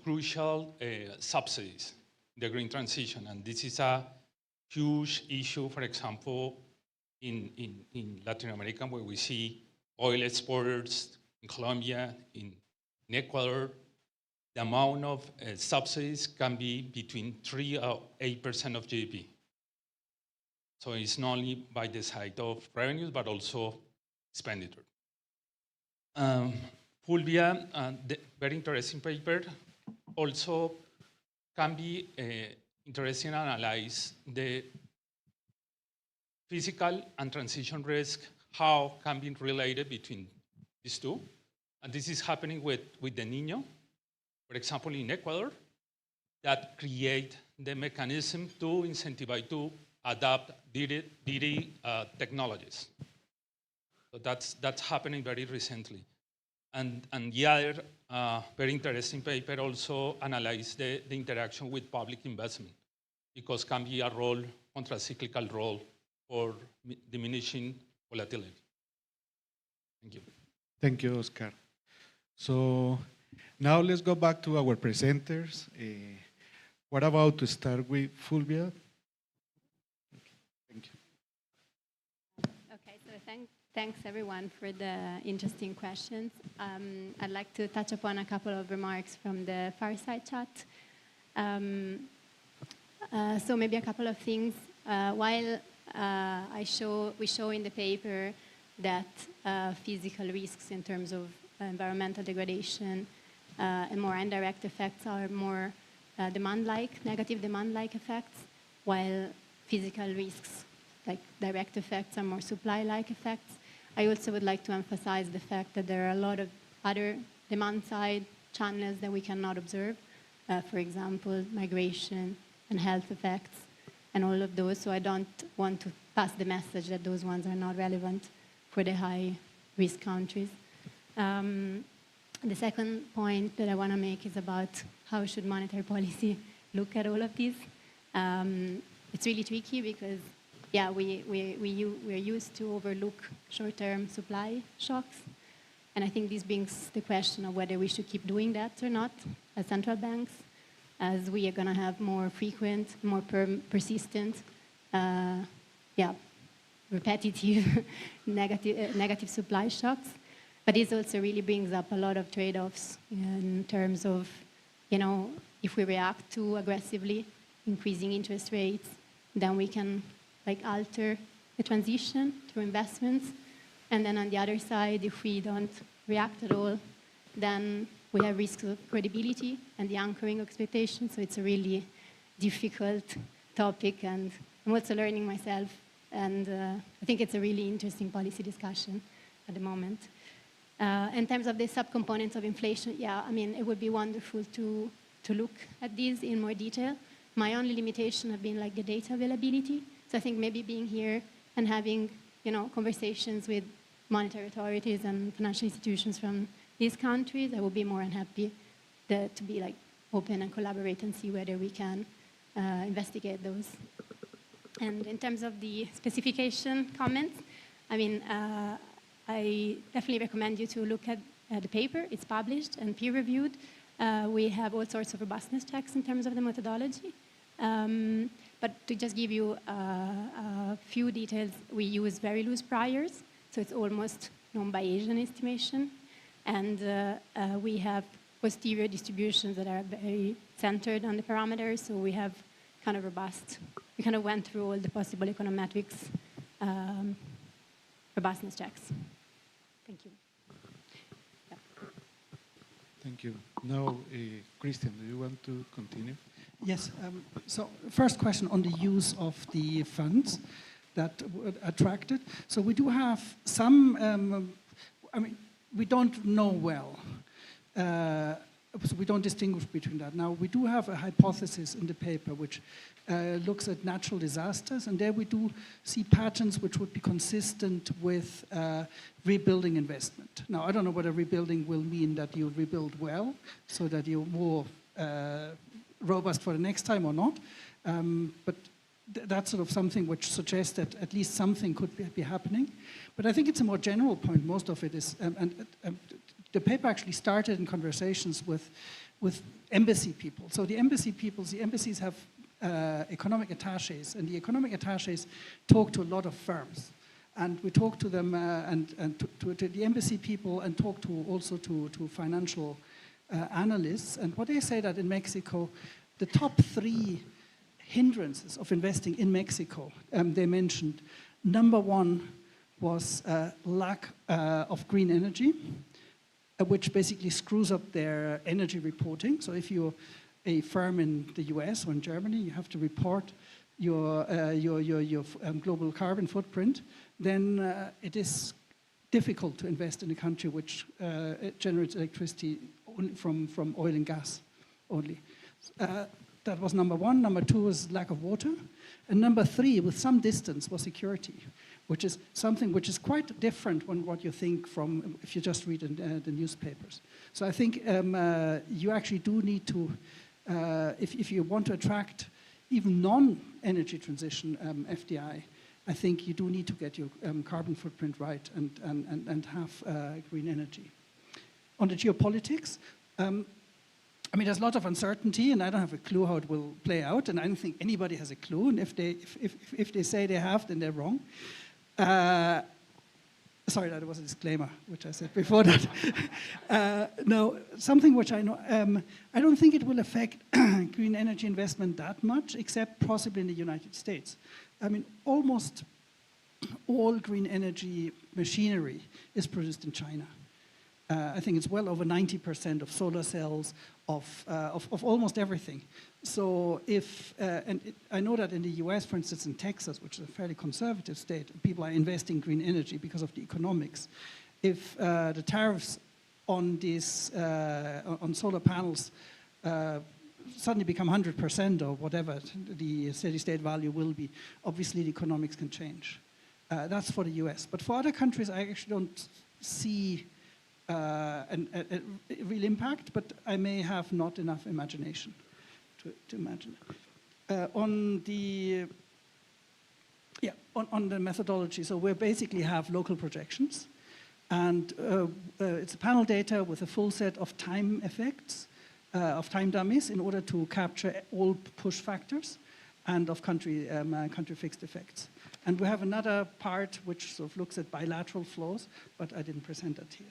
Crucial subsidies, the green transition, and this is a huge issue, for example, in Latin America, where we see oil exporters in Colombia, in Ecuador. The amount of subsidies can be between 3 or 8% of GDP. So it's not only by the side of revenues, but also expenditure. Fulvia, very interesting paper, also can be interesting to analyze the physical and transition risk, how can be related between these two. And this is happening with the Niño, for example, in Ecuador, that create the mechanism to incentivize to adapt DD technologies. So that's happening very recently. And the other very interesting paper also analyzed the interaction with public investment, because can be a role, contracyclical role for diminishing volatility. Thank you. Thank you, Oscar. So now let's go back to our presenters. What about to start with Fulvia? Thank you. Okay, so thanks everyone for the interesting questions. I'd like to touch upon a couple of remarks from the fireside chat. So maybe a couple of things. While we show in the paper that physical risks in terms of environmental degradation and more indirect effects are more demand-like, negative demand-like effects, while physical risks like direct effects are more supply-like effects. I also would like to emphasize the fact that there are a lot of other demand-side channels that we cannot observe, for example, migration and health effects and all of those. So I don't want to pass the message that those ones are not relevant for the high-risk countries. The second point that I want to make is about how should monetary policy look at all of these. It's really tricky because, yeah, we're used to overlook short-term supply shocks. And I think this brings the question of whether we should keep doing that or not as central banks, as we are going to have more frequent, more persistent, repetitive negative supply shocks. But this also really brings up a lot of trade-offs in terms of, if we react too aggressively, increasing interest rates, then we can alter the transition through investments. And then on the other side, if we don't react at all, then we have risks of credibility and the anchoring of expectations. So it's a really difficult topic, and I'm also learning myself. And I think it's a really interesting policy discussion at the moment. In terms of the subcomponents of inflation, it would be wonderful to look at these in more detail. My only limitation have been the data availability. So I think maybe being here and having conversations with monetary authorities and financial institutions from these countries, I would be more than happy to be open and collaborate and see whether we can investigate those. And in terms of the specification comments, I definitely recommend you to look at the paper. It's published and peer-reviewed. We have all sorts of robustness checks in terms of the methodology. But to just give you a few details, we use very loose priors, so it's almost non-Bayesian estimation. And we have posterior distributions that are very centered on the parameters, so we have kind of robust. We kind of went through all the possible econometrics robustness checks. Thank you. Yeah. Thank you. Now, Christian, do you want to continue? Yes. So first question on the use of the funds that were attracted. So we do have some, we don't know well. So we don't distinguish between that. Now, we do have a hypothesis in the paper which looks at natural disasters, and there we do see patterns which would be consistent with rebuilding investment. Now, I don't know whether rebuilding will mean that you rebuild well, so that you're more robust for the next time or not, but that's sort of something which suggests that at least something could be happening. But I think it's a more general point. Most of it is, the paper actually started in conversations with embassy people. So the embassies have economic attaches, and the economic attaches talk to a lot of firms. And we talk to them and to the embassy people, and talk to also to financial analysts. And what they say that in Mexico, the top 3 hindrances of investing in Mexico, they mentioned, number 1 was lack of green energy, which basically screws up their energy reporting. So if you're a firm in the US or in Germany, you have to report your global carbon footprint, then it is difficult to invest in a country which generates electricity only from oil and gas only. That was number one. Number two was lack of water. And number three, with some distance, was security, which is something which is quite different from what you think from if you just read the newspapers. So I think you actually do need to, if you want to attract even non-energy transition FDI, I think you do need to get your carbon footprint right and have green energy. On the geopolitics, I mean, there's a lot of uncertainty, and I don't have a clue how it will play out, and I don't think anybody has a clue. And if they say they have, then they're wrong. Sorry, that was a disclaimer, which I said before that. No, something which I know, I don't think it will affect green energy investment that much, except possibly in the United States. I mean, almost all green energy machinery is produced in China. I think it's well over 90% of solar cells, of almost everything. So if, I know that in the US, for instance, in Texas, which is a fairly conservative state, people are investing in green energy because of the economics. If the tariffs on these, on solar panels suddenly become 100% or whatever the steady state value will be, obviously the economics can change. That's for the US. But for other countries, I actually don't see a real impact, but I may have not enough imagination to imagine it. On the methodology, so we basically have local projections, and it's panel data with a full set of time effects, of time dummies in order to capture all push factors and of country fixed effects. And we have another part which sort of looks at bilateral flows, but I didn't present that here.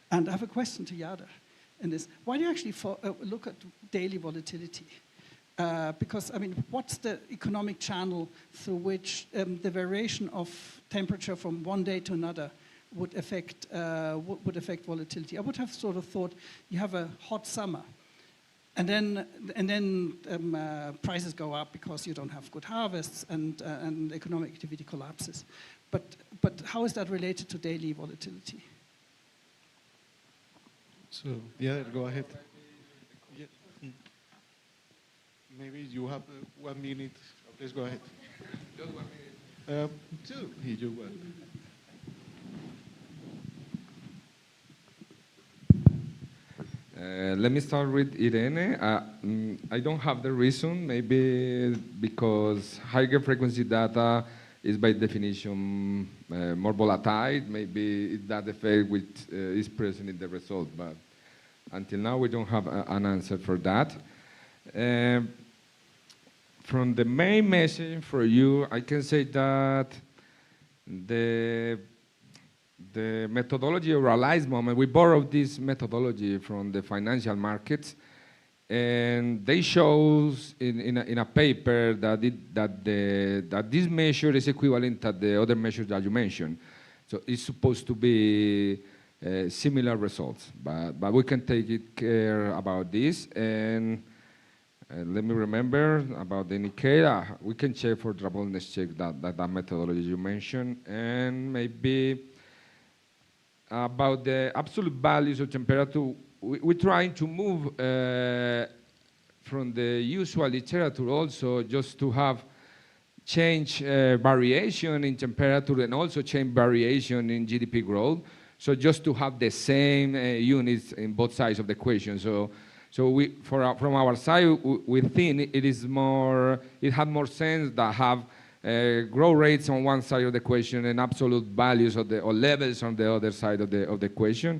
And I have a question to Yada in this. Why do you actually look at daily volatility? Because, I mean, what's the economic channel through which the variation of temperature from one day to another would affect volatility? I would have sort of thought you have a hot summer, and then prices go up because you don't have good harvests and economic activity collapses. But how is that related to daily volatility? So, yeah, go ahead. Yeah. Maybe you have 1 minute. Please go ahead. Just 1 minute. Two. You will. Let me start with Irene. I don't have the reason, maybe because higher frequency data is by definition more volatile. Maybe it's that effect which is present in the result, but until now we don't have an answer for that. From the main message for you, I can say that the methodology of realized moment, we borrowed this methodology from the financial markets, and they show in a paper that this measure is equivalent to the other measures that you mentioned. So it's supposed to be similar results, but we can take care about this. And let me remember about the indicator. We can check for the boldness check that methodology you mentioned, and maybe about the absolute values of temperature. We're trying to move from the usual literature also just to have change variation in temperature and also change variation in GDP growth. So just to have the same units in both sides of the equation. So we, from our side, we think it has more sense to have growth rates on one side of the equation and absolute values or levels on the other side of the equation,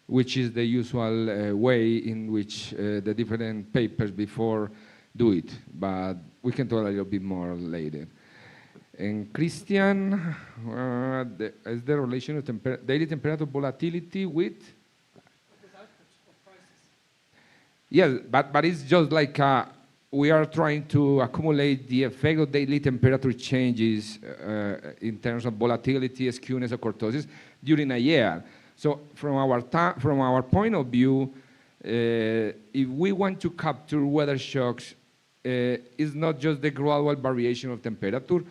which is the usual way in which the different papers before do it. But we can talk a little bit more later. And Christian, is the relation of daily temperature volatility with? Yes, but it's just like we are trying to accumulate the effect of daily temperature changes in terms of volatility, skewness, or kurtosis during a year. So from our point of view, if we want to capture weather shocks, it's not just the gradual variation of temperature,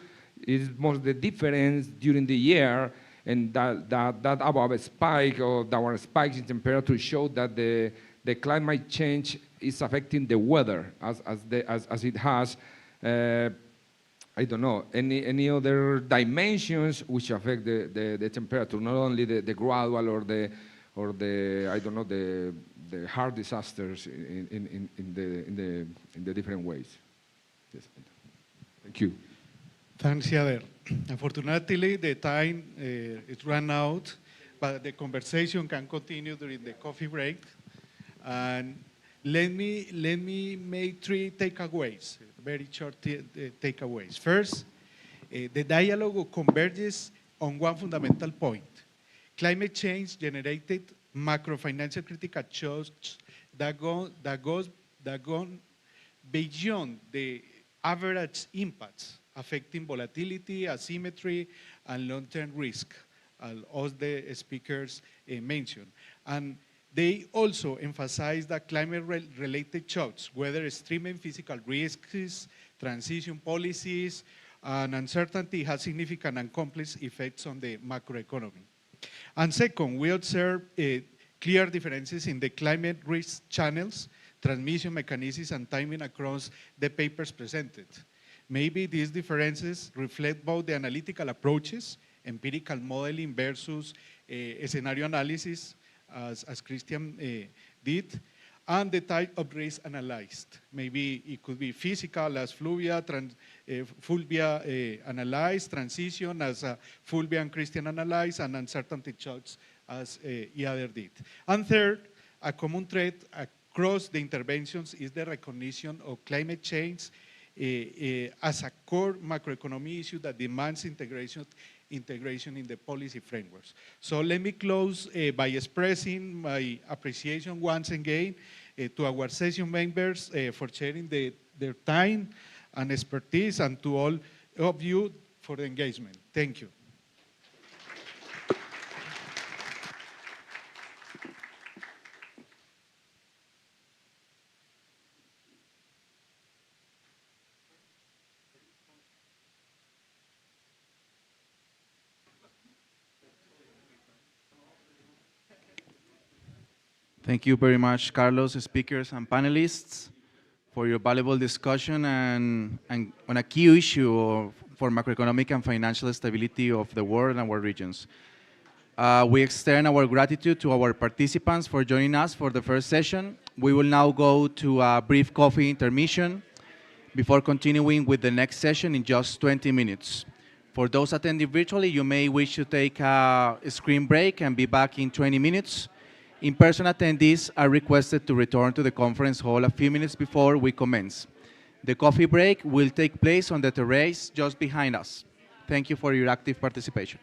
it's more the difference during the year and that above spike or our spikes in temperature show that the climate change is affecting the weather as it has. I don't know, any other dimensions which affect the temperature, not only the gradual or the I don't know, the hard disasters in the different ways. Yes. Thank you. Thanks, Yader. Unfortunately, the time is run out, but the conversation can continue during the coffee break. And let me make 3 takeaways, very short takeaways. First, the dialogue converges on one fundamental point. Climate change generated macro-financial critical shocks that go beyond the average impacts, affecting volatility, asymmetry, and long-term risk, as the speakers mentioned. And they also emphasize that climate-related shocks, whether extreme and physical risks, transition policies, and uncertainty, have significant and complex effects on the macroeconomy. And second, we observe clear differences in the climate risk channels, transmission mechanisms, and timing across the papers presented. Maybe these differences reflect both the analytical approaches, empirical modeling versus scenario analysis, as Christian did, and the type of risk analyzed. Maybe it could be physical as Fulvia analyzed, transition as Fulvia and Christian analyzed, and uncertainty shocks as Yader did. And third, a common thread across the interventions is the recognition of climate change as a core macroeconomic issue that demands integration in the policy frameworks. So let me close by expressing my appreciation once again to our session members for sharing their time and expertise, and to all of you for the engagement. Thank you. Thank you very much, Carlos, speakers and panelists, for your valuable discussion and on a key issue for macroeconomic and financial stability of the world and our regions. We extend our gratitude to our participants for joining us for the first session. We will now go to a brief coffee intermission before continuing with the next session in just 20 minutes. For those attending virtually, you may wish to take a screen break and be back in 20 minutes. In-person attendees are requested to return to the conference hall a few minutes before we commence. The coffee break will take place on the terrace just behind us. Thank you for your active participation.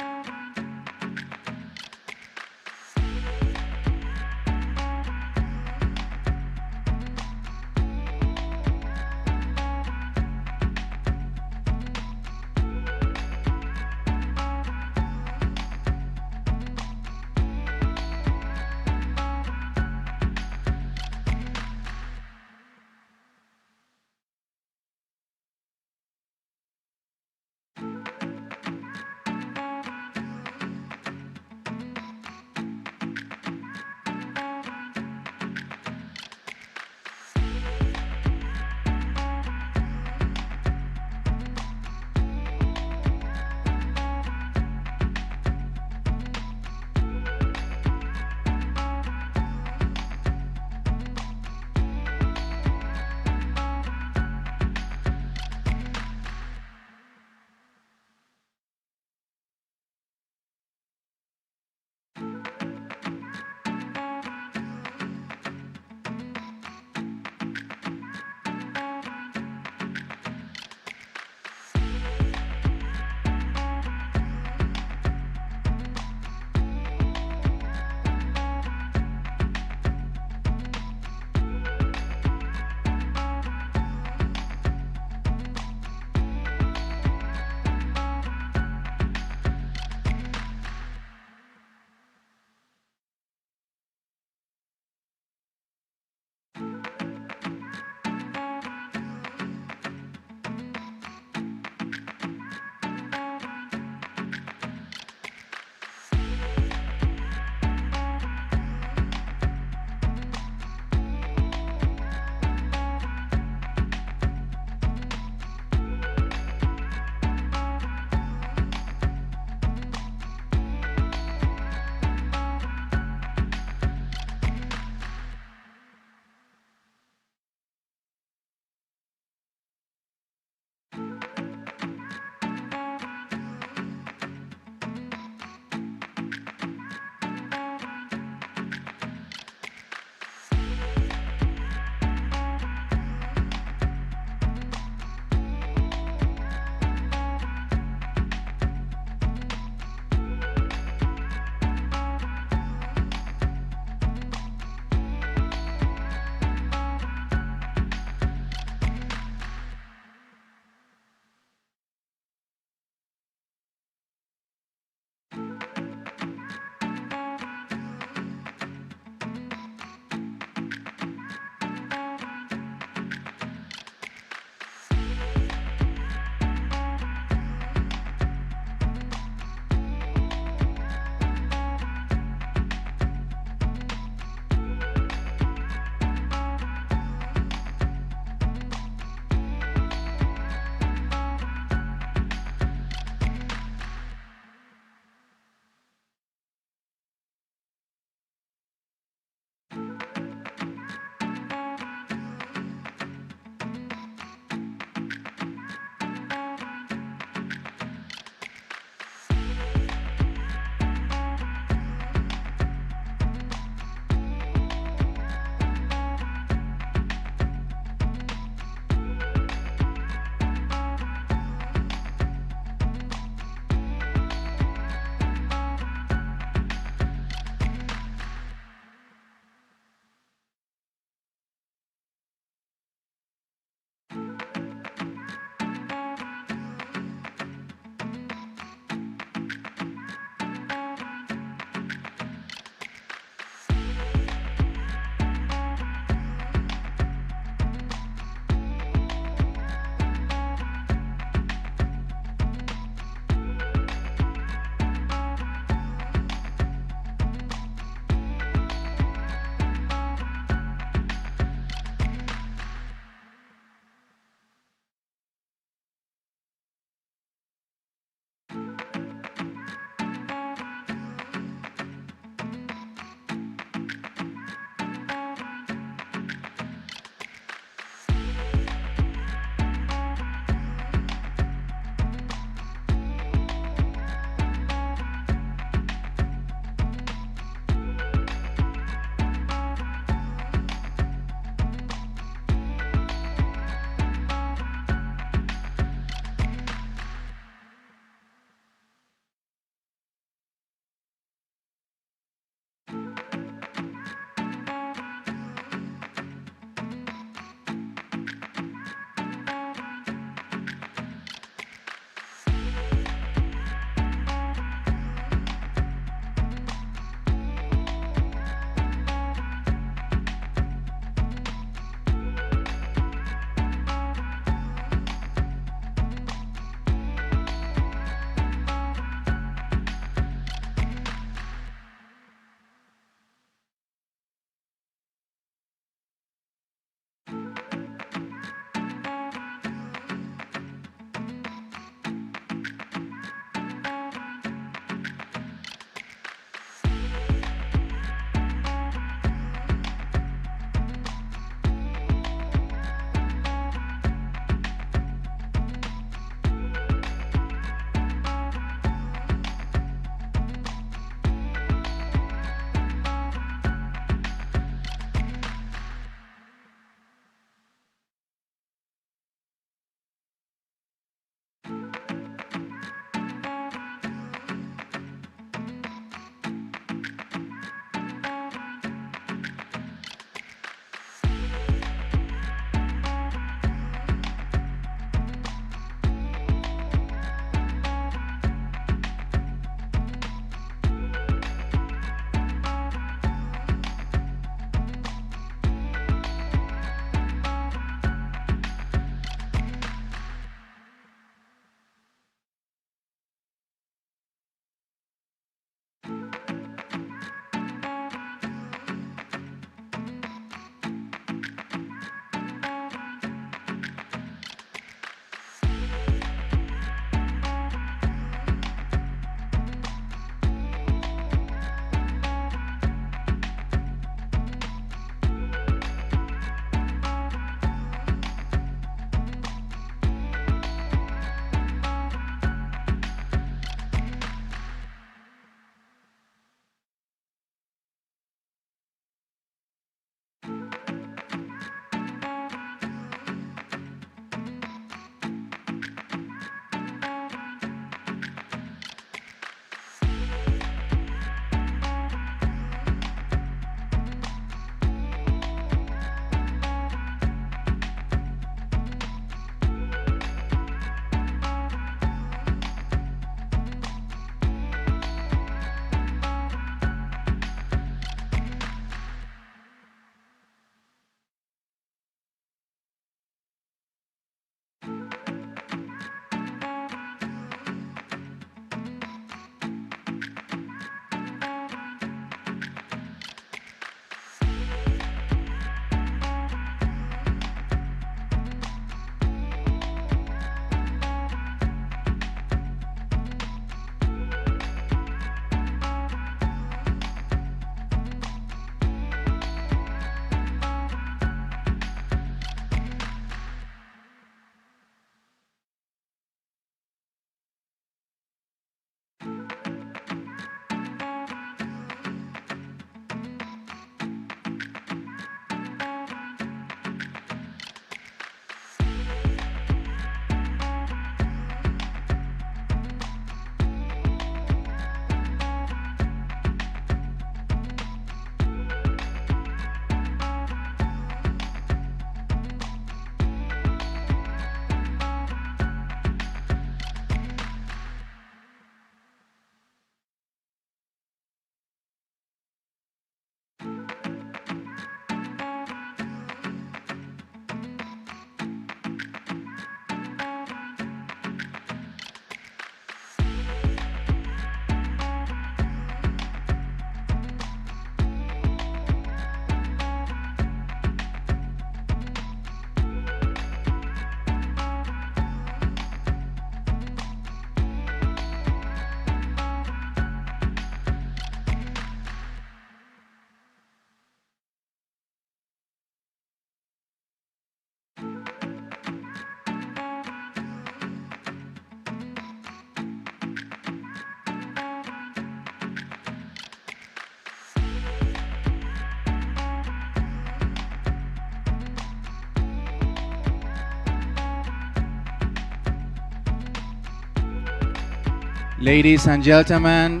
Ladies and gentlemen,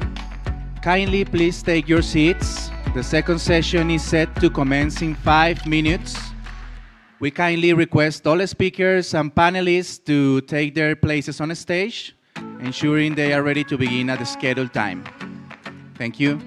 kindly please take your seats. The second session is set to commence in 5 minutes. We kindly request all speakers and panelists to take their places on stage, ensuring they are ready to begin at the scheduled time. Thank you.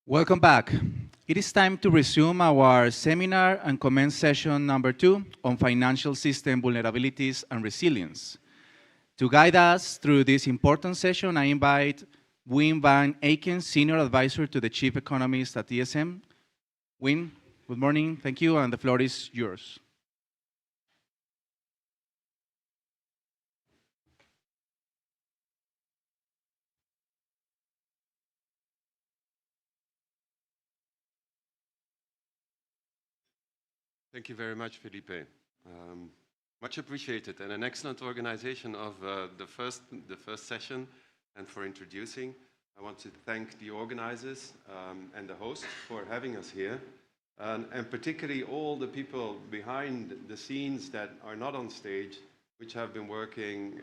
Welcome back. It is time to resume our seminar and commence session number 2 on financial system vulnerabilities and resilience. To guide us through this important session, I invite Wim van Aken, Senior Advisor to the Chief Economist at ESM. Wim, good morning, thank you, and the floor is yours. Thank you very much, Felipe. Much appreciated, and an excellent organization of the first session, and for introducing. I want to thank the organizers and the host for having us here, and particularly all the people behind the scenes that are not on stage, which have been working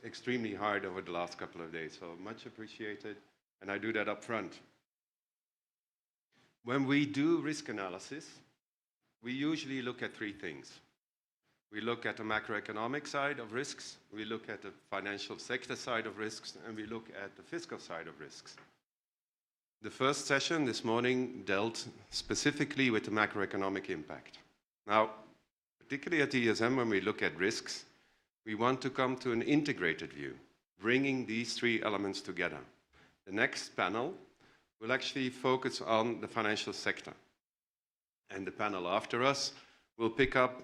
extremely hard over the last couple of days. So much appreciated, and I do that up front. When we do risk analysis, we usually look at 3 things. We look at the macroeconomic side of risks, we look at the financial sector side of risks, and we look at the fiscal side of risks. The first session this morning dealt specifically with the macroeconomic impact. Now, particularly at ESM, when we look at risks, we want to come to an integrated view, bringing these 3 elements together. The next panel will actually focus on the financial sector. And the panel after us will pick up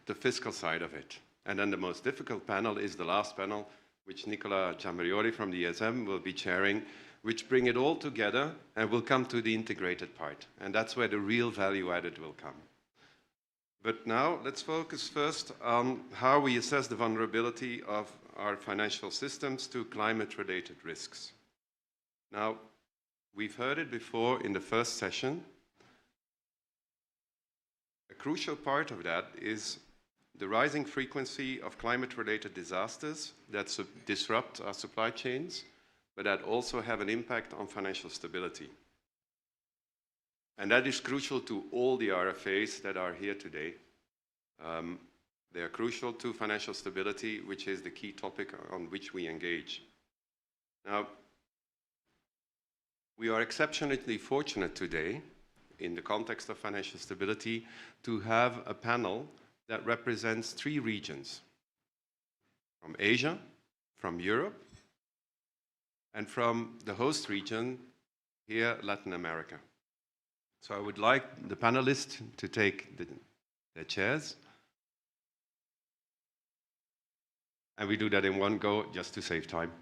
the fiscal side of it. And then the most difficult panel is the last panel, which Nicola Giambrioli from the ESM will be chairing, which bring it all together and will come to the integrated part. And that's where the real value added will come. But now let's focus first on how we assess the vulnerability of our financial systems to climate-related risks. Now, we've heard it before in the first session. A crucial part of that is the rising frequency of climate-related disasters that disrupt our supply chains, but that also have an impact on financial stability. And that is crucial to all the RFAs that are here today. They are crucial to financial stability, which is the key topic on which we engage. Now, we are exceptionally fortunate today, in the context of financial stability, to have a panel that represents 3 regions: from Asia, from Europe, and from the host region here, Latin America. So I would like the panelists to take their chairs. And we do that in one go, just to save time.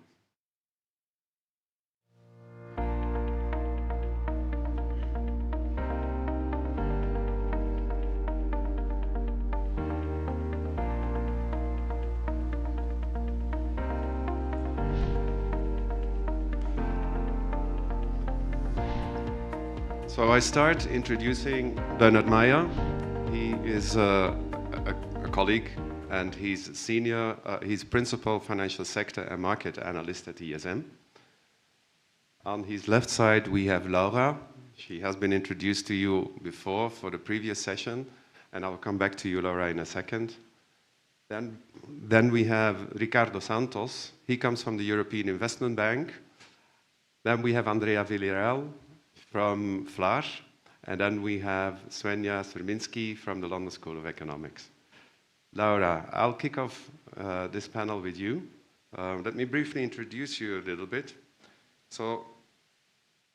So I start introducing Bernard Meyer. He is a colleague, and he's he's principal financial sector and market analyst at ESM. On his left side, we have Laura. She has been introduced to you before for the previous session, and I'll come back to you, Laura, in a second. Then we have Ricardo Santos. He comes from the European Investment Bank. Then we have Andrea Villarreal from FLAR, and then we have Svenja Sverminski from the London School of Economics. Laura, I'll kick off this panel with you. Let me briefly introduce you a little bit. So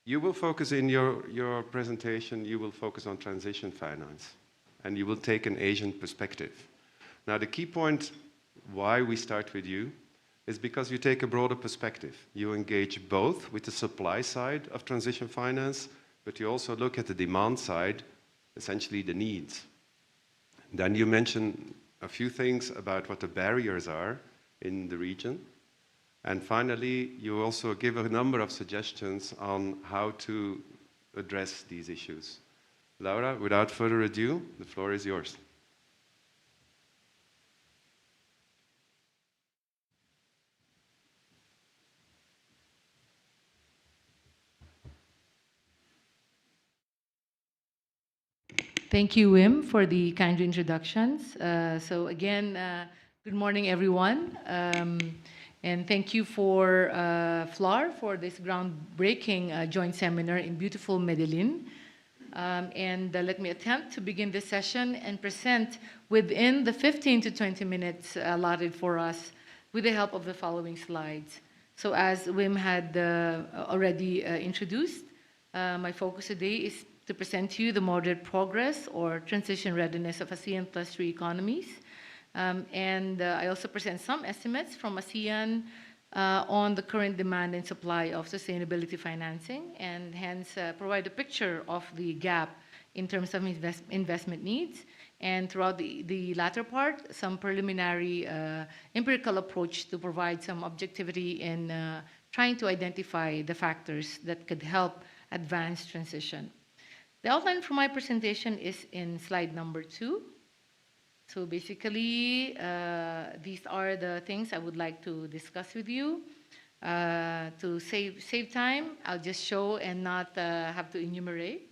you will focus in your presentation, you will focus on transition finance, and you will take an Asian perspective. Now, the key point why we start with you is because you take a broader perspective. You engage both with the supply side of transition finance, but you also look at the demand side, essentially the needs. Then you mention a few things about what the barriers are in the region. And finally, you also give a number of suggestions on how to address these issues. Laura, without further ado, the floor is yours. Thank you, Wim, for the kind introductions. So again, good morning, everyone. And thank you for FLAR for this groundbreaking joint seminar in beautiful Medellín. Let me attempt to begin this session and present within the 15 to 20 minutes allotted for us with the help of the following slides. So as Wim had already introduced, my focus today is to present to you the moderate progress or transition readiness of ASEAN plus 3 economies. I also present some estimates from ASEAN on the current demand and supply of sustainability financing, and hence provide a picture of the gap in terms of investment needs. And throughout the latter part, some preliminary empirical approach to provide some objectivity in trying to identify the factors that could help advance transition. The outline for my presentation is in slide number 2. So basically, these are the things I would like to discuss with you. To save time, I'll just show and not have to enumerate.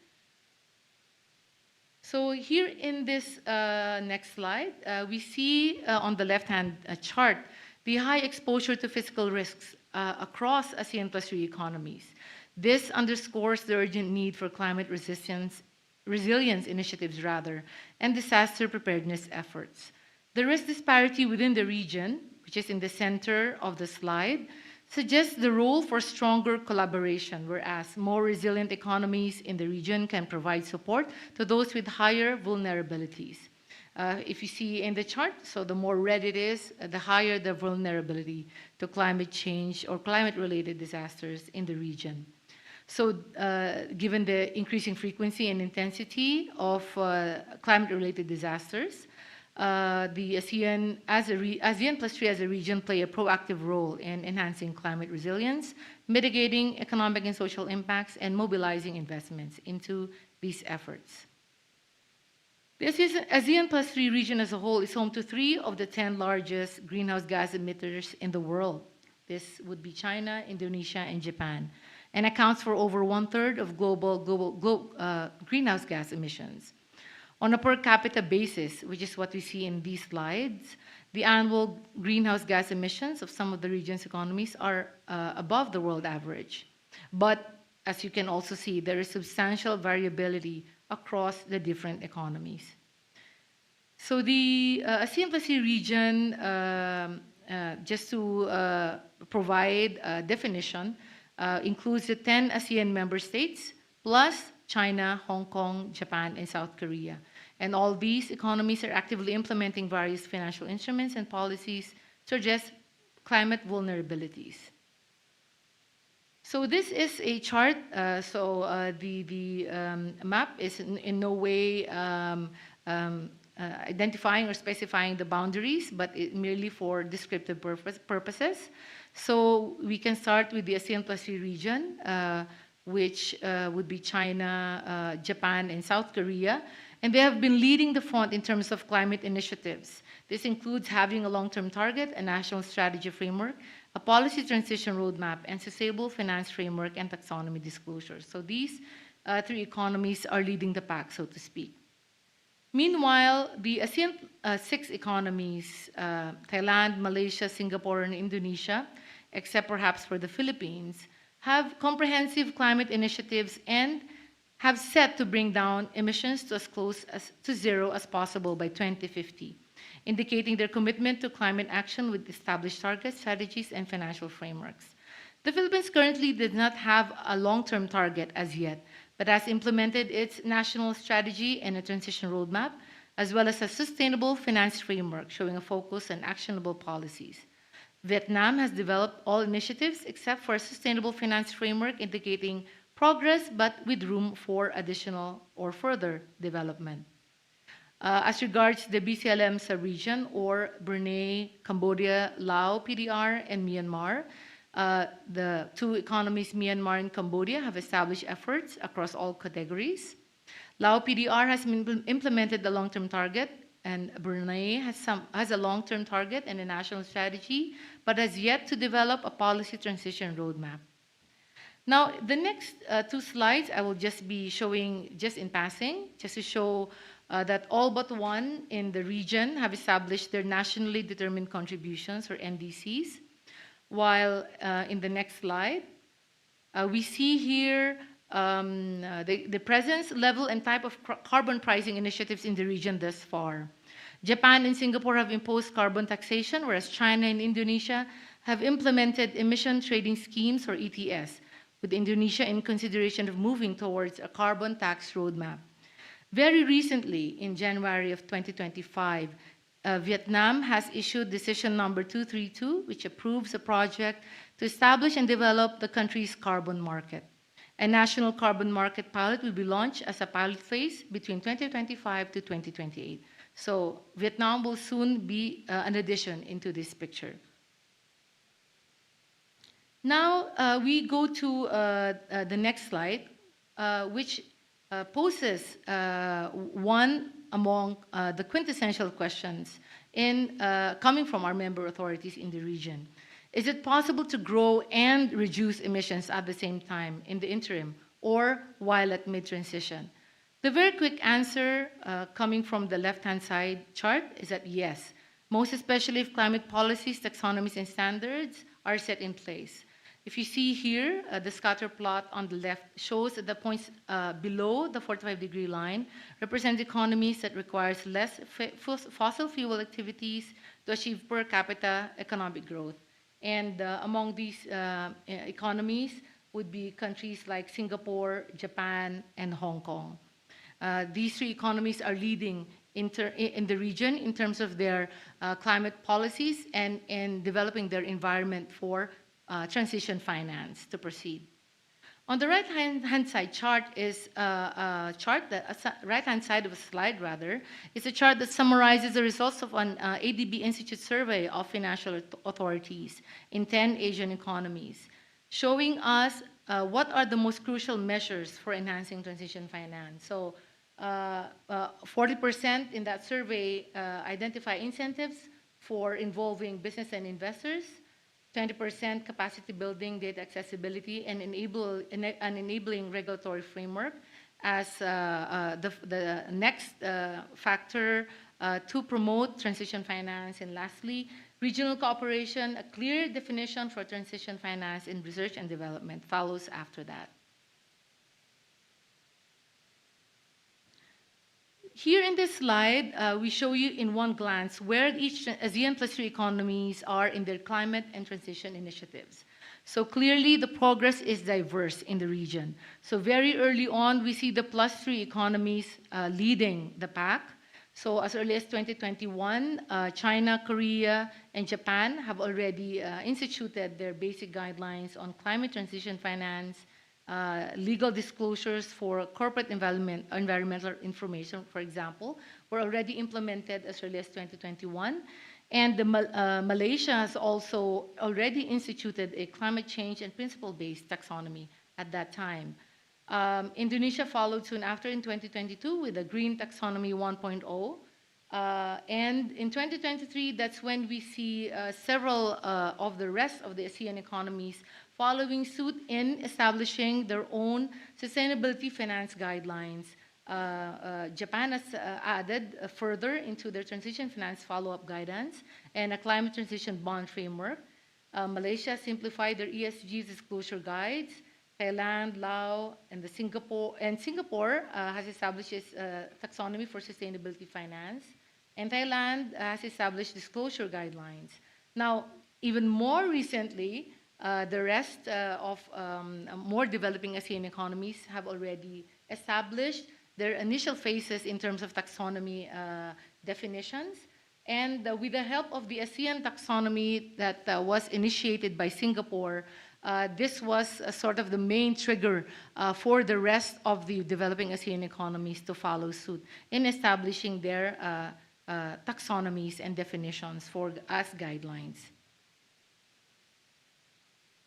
So here in this next slide, we see on the left-hand chart the high exposure to fiscal risks across ASEAN plus 3 economies. This underscores the urgent need for climate resilience initiatives and disaster preparedness efforts. The risk disparity within the region, which is in the center of the slide, suggests the role for stronger collaboration, whereas more resilient economies in the region can provide support to those with higher vulnerabilities. If you see in the chart, so the more red it is, the higher the vulnerability to climate change or climate-related disasters in the region. So given the increasing frequency and intensity of climate-related disasters, the ASEAN plus 3 as a region play a proactive role in enhancing climate resilience, mitigating economic and social impacts, and mobilizing investments into these efforts. The ASEAN plus 3 region as a whole is home to 3 of the 10 largest greenhouse gas emitters in the world. This would be China, Indonesia, and Japan. and accounts for over 1/3 of global greenhouse gas emissions. On a per capita basis, which is what we see in these slides, the annual greenhouse gas emissions of some of the region's economies are above the world average. But as you can also see, there is substantial variability across the different economies. So the ASEAN-Pacific region, just to provide a definition, includes the 10 ASEAN member states, plus China, Hong Kong, Japan, and South Korea. And all these economies are actively implementing various financial instruments and policies to address climate vulnerabilities. So this is a chart. The map is in no way identifying or specifying the boundaries, but merely for descriptive purposes. So we can start with the ASEAN-Pacific region, which would be China, Japan, and South Korea. And they have been leading the front in terms of climate initiatives. This includes having a long-term target, a national strategy framework, a policy transition roadmap, and sustainable finance framework and taxonomy disclosures. So these three economies are leading the pack, so to speak. Meanwhile, the ASEAN 6 economies, Thailand, Malaysia, Singapore, and Indonesia, except perhaps for the Philippines, have comprehensive climate initiatives and have set to bring down emissions to as close to zero as possible by 2050, indicating their commitment to climate action with established targets, strategies, and financial frameworks. The Philippines currently does not have a long-term target as yet, but has implemented its national strategy and a transition roadmap, as well as a sustainable finance framework showing a focus on actionable policies. Vietnam has developed all initiatives except for a sustainable finance framework indicating progress, but with room for additional or further development. As regards the BCLM sub-region, or Brunei, Cambodia, Laos, PDR, and Myanmar, the two economies, Myanmar and Cambodia, have established efforts across all categories. Laos PDR has implemented the long-term target, and Brunei has a long-term target and a national strategy, but has yet to develop a policy transition roadmap. Now, the next two slides I will just be showing just in passing, just to show that all but one in the region have established their nationally determined contributions, or NDCs, while in the next slide, we see here the presence, level, and type of carbon pricing initiatives in the region thus far. Japan and Singapore have imposed carbon taxation, whereas China and Indonesia have implemented emission trading schemes, or ETS, with Indonesia in consideration of moving towards a carbon tax roadmap. Very recently, in January of 2025, Vietnam has issued decision number 232, which approves a project to establish and develop the country's carbon market. A national carbon market pilot will be launched as a pilot phase between 2025 to 2028. So Vietnam will soon be an addition into this picture. Now we go to the next slide, which poses one among the quintessential questions coming from our member authorities in the region. Is it possible to grow and reduce emissions at the same time in the interim or while at mid-transition? The very quick answer coming from the left-hand side chart is that yes, most especially if climate policies, taxonomies, and standards are set in place. If you see here, the scatter plot on the left shows that the points below the 45-degree line represent economies that requires less fossil fuel activities to achieve per capita economic growth. And among these economies would be countries like Singapore, Japan, and Hong Kong. These three economies are leading in the region in terms of their climate policies and developing their environment for transition finance to proceed. On the right-hand side chart is a chart right-hand side of a slide rather, is a chart that summarizes the results of an ADB Institute survey of financial authorities in 10 Asian economies, showing us what are the most crucial measures for enhancing transition finance. So 40% in that survey identify incentives for involving business and investors. 20% capacity building, data accessibility, and an enabling regulatory framework as the next factor to promote transition finance. And lastly, regional cooperation, a clear definition for transition finance in research and development follows after that. Here in this slide, we show you in one glance where each ASEAN+3 economies are in their climate and transition initiatives. So clearly, the progress is diverse in the region. So very early on, we see the +3 economies leading the pack. So as early as 2021, China, Korea, and Japan have already instituted their basic guidelines on climate transition finance, legal disclosures for corporate environmental information, for example, were already implemented as early as 2021. And Malaysia has also already instituted a climate change and principle-based taxonomy at that time. Indonesia followed soon after in 2022 with a Green Taxonomy 1.0. And in 2023, that's when we see several of the rest of the ASEAN economies following suit in establishing their own sustainability finance guidelines. Japan has added further into their transition finance follow-up guidance and a climate transition bond framework. Malaysia simplified their ESG disclosure guides. Thailand, Laos, and Singapore has established its taxonomy for sustainability finance. And Thailand has established disclosure guidelines. Now, even more recently, the rest of more developing ASEAN economies have already established their initial phases in terms of taxonomy definitions. And with the help of the ASEAN taxonomy that was initiated by Singapore, this was sort of the main trigger for the rest of the developing ASEAN economies to follow suit in establishing their taxonomies and definitions as guidelines.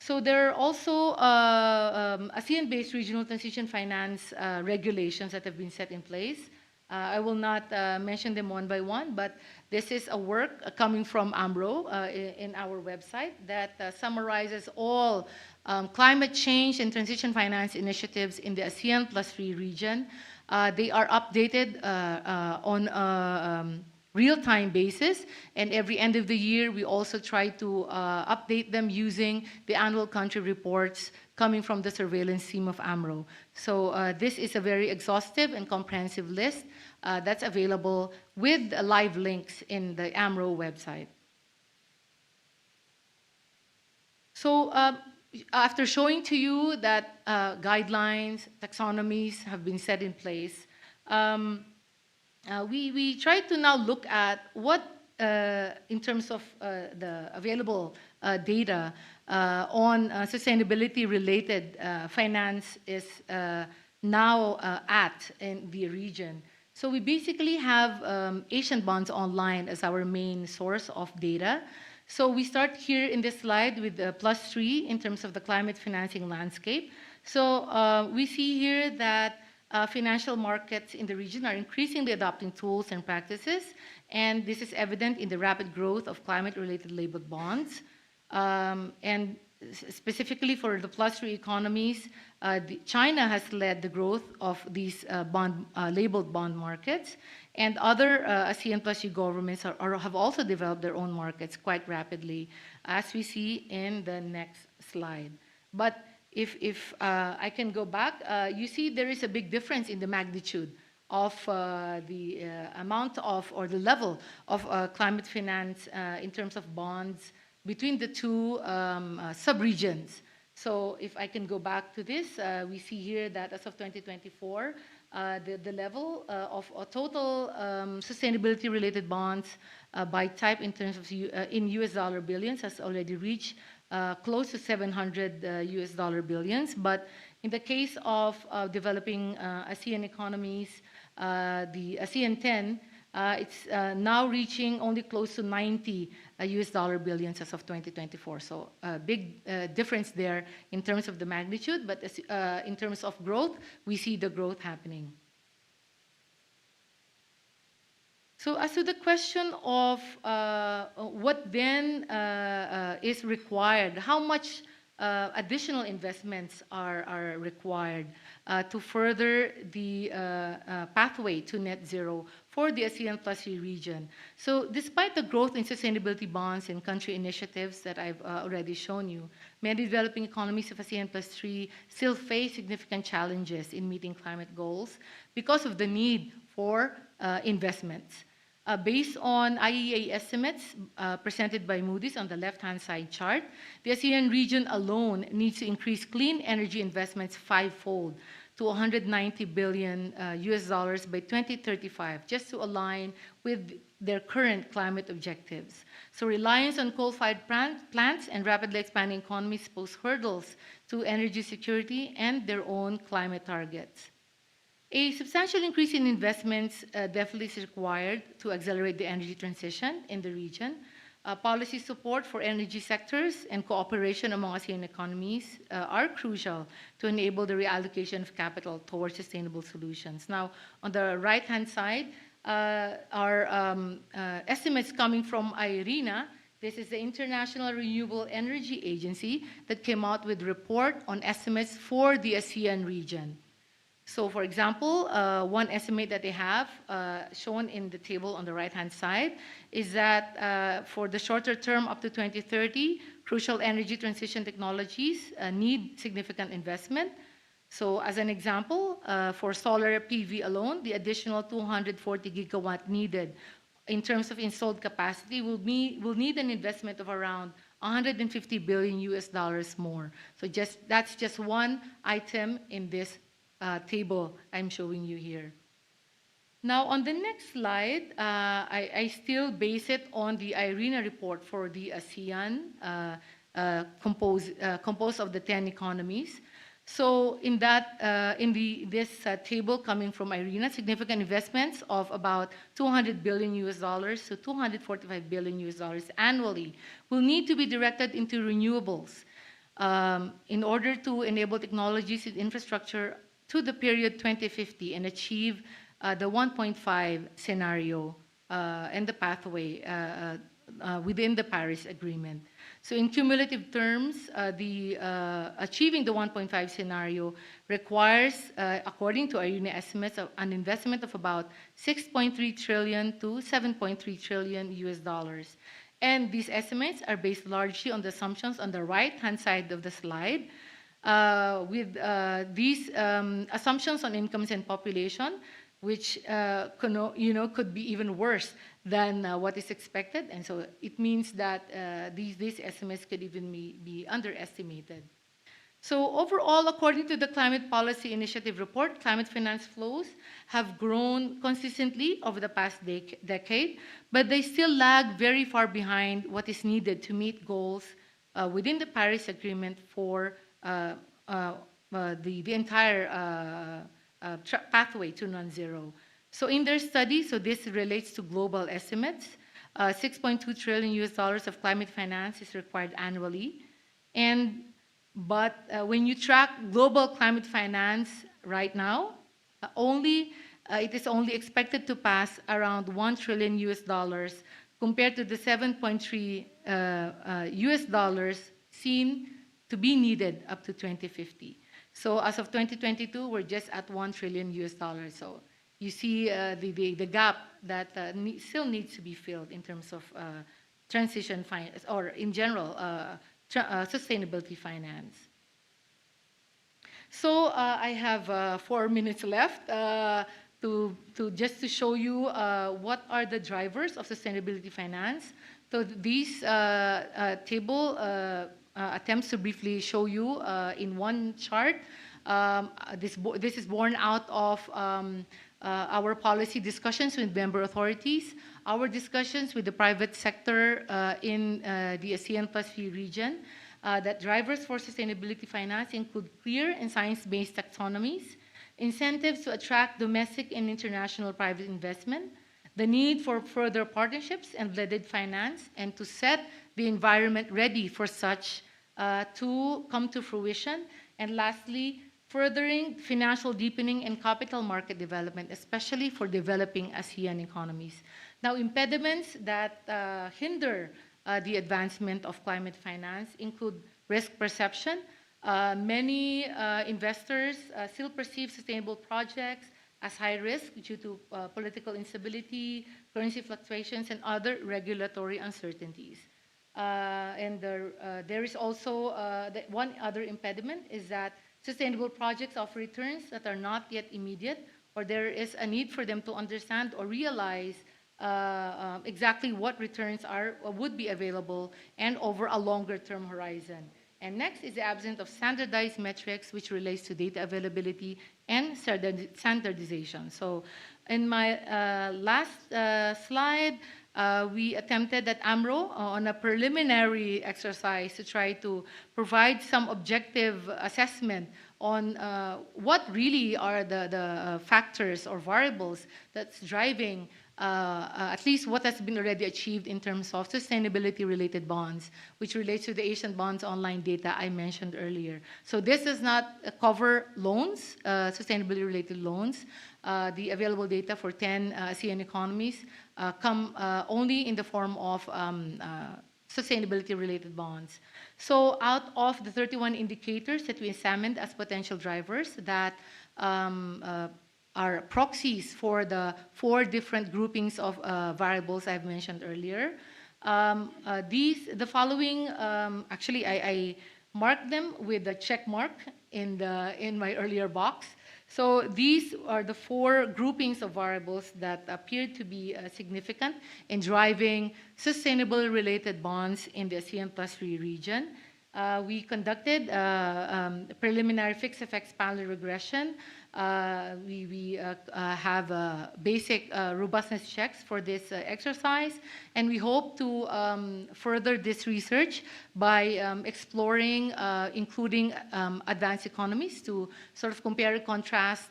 So there are also ASEAN-based regional transition finance regulations that have been set in place. I will not mention them one by one, but this is a work coming from AMRO in our website that summarizes all climate change and transition finance initiatives in the ASEAN+3 region. They are updated on a real-time basis, and every end of the year, we also try to update them using the annual country reports coming from the surveillance team of AMRO. So this is a very exhaustive and comprehensive list that's available with live links in the AMRO website. So after showing to you that guidelines, taxonomies have been set in place, we try to now look at what, in terms of the available data on sustainability-related finance is now at in the region. So we basically have Asian Bonds Online as our main source of data. So we start here in this slide with the +3 in terms of the climate financing landscape. So we see here that financial markets in the region are increasingly adopting tools and practices, and this is evident in the rapid growth of climate-related labeled bonds. And specifically for the +3 economies, China has led the growth of these labeled bond markets, and other ASEAN+3 governments have also developed their own markets quite rapidly, as we see in the next slide. But if I can go back, you see there is a big difference in the magnitude of the amount of, or the level of climate finance in terms of bonds between the two sub-regions. So if I can go back to this, we see here that as of 2024, the level of total sustainability-related bonds by type in terms of in US dollar billions has already reached close to 700 US dollar billions. But in the case of developing ASEAN economies, the ASEAN 10, it's now reaching only close to 90 US dollar billions as of 2024. So a big difference there in terms of the magnitude, but in terms of growth, we see the growth happening. So as to the question of what then is required, how much additional investments are required to further the pathway to net zero for the ASEAN Plus 3 region. So despite the growth in sustainability bonds and country initiatives that I've already shown you, many developing economies of ASEAN Plus 3 still face significant challenges in meeting climate goals because of the need for investments. Based on IEA estimates presented by Moody's on the left-hand side chart, the ASEAN region alone needs to increase clean energy investments fivefold to $190 billion US dollars by 2035, just to align with their current climate objectives. So reliance on coal-fired plants and rapidly expanding economies pose hurdles to energy security and their own climate targets. A substantial increase in investments definitely is required to accelerate the energy transition in the region. Policy support for energy sectors and cooperation among ASEAN economies are crucial to enable the reallocation of capital towards sustainable solutions. Now, on the right-hand side are estimates coming from IRENA. This is the International Renewable Energy Agency that came out with a report on estimates for the ASEAN region. So, for example, one estimate that they have shown in the table on the right-hand side is that for the shorter term up to 2030, crucial energy transition technologies need significant investment. So, as an example, for solar PV alone, the additional 240 gigawatt needed in terms of installed capacity will need an investment of around 150 billion US dollars more. So, that's just one item in this table I'm showing you here. Now, on the next slide, I still base it on the IRENA report for the ASEAN composed of the 10 economies. So in that, this table coming from IRENA, significant investments of about 200 billion US dollars to 245 billion US dollars annually will need to be directed into renewables in order to enable technologies and infrastructure to the period 2050 and achieve the 1.5 scenario and the pathway within the Paris Agreement. So in cumulative terms, achieving the 1.5 scenario requires, according to IRENA estimates, an investment of about 6.3 trillion to 7.3 trillion US dollars. And these estimates are based largely on the assumptions on the right-hand side of the slide, with these assumptions on incomes and population, which could be even worse than what is expected. And so it means that these estimates could even be underestimated. So overall, according to the Climate Policy Initiative report, climate finance flows have grown consistently over the past decade, but they still lag very far behind what is needed to meet goals within the Paris Agreement for the entire pathway to non-zero. So in their study, so this relates to global estimates, 6.2 trillion US dollars of climate finance is required annually. But when you track global climate finance right now, it is only expected to pass around 1 trillion US dollars compared to the 7.3 US dollars seen to be needed up to 2050. So as of 2022, we're just at 1 trillion US dollars. So you see the gap that still needs to be filled in terms of transition finance, or in general, sustainability finance. So I have 4 minutes left just to show you what are the drivers of sustainability finance. So this table attempts to briefly show you in one chart. This is born out of our policy discussions with member authorities, our discussions with the private sector in the ASEAN Plus 3 region, that drivers for sustainability finance include clear and science-based taxonomies, incentives to attract domestic and international private investment, the need for further partnerships and blended finance, and to set the environment ready for such to come to fruition. And lastly, furthering financial deepening and capital market development, especially for developing ASEAN economies. Now, impediments that hinder the advancement of climate finance include risk perception. Many investors still perceive sustainable projects as high risk due to political instability, currency fluctuations, and other regulatory uncertainties. There is also one other impediment is that sustainable projects offer returns that are not yet immediate, or there is a need for them to understand or realize exactly what returns are or would be available and over a longer term horizon. And next is the absence of standardized metrics which relates to data availability and standardization. So in my last slide, we attempted at AMRO on a preliminary exercise to try to provide some objective assessment on what really are the factors or variables that's driving at least what has been already achieved in terms of sustainability-related bonds, which relates to the Asian bonds online data I mentioned earlier. So this does not cover loans, sustainability-related loans. The available data for 10 ASEAN economies come only in the form of sustainability-related bonds. So out of the 31 indicators that we examined as potential drivers that are proxies for the 4 different groupings of variables I've mentioned earlier. The following, actually I marked them with a check mark in my earlier box. So these are the 4 groupings of variables that appear to be significant in driving sustainable related bonds in the ASEAN Plus 3 region. We conducted preliminary fixed effects panel regression. We have basic robustness checks for this exercise, and we hope to further this research by exploring, including advanced economies to sort of compare and contrast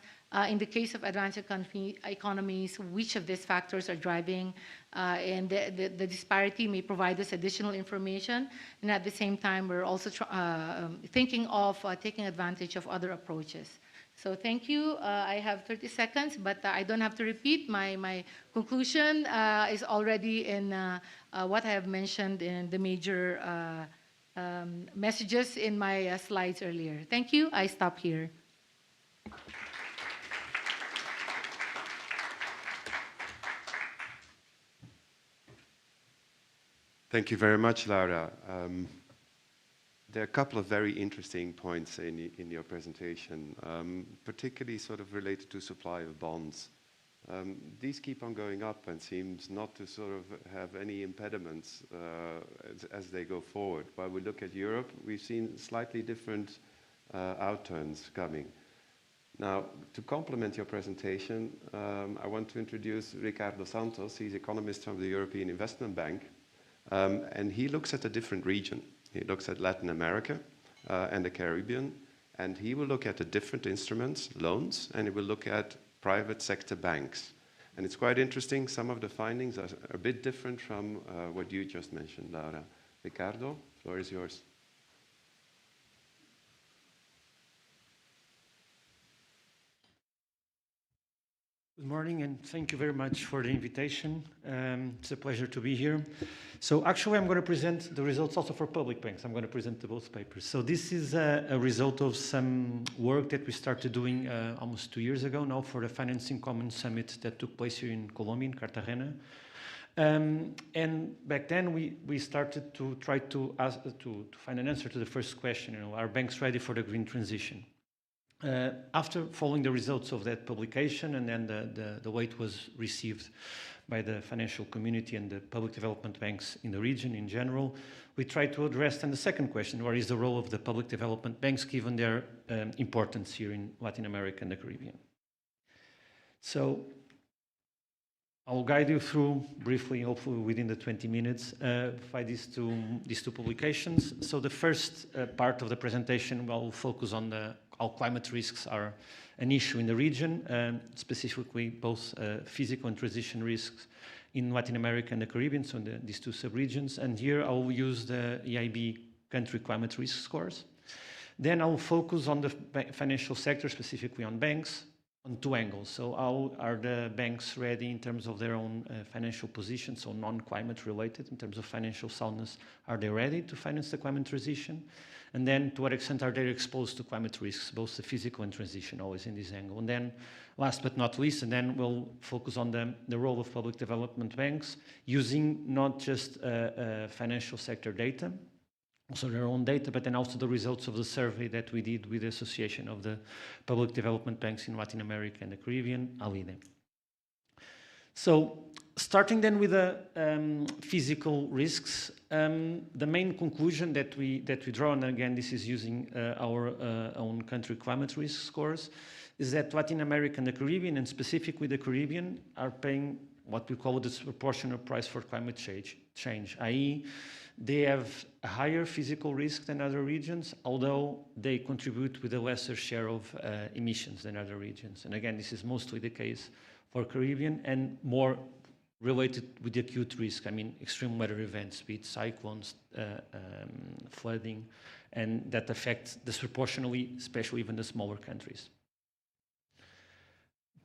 in the case of advanced economies, which of these factors are driving, and the disparity may provide us additional information. And at the same time, we're also thinking of taking advantage of other approaches. So thank you. I have 30 seconds, but I don't have to repeat. My conclusion is already in what I have mentioned in the major messages in my slides earlier. Thank you. I stop here. Thank you very much, Laura. There are a couple of very interesting points in your presentation, particularly sort of related to supply of bonds. These keep on going up and seems not to sort of have any impediments as they go forward. While we look at Europe, we've seen slightly different outturns coming. Now, to complement your presentation, I want to introduce Ricardo Santos. He's economist from the European Investment Bank. And he looks at a different region. He looks at Latin America and the Caribbean, and he will look at the different instruments, loans, and he will look at private sector banks. And it's quite interesting. Some of the findings are a bit different from what you just mentioned, Laura. Ricardo, the floor is yours. Good morning, and thank you very much for the invitation. It's a pleasure to be here. So actually, I'm going to present the results also for public banks. I'm going to present the both papers. So this is a result of some work that we started doing almost 2 years ago now for the Financing Commons Summit that took place here in Colombia, in Cartagena. And back then, we started to try to find an answer to the first question, are banks ready for the green transition? After following the results of that publication and then the way it was received by the financial community and the public development banks in the region in general, we tried to address then the second question, what is the role of the public development banks given their importance here in Latin America and the Caribbean? So I'll guide you through briefly, hopefully within the 20 minutes, by these two publications. So the first part of the presentation will focus on how climate risks are an issue in the region, specifically both physical and transition risks in Latin America and the Caribbean, so in these two subregions. And here I'll use the EIB country climate risk scores. Then I'll focus on the financial sector, specifically on banks, on two angles. So how are the banks ready in terms of their own financial position, so non-climate related, in terms of financial soundness, are they ready to finance the climate transition? And then to what extent are they exposed to climate risks, both the physical and transition, always in this angle. And then last but not least, and then we'll focus on the role of public development banks, using not just financial sector data, also their own data, but then also the results of the survey that we did with the Association of the Public Development Banks in Latin America and the Caribbean, ALIDE. So starting then with the physical risks, the main conclusion that we draw, and again this is using our own country climate risk scores, is that Latin America and the Caribbean, and specifically the Caribbean, are paying what we call the disproportionate price for climate change, i.e. they have a higher physical risk than other regions, although they contribute with a lesser share of emissions than other regions. And again, this is mostly the case for Caribbean and more related with the acute risk, I mean, extreme weather events, be it cyclones, flooding, and that affect disproportionately, especially even the smaller countries.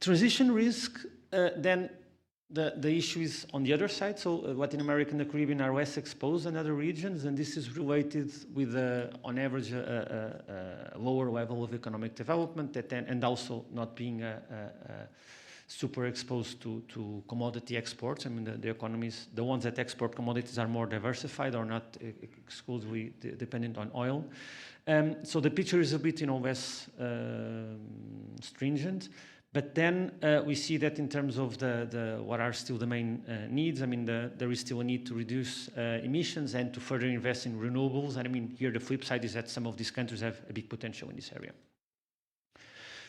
Transition risk, then the issue is on the other side. So Latin America and the Caribbean are less exposed than other regions, and this is related with, on average, a lower level of economic development, and also not being super exposed to commodity exports. I mean, the economies, the ones that export commodities are more diversified or not exclusively dependent on oil. So the picture is a bit, less stringent. But then we see that in terms of what are still the main needs, I mean, there is still a need to reduce emissions and to further invest in renewables. And I mean, here the flip side is that some of these countries have a big potential in this area.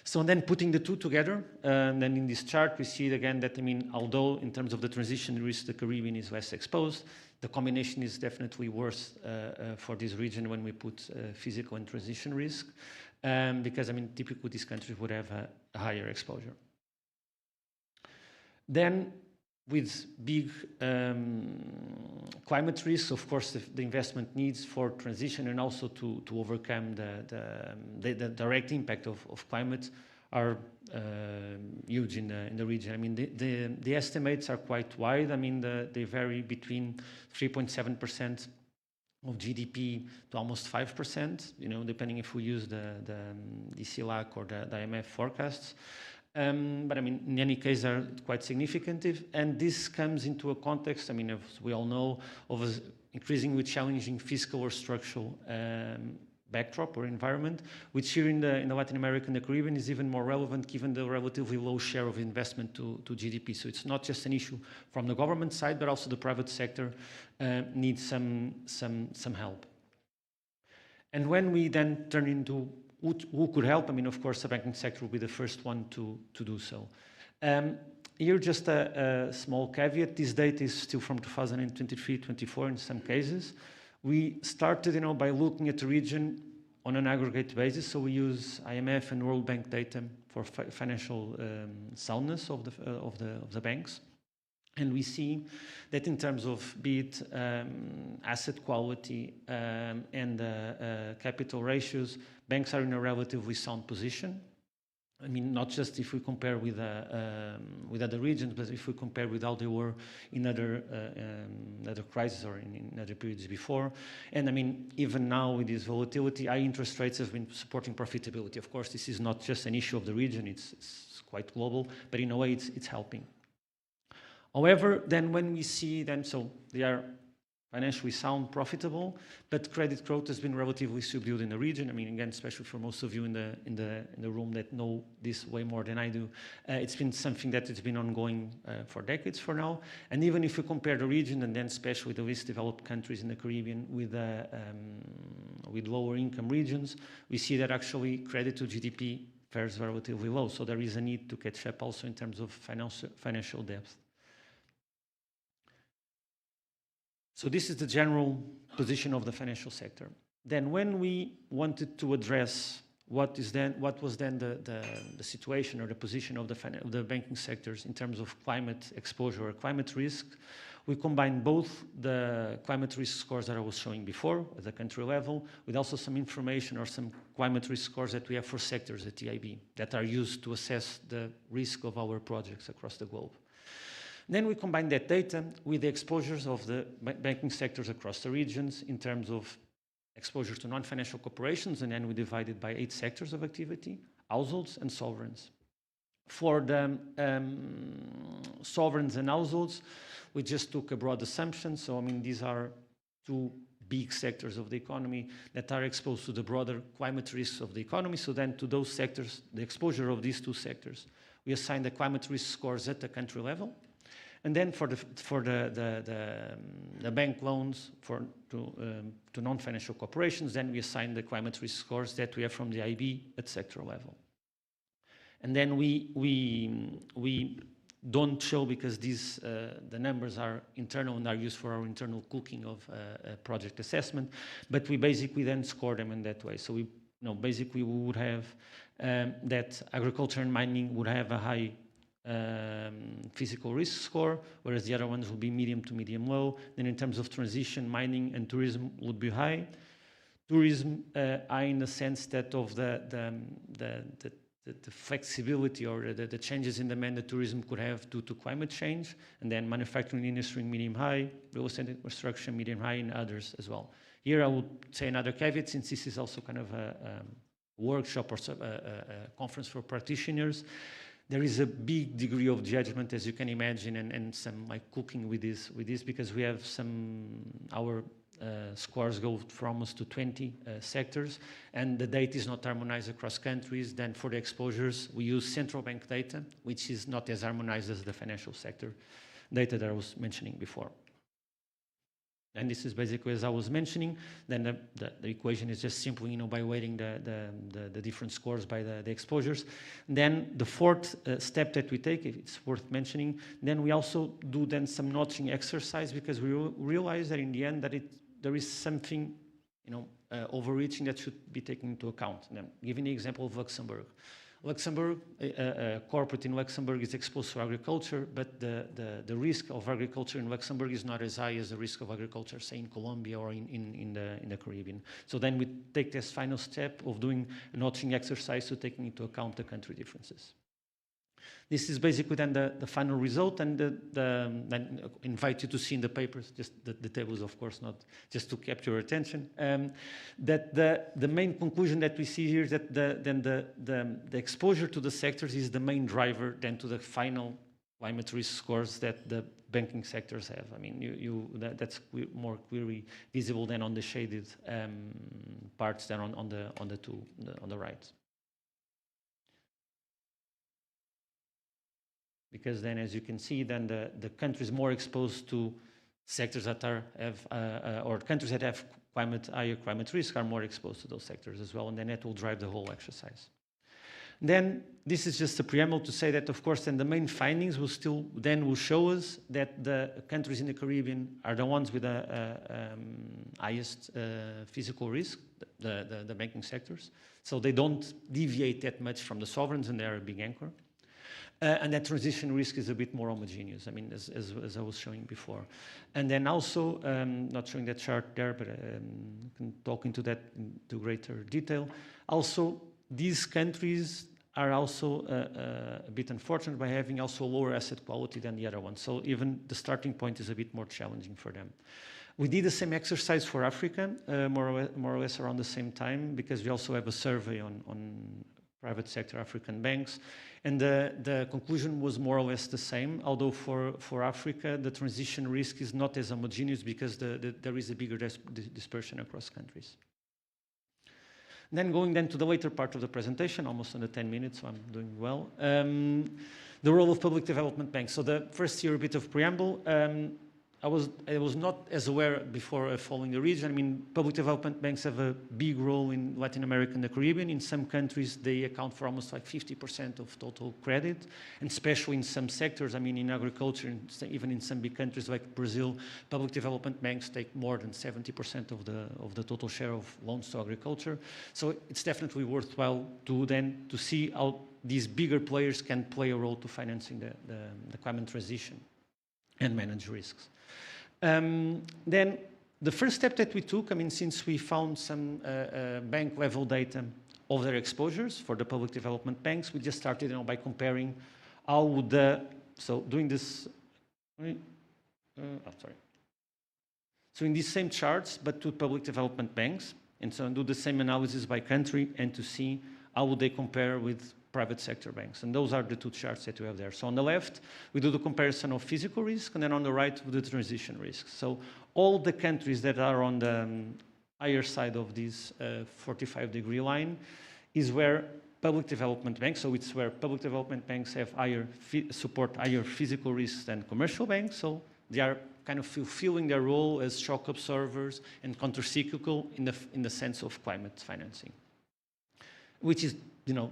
So then putting the two together, and then in this chart we see again that, I mean, although in terms of the transition risk, the Caribbean is less exposed, the combination is definitely worse for this region when we put physical and transition risk. Because, I mean, typically these countries would have a higher exposure. Then, with big climate risks, of course, the investment needs for transition and also to overcome the direct impact of climate are huge in the region. I mean, the estimates are quite wide. I mean, they vary between 3.7% of GDP to almost 5%, depending if we use the CELAC or the IMF forecasts. But I mean, in any case, they're quite significant. And this comes into a context, I mean, as we all know, of an increasingly challenging fiscal or structural backdrop or environment, which here in the Latin America and the Caribbean is even more relevant given the relatively low share of investment to GDP. So it's not just an issue from the government side, but also the private sector needs some help. And when we then turn into who could help, I mean, of course, the banking sector will be the first one to do so. Here, just a small caveat. This data is still from 2023-24 in some cases. We started, by looking at the region on an aggregate basis. So we use IMF and World Bank data for financial soundness of the banks. And we see that in terms of be it asset quality and capital ratios, banks are in a relatively sound position. I mean, not just if we compare with other regions, but if we compare with how they were in other crises or in other periods before. And I mean, even now with this volatility, high interest rates have been supporting profitability. Of course, this is not just an issue of the region, it's quite global, but in a way it's helping. However, then when we see them, so they are financially sound, profitable, but credit growth has been relatively subdued in the region. I mean, again, especially for most of you in the room that know this way more than I do, it's been something that has been ongoing for decades for now. And even if we compare the region and then especially the least developed countries in the Caribbean with lower income regions, we see that actually credit to GDP fares relatively low. So there is a need to catch up also in terms of financial depth. So this is the general position of the financial sector. Then when we wanted to address what was then the situation or the position of the banking sectors in terms of climate exposure or climate risk, We combine both the climate risk scores that I was showing before at the country level with also some information or some climate risk scores that we have for sectors at EIB that are used to assess the risk of our projects across the globe. Then we combine that data with the exposures of the banking sectors across the regions in terms of exposure to non-financial corporations, and then we divide it by 8 sectors of activity: households and sovereigns. For the sovereigns and households, we just took a broad assumption. So, I mean, these are 2 big sectors of the economy that are exposed to the broader climate risks of the economy. So then to those sectors, the exposure of these 2 sectors, we assign the climate risk scores at the country level. And then for the bank loans to non-financial corporations, then we assign the climate risk scores that we have from the IB at sector level. And then we don't show, because these the numbers are internal and are used for our internal cooking of project assessment, but we basically then score them in that way. So we basically we would have that agriculture and mining would have a high physical risk score, whereas the other ones will be medium to medium low. Then in terms of transition, mining and tourism would be high. Tourism high in the sense that of the flexibility or the changes in demand that tourism could have due to climate change, and then manufacturing industry medium high, real estate and construction medium high, and others as well. Here I would say another caveat, since this is also kind of a workshop or a conference for practitioners. There is a big degree of judgment, as you can imagine, and some like cooking with this, because we have our scores go from almost to 20 sectors, and the data is not harmonized across countries. Then for the exposures, we use central bank data, which is not as harmonized as the financial sector data that I was mentioning before. And this is basically, as I was mentioning, then the equation is just simply, by weighting the different scores by the exposures. Then the 4th step that we take, if it's worth mentioning, then we also do then some notching exercise, because we realize that in the end that there is something, overreaching that should be taken into account. And I'm giving the example of Luxembourg. A corporate in Luxembourg is exposed to agriculture, but the risk of agriculture in Luxembourg is not as high as the risk of agriculture, say, in Colombia or in the Caribbean. So then we take this final step of doing a notching exercise to taking into account the country differences. This is basically then the final result, and then invite you to see in the papers, just the tables, of course, not just to capture your attention, that the main conclusion that we see here is that the exposure to the sectors is the main driver then to the final climate risk scores that the banking sectors have. I mean, that's more clearly visible than on the shaded parts than on the right. Because then, as you can see, then the countries more exposed to sectors that or countries that have higher climate risk are more exposed to those sectors as well, and then that will drive the whole exercise. Then this is just a preamble to say that, of course, then the main findings will show us that the countries in the Caribbean are the ones with the highest physical risk, the banking sectors. So they don't deviate that much from the sovereigns, and they are a big anchor. And that transition risk is a bit more homogeneous, I mean, as I was showing before. And then also, not showing that chart there, but can talk into that into greater detail. Also, these countries are also a bit unfortunate by having also lower asset quality than the other ones. So even the starting point is a bit more challenging for them. We did the same exercise for Africa, more or less around the same time, because we also have a survey on private sector African banks. And the conclusion was more or less the same, although for Africa, the transition risk is not as homogeneous because there is a bigger dispersion across countries. Then going then to the later part of the presentation, almost under 10 minutes, so I'm doing well. The role of public development banks. So the first here, a bit of preamble. I was not as aware before following the region. I mean, public development banks have a big role in Latin America and the Caribbean. In some countries, they account for almost like 50% of total credit, and especially in some sectors. I mean, in agriculture, and even in some big countries like Brazil, public development banks take more than 70% of the total share of loans to agriculture. So it's definitely worthwhile to see how these bigger players can play a role to financing the climate transition and manage risks. Then the first step that we took, I mean, since we found some bank level data of their exposures for the public development banks, we just started by comparing how would so doing this, sorry. So in these same charts, but to public development banks, and so do the same analysis by country and to see how would they compare with private sector banks. And those are the two charts that we have there. So on the left, we do the comparison of physical risk, and then on the right, we do the transition risks. So all the countries that are on the higher side of this 45-degree line is where public development banks, so it's where public development banks have support higher physical risks than commercial banks. So they are kind of fulfilling their role as shock absorbers and countercyclical in the sense of climate financing, which is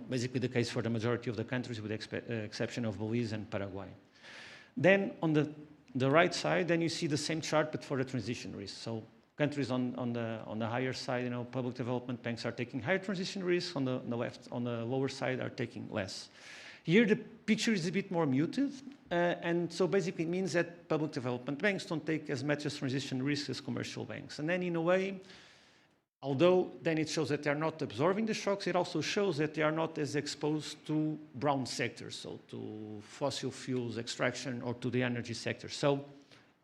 basically the case for the majority of the countries with the exception of Belize and Paraguay. Then on the right side, then you see the same chart but for the transition risk. So countries on the higher side, public development banks are taking higher transition risks. On the left, on the lower side, are taking less. Here the picture is a bit more muted, and so basically it means that public development banks don't take as much as transition risk as commercial banks. And then in a way, although then it shows that they are not absorbing the shocks, it also shows that they are not as exposed to brown sectors, so to fossil fuels extraction or to the energy sector. So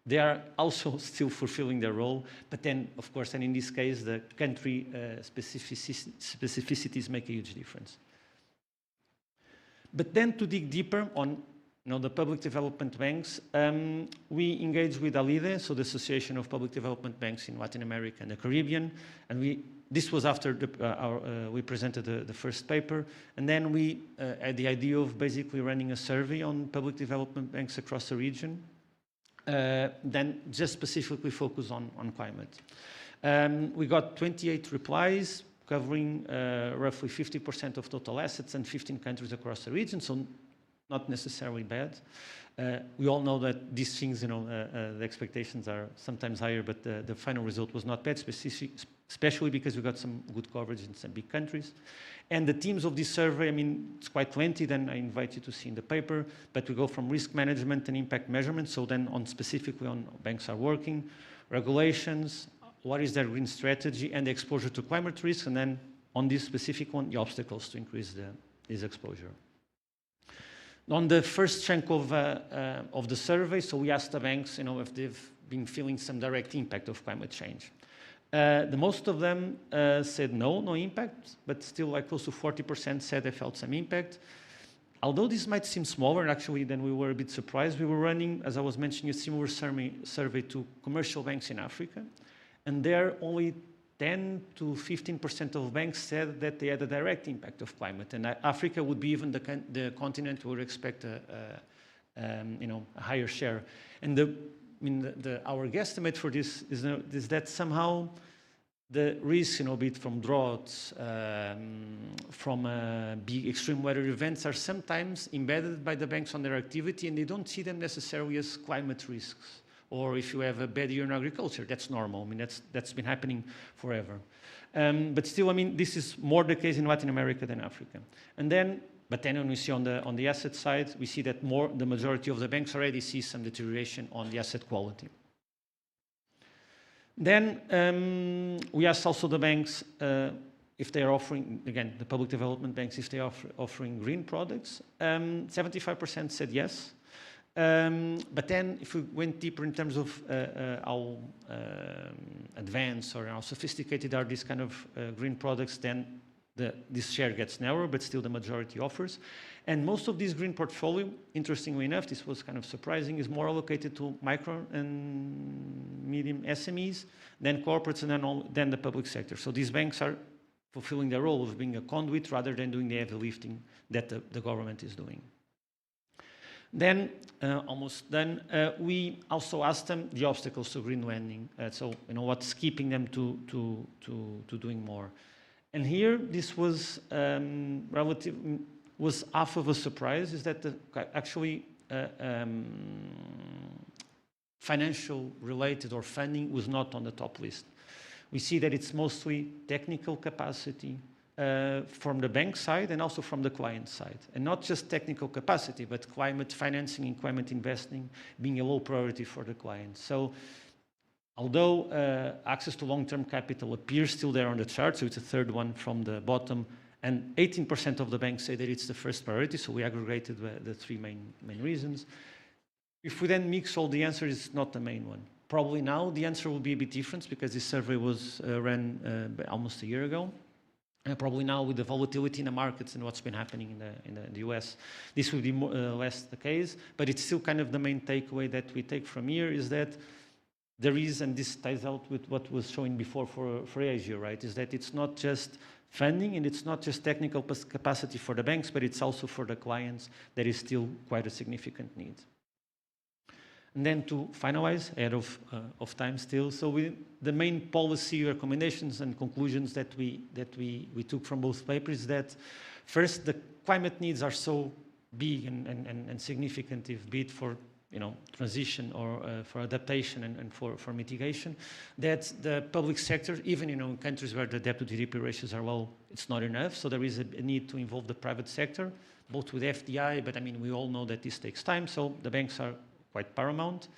they are also still fulfilling their role, but then, of course, and in this case, the country specificities make a huge difference. But then to dig deeper on the public development banks, we engaged with ALIDE, so the Association of Public Development Banks in Latin America and the Caribbean, and this was after we presented the first paper, and then we had the idea of basically running a survey on public development banks across the region, then just specifically focus on climate. We got 28 replies, covering roughly 50% of total assets and 15 countries across the region, so not necessarily bad. We all know that these things, the expectations are sometimes higher, but the final result was not bad, especially because we got some good coverage in some big countries. And the themes of this survey, I mean, it's quite lengthy, then I invite you to see in the paper, but we go from risk management and impact measurement, so then specifically on banks are working, regulations, what is their green strategy, and the exposure to climate risk, and then on this specific one, the obstacles to increase this exposure. On the first chunk of the survey, so we asked the banks, if they've been feeling some direct impact of climate change. The most of them said no impact, but still like close to 40% said they felt some impact. Although this might seem smaller, actually, then we were a bit surprised. We were running, as I was mentioning, a similar survey to commercial banks in Africa, and there only 10 to 15% of banks said that they had a direct impact of climate, and Africa would be even the continent where we expect a higher share. And our guesstimate for this is that somehow the risk, be it from droughts, from big extreme weather events, are sometimes embedded by the banks on their activity, and they don't see them necessarily as climate risks. Or if you have a bad year in agriculture, that's normal. I mean, that's been happening forever. But still, I mean, this is more the case in Latin America than Africa. But then when we see on the asset side, we see that the majority of the banks already see some deterioration on the asset quality. Then we asked also the banks if they are offering, again, the public development banks, if they are offering green products. 75% said yes. But then if we went deeper in terms of how advanced or how sophisticated are these kind of green products, then this share gets narrower, but still the majority offers. And most of this green portfolio, interestingly enough, this was kind of surprising, is more allocated to micro and medium SMEs than corporates and then the public sector. So these banks are fulfilling their role of being a conduit rather than doing the heavy lifting that the government is doing. Then, almost done, we also asked them the obstacles to green lending. So, what's keeping them to doing more. And here, this was was half of a surprise, is that actually financial related or funding was not on the top list. We see that it's mostly technical capacity, from the bank side and also from the client side. And not just technical capacity, but climate financing and climate investing being a low priority for the client. So Although access to long-term capital appears still there on the chart, so it's the third one from the bottom, and 18% of the banks say that it's the first priority, so we aggregated the three main reasons. If we then mix all the answers, it's not the main one. Probably now the answer will be a bit different because this survey was ran almost a year ago. Probably now with the volatility in the markets and what's been happening in the US, this will be less the case, but it's still kind of the main takeaway that we take from here is that there is, and this ties out with what was shown before for Asia, right, is that it's not just funding and it's not just technical capacity for the banks, but it's also for the clients that is still quite a significant need. And then to finalize, ahead of time still, so the main policy recommendations and conclusions that we took from both papers that first, the climate needs are so big and significant, if be it for transition or for adaptation and for mitigation, that the public sector, even in countries where the debt-to-GDP ratios are low, it's not enough. So there is a need to involve the private sector, both with FDI, but I mean, we all know that this takes time, so the banks are quite paramount.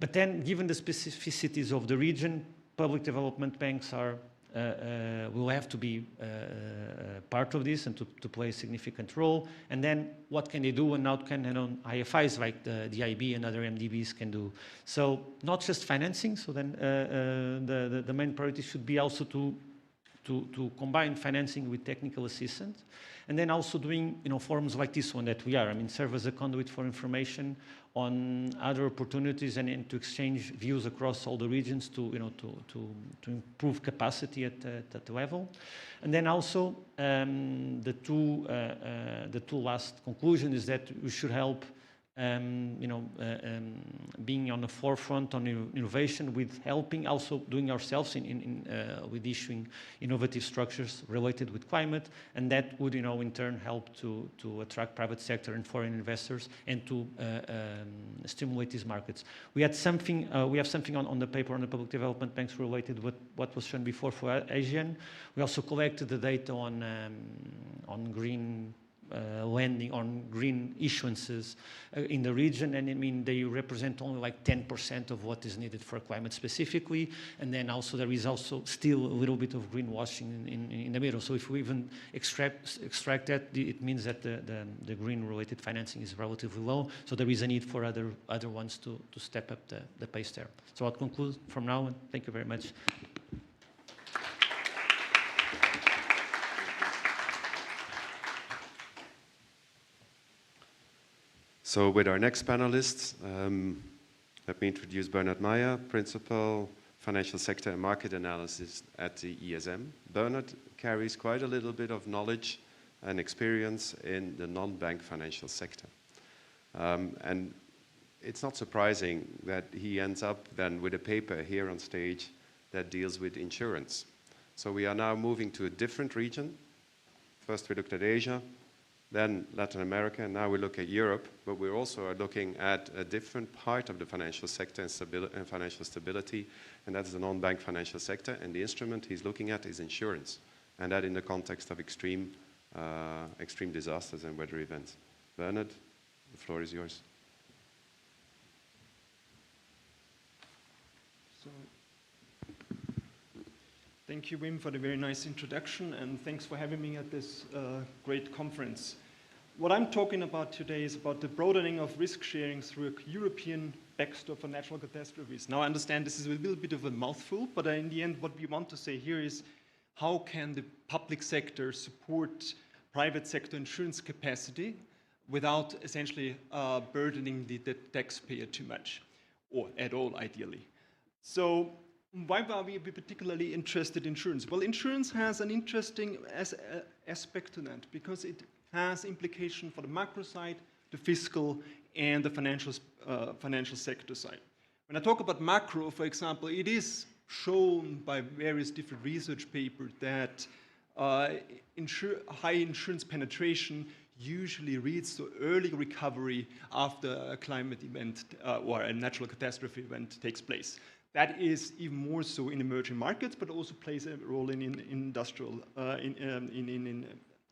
But then, given the specificities of the region, public development banks will have to be part of this and to play a significant role. And then what can they do and how can IFIs like the IB and other MDBs can do? So not just financing, so then the main priority should be also to combine financing with technical assistance. And then also doing forums like this one that we are. I mean, serve as a conduit for information on other opportunities and to exchange views across all the regions to improve capacity at the level. And then also the two last conclusions is that we should help being on the forefront on innovation with helping also doing ourselves with issuing innovative structures related with climate, and that would in turn help to attract private sector and foreign investors and to stimulate these markets. We have something on the paper on the public development banks related with what was shown before for Asian. We also collected the data on green lending, on green issuances in the region, and I mean they represent only like 10% of what is needed for climate specifically, and then also there is also still a little bit of greenwashing in the middle. So if we even extract that, it means that the green related financing is relatively low, so there is a need for other ones to step up the pace there. So I'll conclude from now, and thank you very much. So with our next panelists, let me introduce Bernard Meyer, Principal Financial Sector and Market Analysis at the ESM. Bernard carries quite a little bit of knowledge and experience in the non-bank financial sector. And it's not surprising that he ends up then with a paper here on stage that deals with insurance. So we are now moving to a different region. First we looked at Asia, then Latin America, and now we look at Europe, but we also are looking at a different part of the financial sector and financial stability, and that is the non-bank financial sector, and the instrument he's looking at is insurance, and that in the context of extreme disasters and weather events. Bernard, the floor is yours. So, thank you, Wim, for the very nice introduction, and thanks for having me at this great conference. What I'm talking about today is about the broadening of risk sharing through a European backstop for natural catastrophes. Now, I understand this is a little bit of a mouthful, but in the end, what we want to say here is how can the public sector support private sector insurance capacity without essentially burdening the taxpayer too much, or at all, ideally. So, why are we particularly interested in insurance? Well, insurance has an interesting aspect to that because it has implication for the macro side, the fiscal, and the financial sector side. When I talk about macro, for example, it is shown by various different research papers that high insurance penetration usually leads to early recovery after a climate event or a natural catastrophe event takes place. That is even more so in emerging markets, but also plays a role in industrial, in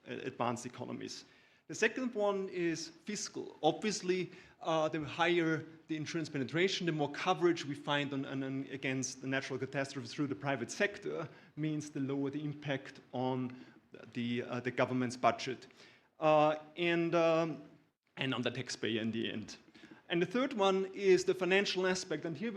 advanced economies. The second one is fiscal. Obviously, the higher the insurance penetration, the more coverage we find against the natural catastrophes through the private sector, means the lower the impact on the government's budget and on the taxpayer in the end. And the third one is the financial aspect, and here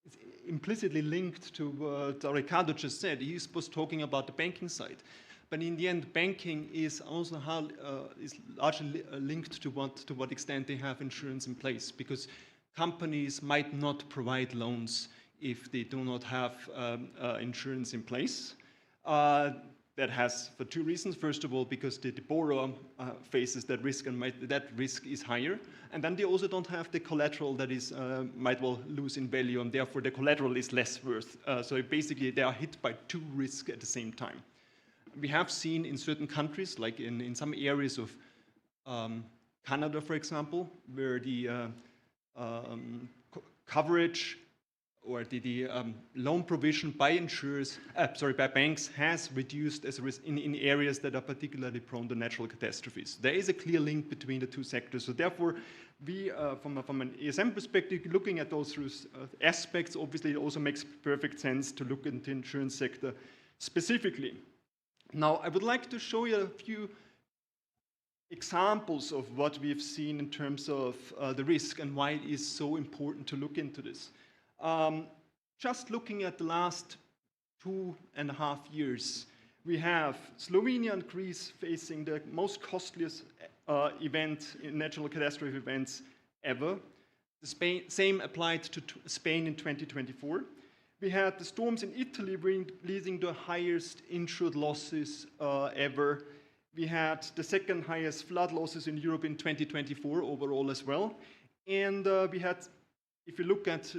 it's implicitly linked to what Ricardo just said. He was talking about the banking side. But in the end, banking is also is largely linked to what extent they have insurance in place, because companies might not provide loans if they do not have insurance in place. That has for two reasons. First of all, because the borrower faces that risk, and that risk is higher. And then they also don't have the collateral that is might well lose in value, and therefore the collateral is less worth. So basically, they are hit by two risks at the same time. We have seen in certain countries, like in some areas of Canada, for example, where the coverage or the loan provision by by banks has reduced as a risk in areas that are particularly prone to natural catastrophes. There is a clear link between the two sectors. So therefore, we, from an ESM perspective, looking at those aspects, obviously it also makes perfect sense to look into the insurance sector specifically. Now, I would like to show you a few examples of what we've seen in terms of the risk and why it is so important to look into this. Just looking at the last 2.5 years, we have Slovenia and Greece facing the most costliest natural catastrophe events ever. The same applied to Spain in 2024. We had the storms in Italy leading to the highest insured losses ever. We had the second highest flood losses in Europe in 2024 overall as well. And we had, if you look at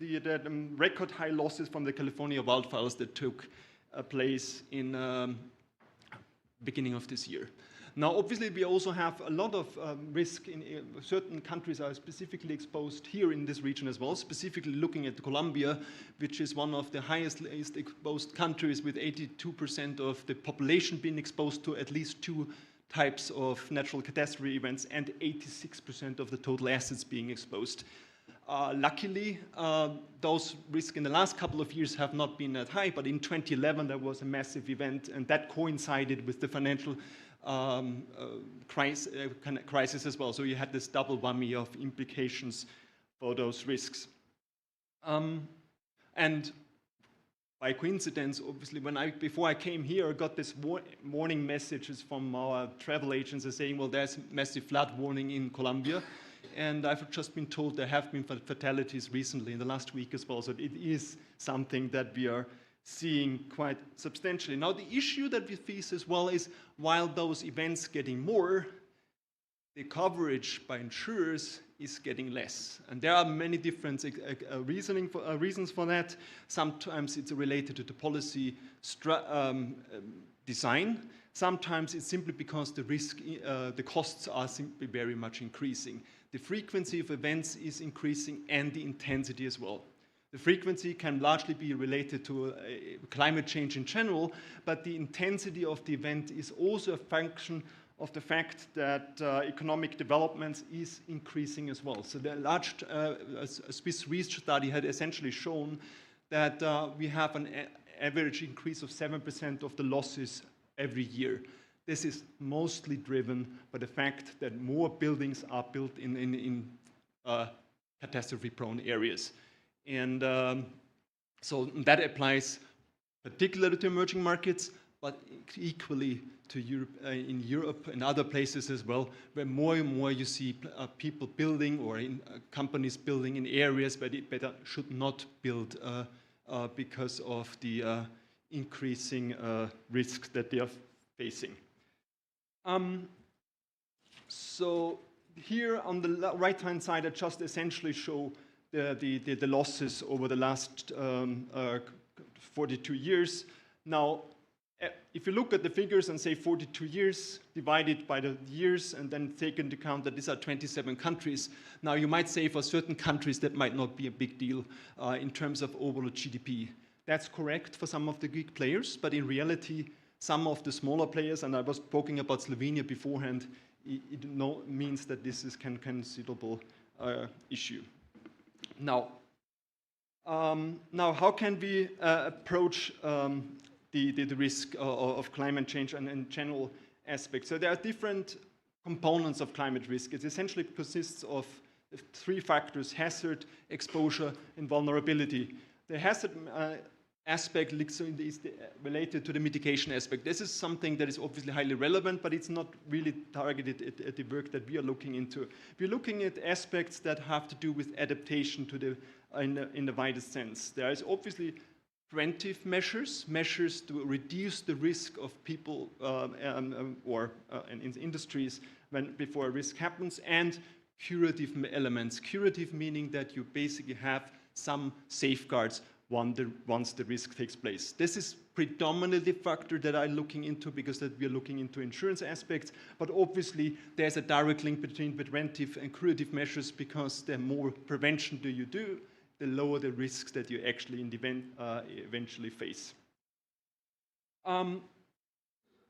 the record high losses from the California wildfires that took place in beginning of this year. Now, obviously, we also have a lot of risk in certain countries are specifically exposed here in this region as well, specifically looking at Colombia, which is one of the highest exposed countries with 82% of the population being exposed to at least two types of natural catastrophe events and 86% of the total assets being exposed. Luckily, those risks in the last couple of years have not been that high, but in 2011 there was a massive event, and that coincided with the financial crisis as well. So you had this double whammy of implications for those risks. And by coincidence, obviously, before I came here, I got this warning messages from our travel agents saying, well, there's massive flood warning in Colombia. And I've just been told there have been fatalities recently in the last week as well. So it is something that we are seeing quite substantially. Now, the issue that we face as well is while those events getting more, the coverage by insurers is getting less. And there are many different reasons for that. Sometimes it's related to the policy design. Sometimes it's simply because the costs are simply very much increasing. The frequency of events is increasing and the intensity as well. The frequency can largely be related to climate change in general, but the intensity of the event is also a function of the fact that economic development is increasing as well. So the large Swiss research study had essentially shown that we have an average increase of 7% of the losses every year. This is mostly driven by the fact that more buildings are built in catastrophe-prone areas. And so that applies particularly to emerging markets, but equally to in Europe and other places as well, where more and more you see people building or companies building in areas where they better should not build because of the increasing risks that they are facing. So here on the right-hand side, I just essentially show the losses over the last 42 years. Now, if you look at the figures and say 42 years divided by the years and then take into account that these are 27 countries, now you might say for certain countries that might not be a big deal in terms of overall GDP. That's correct for some of the big players, but in reality, some of the smaller players, and I was talking about Slovenia beforehand, it means that this is a considerable issue. Now, how can we approach the risk of climate change and in general aspects? So there are different components of climate risk. It essentially consists of 3 factors: hazard, exposure, and vulnerability. The hazard aspect is related to the mitigation aspect. This is something that is obviously highly relevant, but it's not really targeted at the work that we are looking into. We're looking at aspects that have to do with adaptation to the in the widest sense. There is obviously preventive measures to reduce the risk of people or in industries before a risk happens, and curative elements. Curative meaning that you basically have some safeguards once the risk takes place. This is predominantly the factor that I'm looking into, because that we are looking into insurance aspects, but obviously there's a direct link between preventive and curative measures, because the more prevention you do, the lower the risks that you actually eventually face.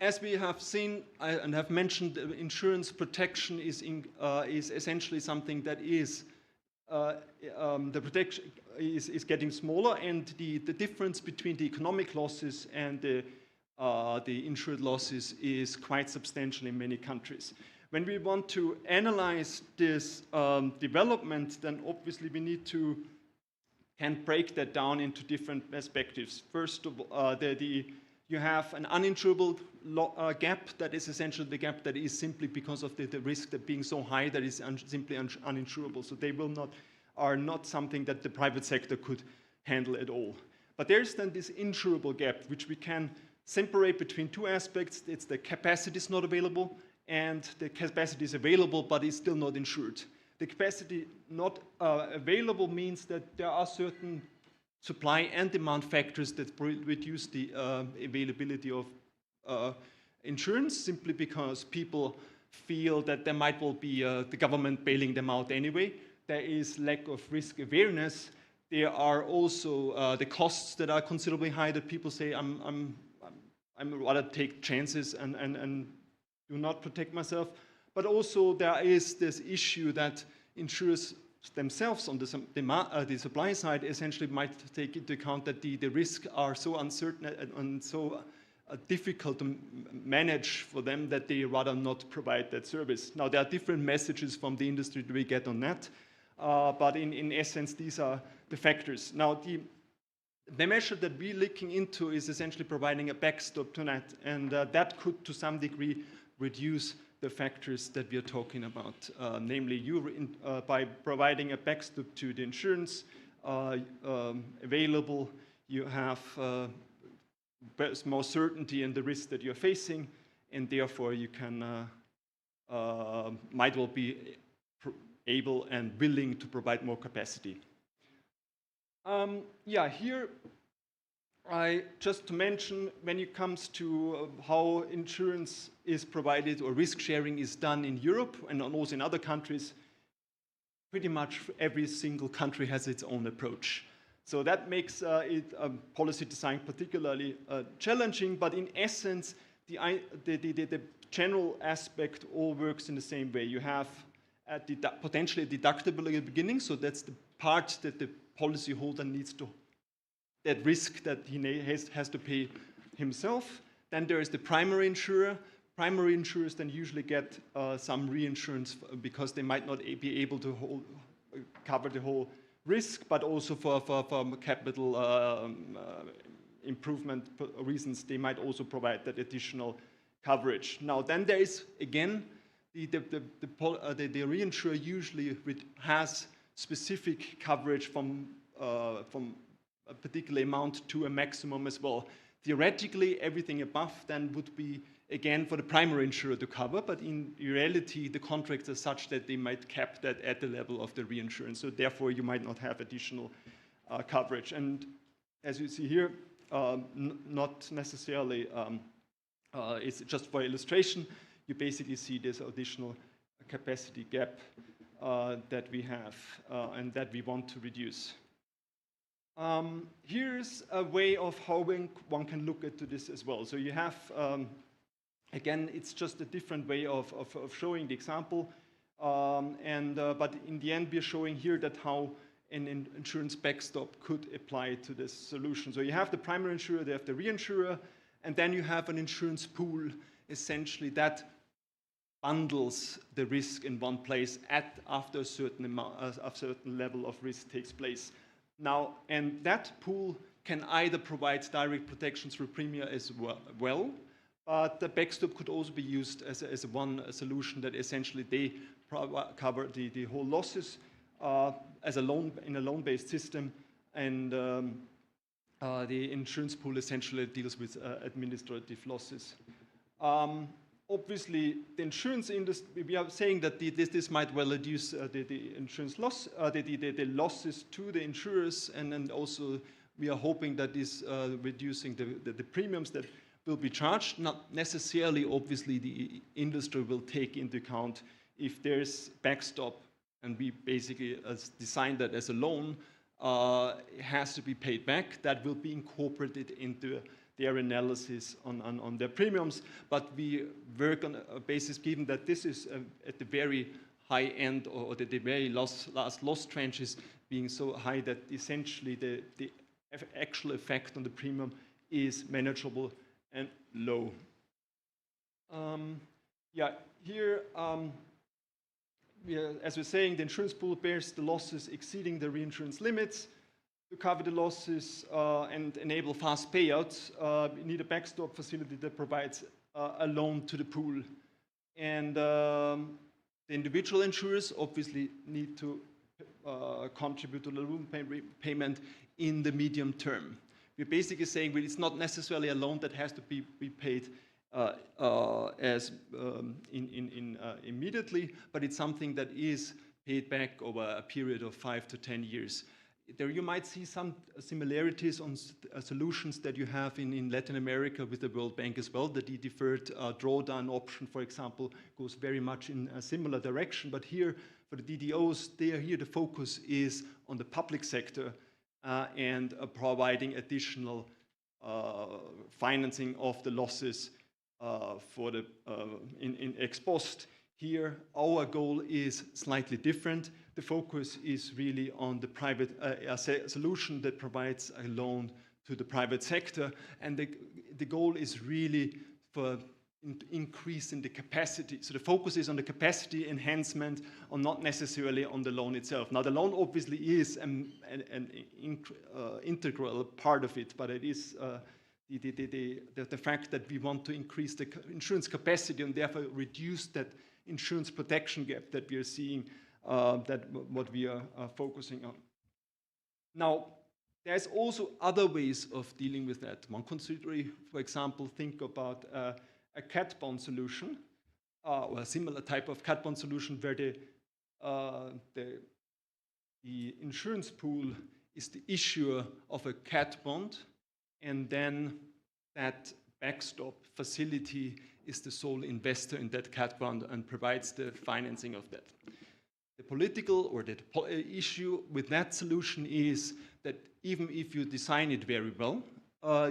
As we have seen and have mentioned, insurance protection is essentially something that is the protection is getting smaller, and the difference between the economic losses and the insured losses is quite substantial in many countries. When we want to analyze this development, then obviously we need to break that down into different perspectives. First of all, you have an uninsurable gap. That is essentially the gap that is simply because of the risk that being so high that is simply uninsurable. So they are not something that the private sector could handle at all. But there's then this insurable gap, which we can separate between 2 aspects. It's the capacity is not available, and the capacity is available but is still not insured. The capacity not available means that there are certain supply and demand factors that reduce the availability of insurance, simply because people feel that there might well be the government bailing them out anyway. There is lack of risk awareness. There are also the costs that are considerably high, that people say, I'm rather take chances and do not protect myself. But also there is this issue that insurers themselves on the supply side essentially might take into account that the risks are so uncertain and so difficult to manage for them that they rather not provide that service. Now, there are different messages from the industry that we get on that, but in essence, these are the factors. Now, the measure that we're looking into is essentially providing a backstop to that, and that could, to some degree, reduce the factors that we are talking about, namely by providing a backstop to the insurance available, you have more certainty in the risk that you're facing, and therefore you can might well be able and willing to provide more capacity. Here just to mention, when it comes to how insurance is provided or risk sharing is done in Europe and also in other countries, pretty much every single country has its own approach. So that makes policy design particularly challenging, but in essence, the general aspect all works in the same way. You have potentially a deductible at the beginning, so that's the part that the policyholder needs to, that risk that he has to pay himself. Then there is the primary insurer. Primary insurers then usually get some reinsurance because they might not be able to cover the whole risk, but also for capital improvement reasons, they might also provide that additional coverage. Now, then there is, again, the reinsurer usually has specific coverage from a particular amount to a maximum as well. Theoretically, everything above then would be, again, for the primary insurer to cover, but in reality, the contracts are such that they might cap that at the level of the reinsurance, so therefore you might not have additional coverage. And as you see here, not necessarily, it's just for illustration, you basically see this additional capacity gap that we have and that we want to reduce. Here's a way of how one can look at this as well. So you have, again, it's just a different way of showing the example. But in the end, we're showing here that how an insurance backstop could apply to this solution. So you have the primary insurer, they have the reinsurer, and then you have an insurance pool, essentially, that bundles the risk in one place after a certain level of risk takes place. Now, and that pool can either provide direct protection through premium as well, but the backstop could also be used as one solution that essentially they cover the whole losses as a loan in a loan-based system, and the insurance pool essentially deals with administrative losses. Obviously, the insurance industry, we are saying that this might well reduce the insurance loss, the losses to the insurers, and also we are hoping that is reducing the premiums that will be charged. Not necessarily, obviously, the industry will take into account if there's backstop, and we basically designed that as a loan, it has to be paid back. That will be incorporated into their analysis on their premiums, but we work on a basis given that this is at the very high end, or the very last loss tranches being so high that essentially the actual effect on the premium is manageable and low. Here, as we're saying, the insurance pool bears the losses exceeding the reinsurance limits. To cover the losses and enable fast payouts, we need a backstop facility that provides a loan to the pool. And the individual insurers obviously need to contribute to the loan payment in the medium term. We're basically saying, well, it's not necessarily a loan that has to be paid immediately, but it's something that is paid back over a period of 5 to 10 years. There you might see some similarities on solutions that you have in Latin America with the World Bank as well. The deferred drawdown option, for example, goes very much in a similar direction. But here, for the DDOs, here the focus is on the public sector and providing additional financing of the losses for the in ex post. Here, our goal is slightly different. The focus is really on the private solution that provides a loan to the private sector, and the goal is really for increasing the capacity. So the focus is on the capacity enhancement, or not necessarily on the loan itself. Now, the loan obviously is an integral part of it, but it is the fact that we want to increase the insurance capacity and therefore reduce that insurance protection gap that we are seeing, what we are focusing on. Now, there's also other ways of dealing with that. One consider, for example, think about a cat bond solution, or a similar type of cat bond solution where the insurance pool is the issuer of a cat bond, and then that backstop facility is the sole investor in that cat bond and provides the financing of that. The political or the issue with that solution is that even if you design it very well,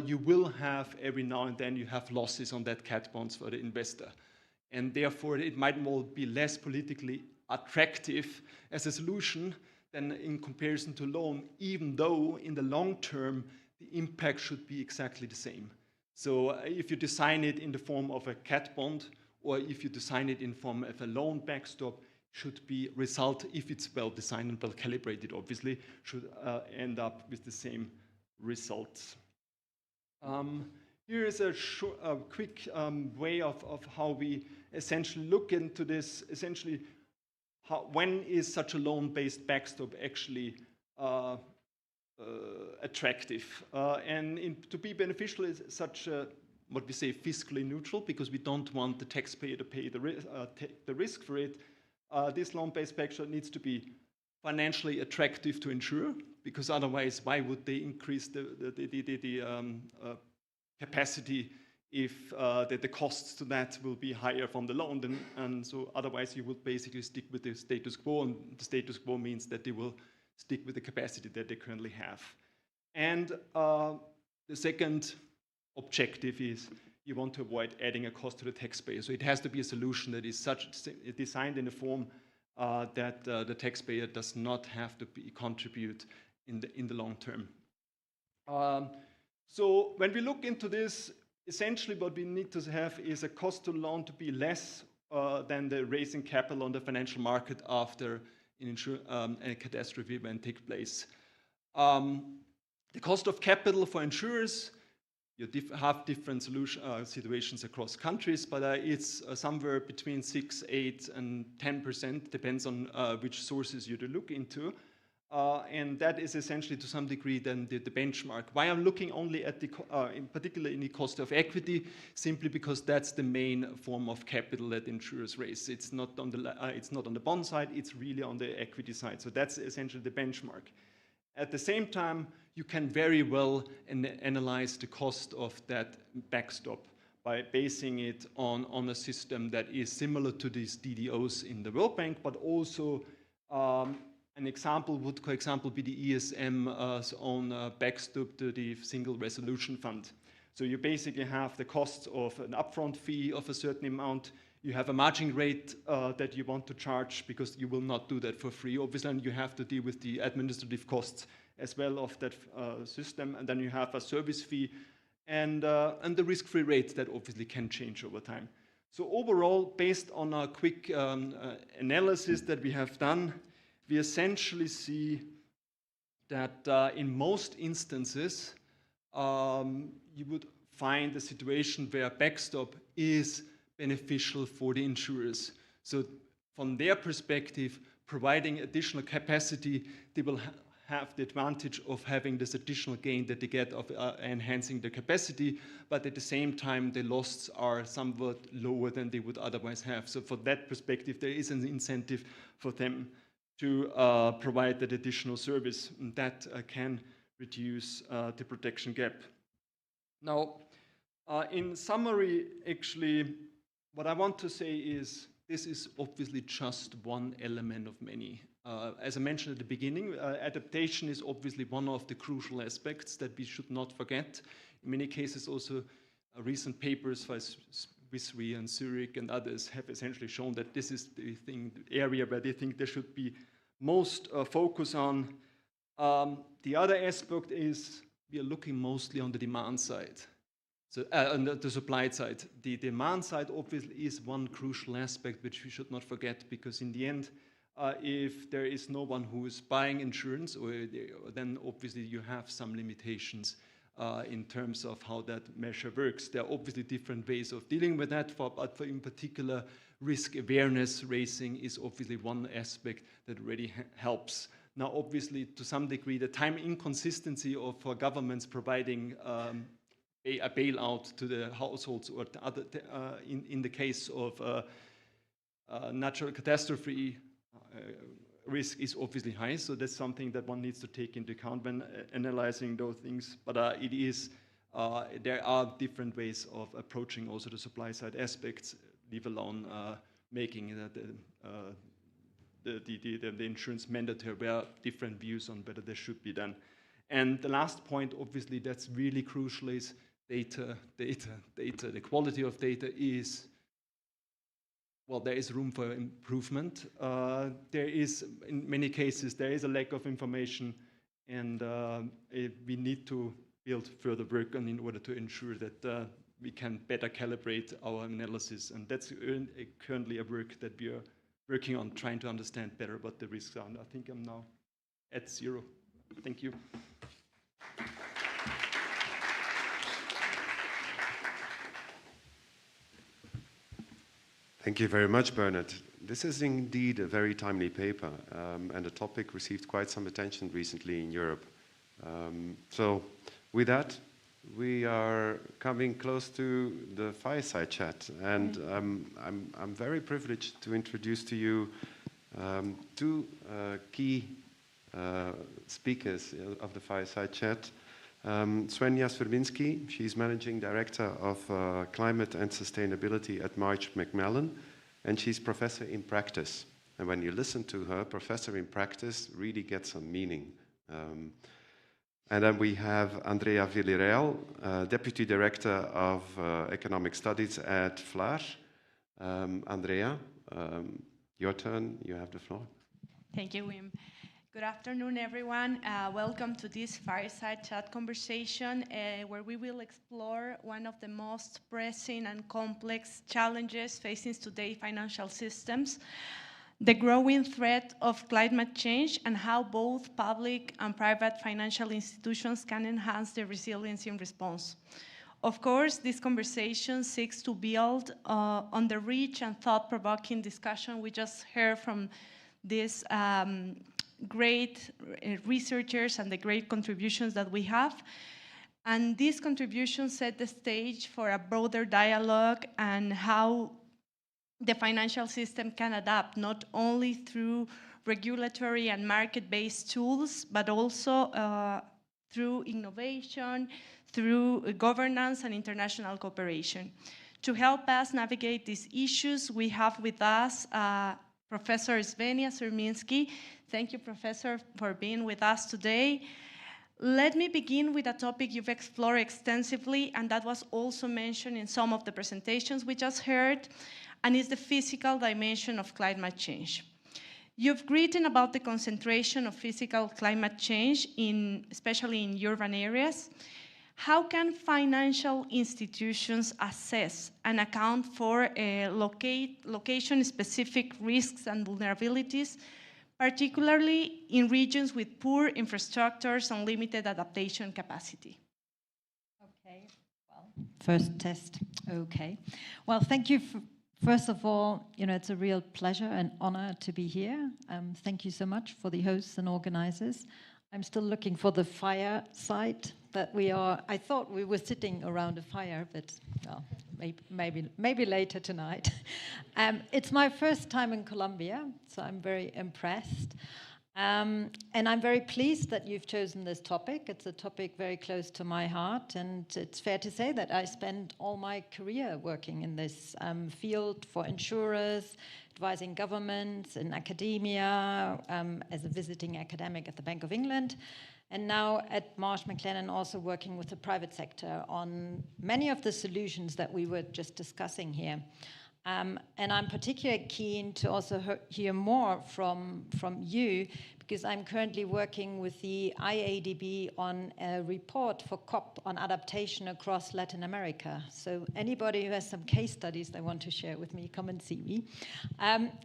you will have every now and then you have losses on that cat bonds for the investor. And therefore it might well be less politically attractive as a solution than in comparison to loan, even though in the long term the impact should be exactly the same. So if you design it in the form of a cat bond, or if you design it in form of a loan backstop, should be result, if it's well designed and well calibrated, obviously, should end up with the same results. Here is a quick way of how we essentially look into this. Essentially, when is such a loan-based backstop actually attractive? To be beneficial is such what we say fiscally neutral, because we don't want the taxpayer to pay the risk for it. This loan-based backstop needs to be financially attractive to insurer, because otherwise, why would they increase the capacity if the costs to that will be higher from the loan? And so otherwise, you would basically stick with the status quo, and the status quo means that they will stick with the capacity that they currently have. And the second objective is you want to avoid adding a cost to the taxpayer. So it has to be a solution that is designed in a form that the taxpayer does not have to contribute in the long term. So when we look into this, essentially what we need to have is a cost to loan to be less than the raising capital on the financial market after a catastrophe event takes place. The cost of capital for insurers, you have different situations across countries, but it's somewhere between 6, 8, and 10%, depends on which sources you look into. And that is essentially to some degree then the benchmark. Why I'm looking only at in particular in the cost of equity, simply because that's the main form of capital that insurers raise. It's not on the bond side, it's really on the equity side. So that's essentially the benchmark. At the same time, you can very well analyze the cost of that backstop by basing it on a system that is similar to these DDOs in the World Bank, but also an example would, for example, be the ESM's own backstop to the Single Resolution Fund. So you basically have the costs of an upfront fee of a certain amount. You have a margin rate that you want to charge because you will not do that for free, obviously, and you have to deal with the administrative costs as well of that system. And then you have a service fee and the risk-free rate that obviously can change over time. So overall, based on a quick analysis that we have done, we essentially see that in most instances, you would find a situation where a backstop is beneficial for the insurers. So from their perspective, providing additional capacity, they will have the advantage of having this additional gain that they get of enhancing the capacity, but at the same time, the losses are somewhat lower than they would otherwise have. So from that perspective, there is an incentive for them to provide that additional service, and that can reduce the protection gap. Now, in summary, actually, what I want to say is this is obviously just one element of many. As I mentioned at the beginning, adaptation is obviously one of the crucial aspects that we should not forget. In many cases, also recent papers by Swiss Re and Zurich and others have essentially shown that this is the area where they think there should be most focus on. The other aspect is we are looking mostly on the demand side. So on the supply side. The demand side obviously is one crucial aspect which we should not forget, because in the end, if there is no one who is buying insurance, then obviously you have some limitations in terms of how that measure works. There are obviously different ways of dealing with that, but for in particular, risk awareness raising is obviously one aspect that really helps. Now, obviously, to some degree, the time inconsistency for governments providing a bailout to the households or the other, in the case of natural catastrophe, risk is obviously high, so that's something that one needs to take into account when analyzing those things. But it is there are different ways of approaching also the supply side aspects, leave alone making the insurance mandatory. There are different views on whether there should be done. And the last point, obviously, that's really crucial is data. The quality of data is, well, there is room for improvement. There is, in many cases, there is a lack of information, and we need to build further work on in order to ensure that we can better calibrate our analysis. And that's currently a work that we are working on, trying to understand better what the risks are. And I think I'm now at 0. Thank you. Thank you very much, Bernard. This is indeed a very timely paper, and the topic received quite some attention recently in Europe. So with that, we are coming close to the fireside chat, and I'm very privileged to introduce to you two key speakers of the fireside chat. Svenja Swerwinski, she's Managing Director of Climate and Sustainability at Marsh Macmillan, and she's Professor in Practice. And when you listen to her, Professor in Practice really gets some meaning. And then we have Andrea Villarreal, Deputy Director of Economic Studies at FLAR. Andrea, your turn, you have the floor. Thank you, Wim. Good afternoon, everyone. Welcome to this fireside chat conversation where we will explore one of the most pressing and complex challenges facing today's financial systems, the growing threat of climate change and how both public and private financial institutions can enhance their resilience in response. Of course, this conversation seeks to build on the rich and thought-provoking discussion we just heard from these great researchers and the great contributions that we have. And these contributions set the stage for a broader dialogue and how the financial system can adapt, not only through regulatory and market-based tools, but also through innovation, through governance and international cooperation. To help us navigate these issues, we have with us Professor Svenja Surminski. Thank you, Professor, for being with us today. Let me begin with a topic you've explored extensively, and that was also mentioned in some of the presentations we just heard, and is the physical dimension of climate change. You've written about the concentration of physical climate change, especially in urban areas. How can financial institutions assess and account for location-specific risks and vulnerabilities, particularly in regions with poor infrastructures and limited adaptation capacity? Okay, well, first test, okay. Well, thank you. First of all, it's a real pleasure and honor to be here. Thank you so much for the hosts and organizers. I'm still looking for the fireside that we are. I thought we were sitting around a fire, but well, maybe later tonight. It's my first time in Colombia, so I'm very impressed. And I'm very pleased that you've chosen this topic. It's a topic very close to my heart, and it's fair to say that I spent all my career working in this field for insurers, advising governments, in academia, as a visiting academic at the Bank of England, and now at Marsh McLennan also working with the private sector on many of the solutions that we were just discussing here. And I'm particularly keen to also hear more from you, because I'm currently working with the IADB on a report for COP on adaptation across Latin America. So anybody who has some case studies they want to share with me, come and see me.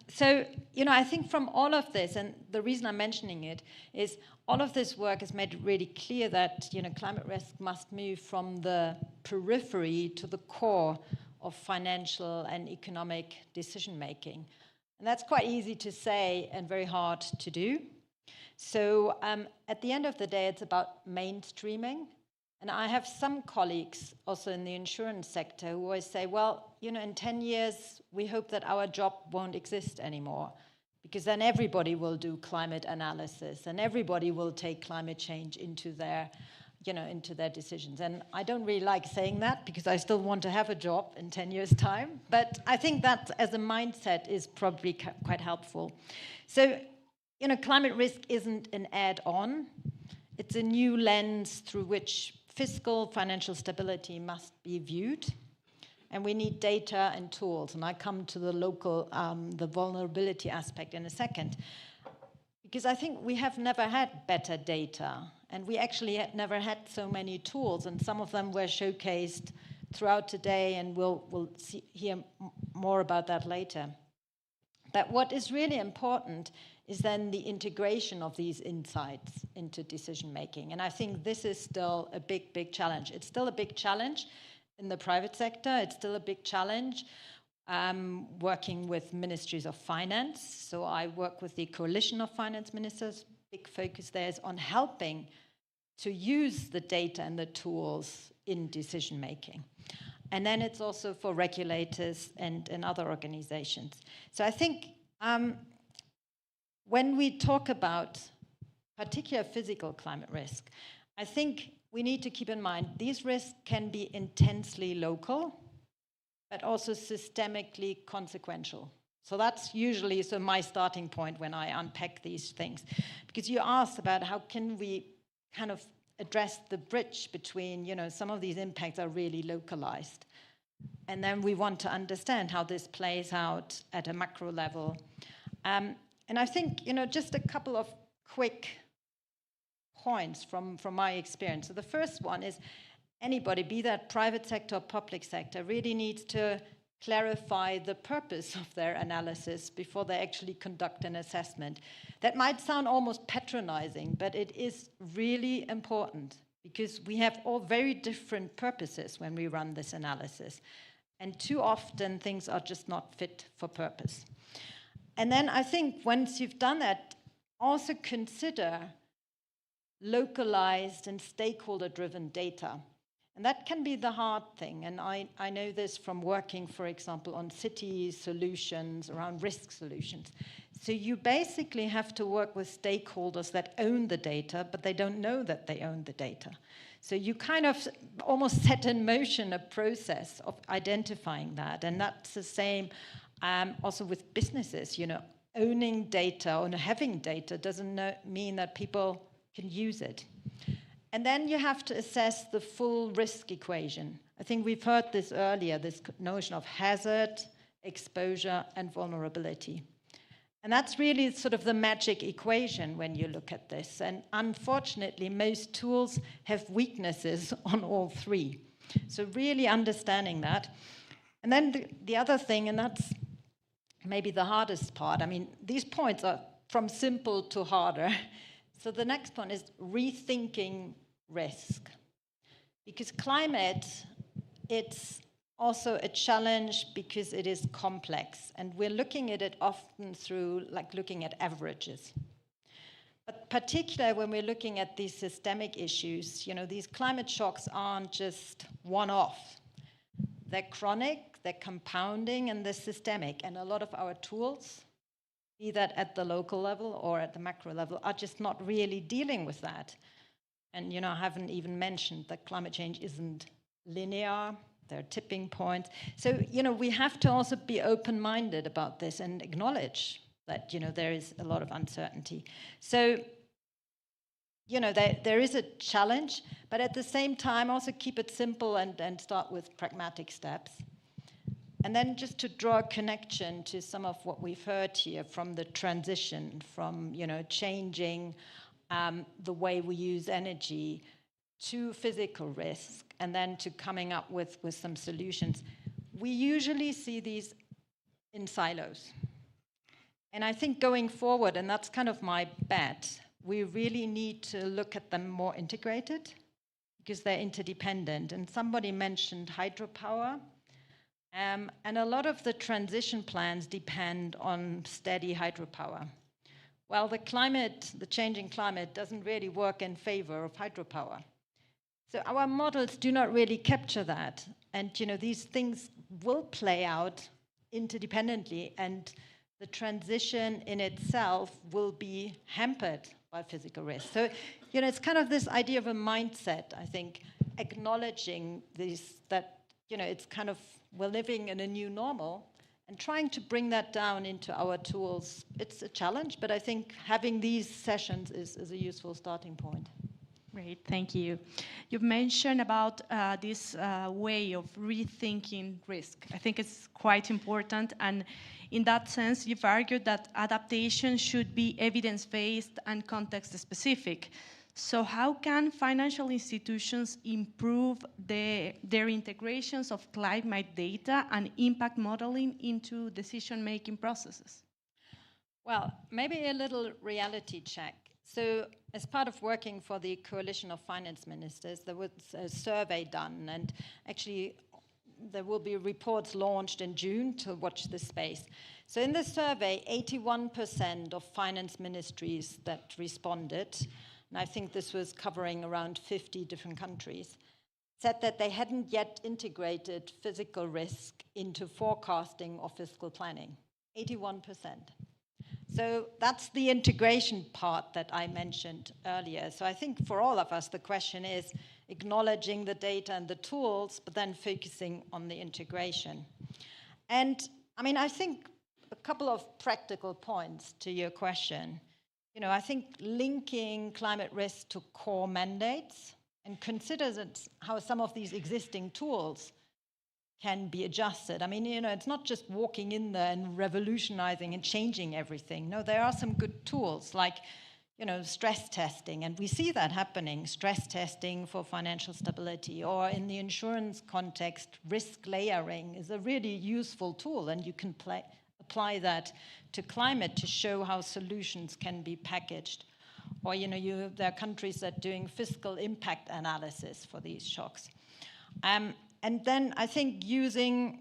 So, I think from all of this, and the reason I'm mentioning it is all of this work has made it really clear that, climate risk must move from the periphery to the core of financial and economic decision-making. And that's quite easy to say and very hard to do. So at the end of the day, it's about mainstreaming. And I have some colleagues also in the insurance sector who always say, well, in 10 years, we hope that our job won't exist anymore, because then everybody will do climate analysis and everybody will take climate change into their decisions. And I don't really like saying that, because I still want to have a job in 10 years' time. But I think that as a mindset is probably quite helpful. So, climate risk isn't an add-on. It's a new lens through which fiscal financial stability must be viewed. And we need data and tools. And I come to the the vulnerability aspect in a second. Because I think we have never had better data. And we actually had never had so many tools, and some of them were showcased throughout today, and we'll hear more about that later. But what is really important is then the integration of these insights into decision-making. And I think this is still a big, big challenge. It's still a big challenge in the private sector. It's still a big challenge working with ministries of finance. So I work with the Coalition of Finance Ministers. Big focus there is on helping to use the data and the tools in decision-making. And then it's also for regulators and other organizations. So I think when we talk about particular physical climate risk, I think we need to keep in mind these risks can be intensely local, but also systemically consequential. So that's usually my starting point when I unpack these things. Because you asked about how can we kind of address the bridge between, some of these impacts are really localized. And then we want to understand how this plays out at a macro level. And I think, just a couple of quick points from my experience. So the first one is anybody, be that private sector or public sector, really needs to clarify the purpose of their analysis before they actually conduct an assessment. That might sound almost patronizing, but it is really important because we have all very different purposes when we run this analysis. And too often things are just not fit for purpose. And then I think once you've done that, also consider localized and stakeholder-driven data. And that can be the hard thing. And I know this from working, for example, on city solutions, around risk solutions. So you basically have to work with stakeholders that own the data, but they don't know that they own the data. So you kind of almost set in motion a process of identifying that. And that's the same also with businesses. Owning data or having data doesn't mean that people can use it. And then you have to assess the full risk equation. I think we've heard this earlier, this notion of hazard, exposure, and vulnerability. And that's really sort of the magic equation when you look at this. And unfortunately, most tools have weaknesses on all three. So really understanding that. And then the other thing, and that's maybe the hardest part, these points are from simple to harder. So the next one is rethinking risk. Because climate, it's also a challenge because it is complex. And we're looking at it often through looking at averages. But particularly when we're looking at these systemic issues, these climate shocks aren't just one-off. They're chronic, they're compounding, and they're systemic. And a lot of our tools, be that at the local level or at the macro level, are just not really dealing with that. And, I haven't even mentioned that climate change isn't linear. There are tipping points. So, we have to also be open-minded about this and acknowledge that, there is a lot of uncertainty. So, there is a challenge, but at the same time, also keep it simple and start with pragmatic steps. And then just to draw a connection to some of what we've heard here from the transition, from, changing the way we use energy to physical risk, and then to coming up with some solutions. We usually see these in silos. And I think going forward, and that's kind of my bet, we really need to look at them more integrated because they're interdependent. And somebody mentioned hydropower. And a lot of the transition plans depend on steady hydropower. Well, the changing climate doesn't really work in favor of hydropower. So our models do not really capture that. And, these things will play out interdependently, and the transition in itself will be hampered by physical risk. So, it's kind of this idea of a mindset, I think, acknowledging that it's kind of, we're living in a new normal, and trying to bring that down into our tools. It's a challenge, but I think having these sessions is a useful starting point. Great, thank you. You've mentioned about this way of rethinking risk. I think it's quite important, and in that sense, you've argued that adaptation should be evidence-based and context-specific. So how can financial institutions improve their integrations of climate data and impact modeling into decision-making processes? Well, maybe a little reality check. So as part of working for the Coalition of Finance Ministers, there was a survey done, and actually there will be reports launched in June to watch this space. So in the survey, 81% of finance ministries that responded, and I think this was covering around 50 different countries, said that they hadn't yet integrated physical risk into forecasting or fiscal planning. 81%. So that's the integration part that I mentioned earlier. So I think for all of us, the question is acknowledging the data and the tools, but then focusing on the integration. And I think a couple of practical points to your question. I think linking climate risk to core mandates and considers how some of these existing tools can be adjusted. I mean, it's not just walking in there and revolutionizing and changing everything. No, there are some good tools like, stress testing, and we see that happening, stress testing for financial stability, or in the insurance context, risk layering is a really useful tool, and you can apply that to climate to show how solutions can be packaged. Or, there are countries that are doing fiscal impact analysis for these shocks. And then I think using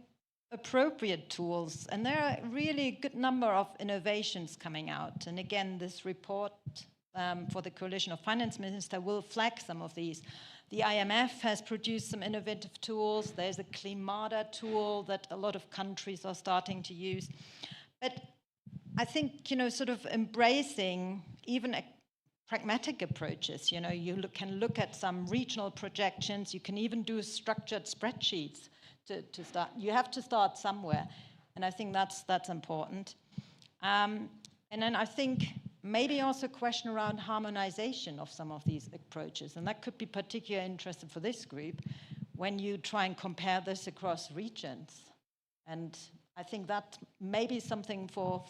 appropriate tools, and there are really a good number of innovations coming out. And again, this report for the Coalition of Finance Ministers will flag some of these. The IMF has produced some innovative tools. There's a Climata tool that a lot of countries are starting to use. But I think, sort of embracing even pragmatic approaches. You can look at some regional projections. You can even do structured spreadsheets to start. You have to start somewhere, and I think that's important. And then I think maybe also a question around harmonization of some of these approaches, and that could be particularly interesting for this group when you try and compare this across regions. And I think that may be something for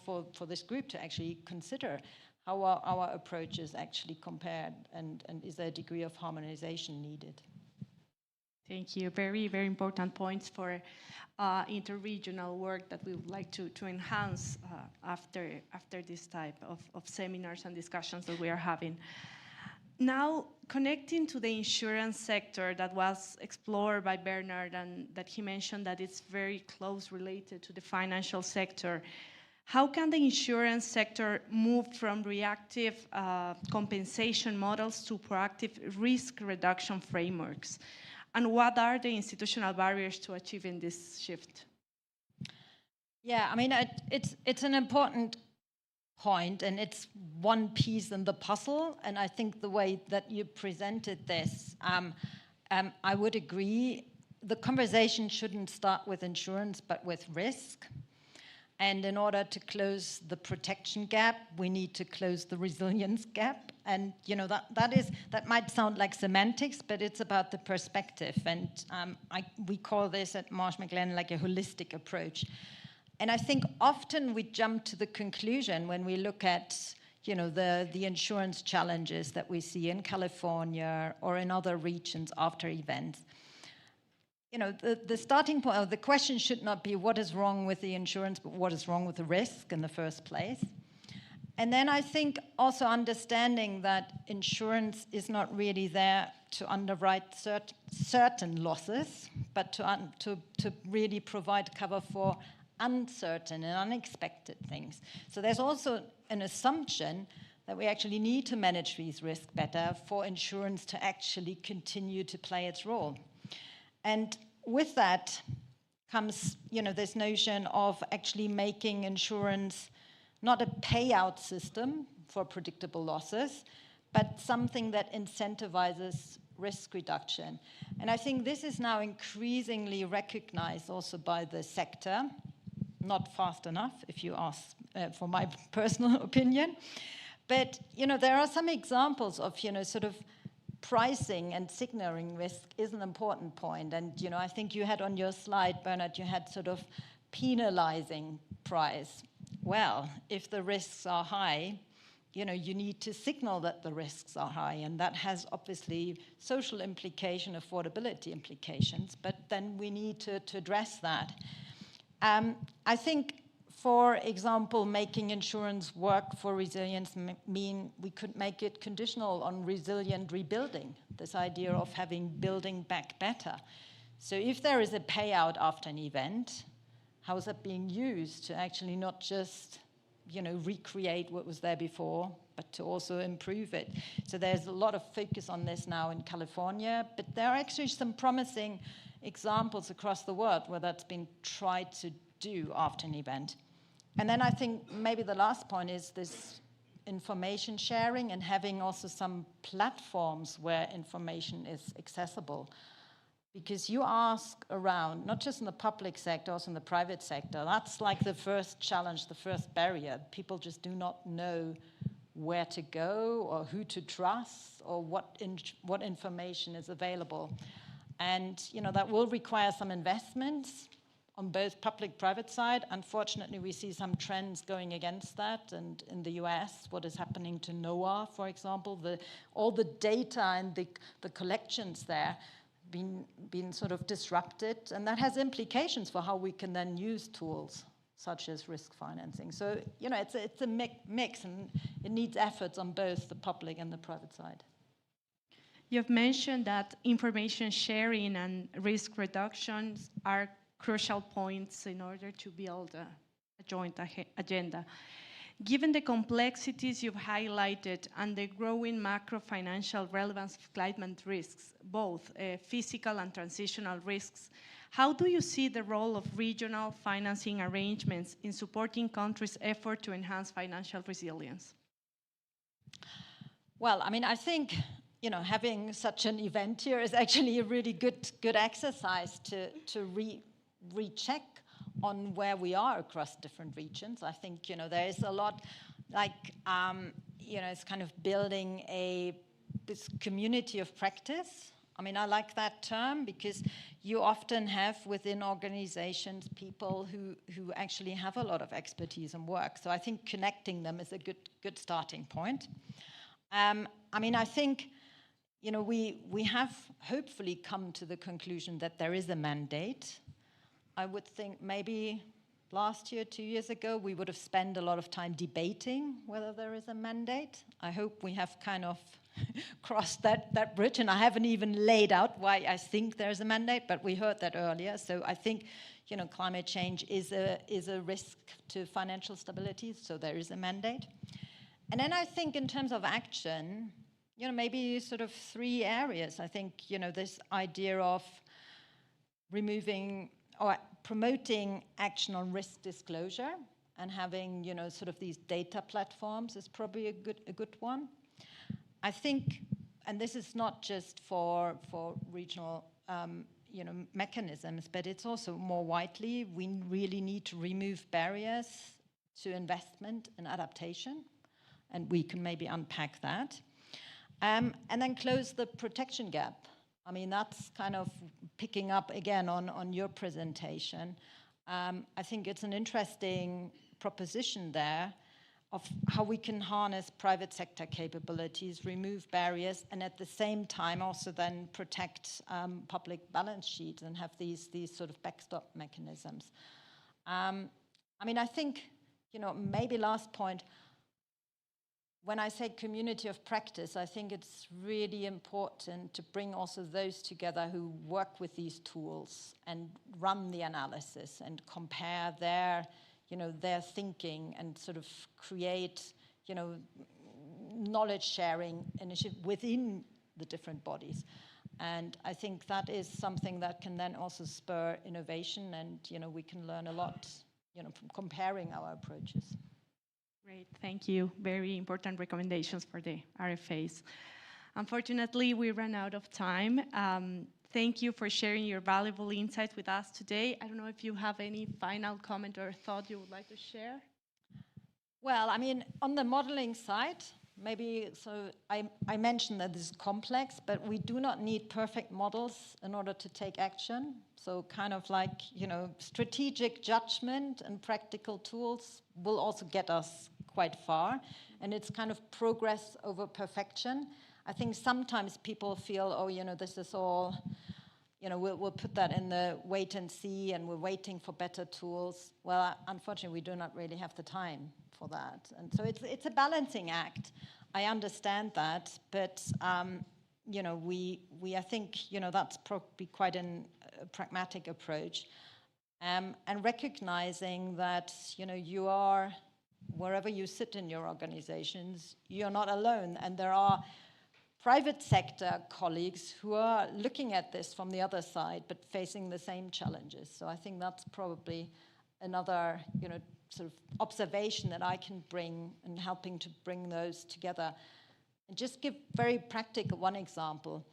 this group to actually consider, how our approaches actually compared, and is there a degree of harmonization needed? Thank you. Very, very important points for interregional work that we would like to enhance after this type of seminars and discussions that we are having. Now, connecting to the insurance sector that was explored by Bernard, and that he mentioned that it's very close related to the financial sector, how can the insurance sector move from reactive compensation models to proactive risk reduction frameworks? And what are the institutional barriers to achieving this shift? Yeah, I mean, it's an important point, and it's one piece in the puzzle. And I think the way that you presented this, I would agree. The conversation shouldn't start with insurance, but with risk. And in order to close the protection gap, we need to close the resilience gap. And that might sound like semantics, but it's about the perspective. And we call this at Marsh McLennan like a holistic approach. And I think often we jump to the conclusion when we look at the insurance challenges that we see in California or in other regions after events. The starting point of the question should not be what is wrong with the insurance, but what is wrong with the risk in the first place. And then I think also understanding that insurance is not really there to underwrite certain losses, but to really provide cover for uncertain and unexpected things. So there's also an assumption that we actually need to manage these risks better for insurance to actually continue to play its role. And with that comes, this notion of actually making insurance not a payout system for predictable losses, but something that incentivizes risk reduction. And I think this is now increasingly recognized also by the sector, not fast enough, if you ask for my personal opinion. But, there are some examples of, sort of pricing and signaling risk is an important point. And, I think you had on your slide, Bernard, you had sort of penalizing price. Well, if the risks are high, you need to signal that the risks are high, and that has obviously social implication, affordability implications, but then we need to address that. I think, for example, making insurance work for resilience mean we could make it conditional on resilient rebuilding, this idea of having building back better. So if there is a payout after an event, how is that being used to actually not just, recreate what was there before, but to also improve it? So there's a lot of focus on this now in California, but there are actually some promising examples across the world where that's been tried to do after an event. And then I think maybe the last point is this information sharing and having also some platforms where information is accessible. Because you ask around, not just in the public sector, also in the private sector, that's like the first challenge, the first barrier. People just do not know where to go or who to trust or what information is available. And that will require some investments on both public-private side. Unfortunately, we see some trends going against that. And in the US, what is happening to NOAA, for example, all the data and the collections there been sort of disrupted. And that has implications for how we can then use tools such as risk financing. So, it's a mix, and it needs efforts on both the public and the private side. You've mentioned that information sharing and risk reductions are crucial points in order to build a joint agenda. Given the complexities you've highlighted and the growing macro-financial relevance of climate risks, both physical and transitional risks, how do you see the role of regional financing arrangements in supporting countries' effort to enhance financial resilience? Well, I think having such an event here is actually a really good exercise to recheck on where we are across different regions. I think there is a lot it's kind of building this community of practice. I like that term because you often have within organizations people who actually have a lot of expertise and work. So I think connecting them is a good starting point. I think we have hopefully come to the conclusion that there is a mandate. I would think maybe last year, 2 years ago, we would have spent a lot of time debating whether there is a mandate. I hope we have kind of crossed that bridge, and I haven't even laid out why I think there's a mandate, but we heard that earlier. So I think climate change is a risk to financial stability, so there is a mandate. And then I think in terms of action, maybe sort of 3 areas. I think, this idea of removing or promoting action on risk disclosure and having, sort of these data platforms is probably a good one. I think, and this is not just for regional, mechanisms, but it's also more widely, we really need to remove barriers to investment and adaptation, and we can maybe unpack that. And then close the protection gap. That's kind of picking up again on your presentation. I think it's an interesting proposition there of how we can harness private sector capabilities, remove barriers, and at the same time also then protect public balance sheets and have these sort of backstop mechanisms. I think, maybe last point, when I say community of practice, I think it's really important to bring also those together who work with these tools and run the analysis and compare their thinking and sort of create, knowledge sharing initiative within the different bodies. And I think that is something that can then also spur innovation, and, we can learn a lot, from comparing our approaches. Great, thank you. Very important recommendations for the RFAs. Unfortunately, we ran out of time. Thank you for sharing your valuable insights with us today. I don't know if you have any final comment or thought you would like to share? Well, on the modeling side, maybe, so I mentioned that this is complex, but we do not need perfect models in order to take action. So kind of like, strategic judgment and practical tools will also get us quite far. And it's kind of progress over perfection. I think sometimes people feel, this is all, we'll put that in the wait and see, and we're waiting for better tools. Well, unfortunately, we do not really have the time for that. And so it's a balancing act. I understand that, but, I think, that's probably quite a pragmatic approach. And recognizing that, you are, wherever you sit in your organizations, you're not alone. And there are private sector colleagues who are looking at this from the other side, but facing the same challenges. So I think that's probably another, sort of observation that I can bring in helping to bring those together. And just give very practical one example.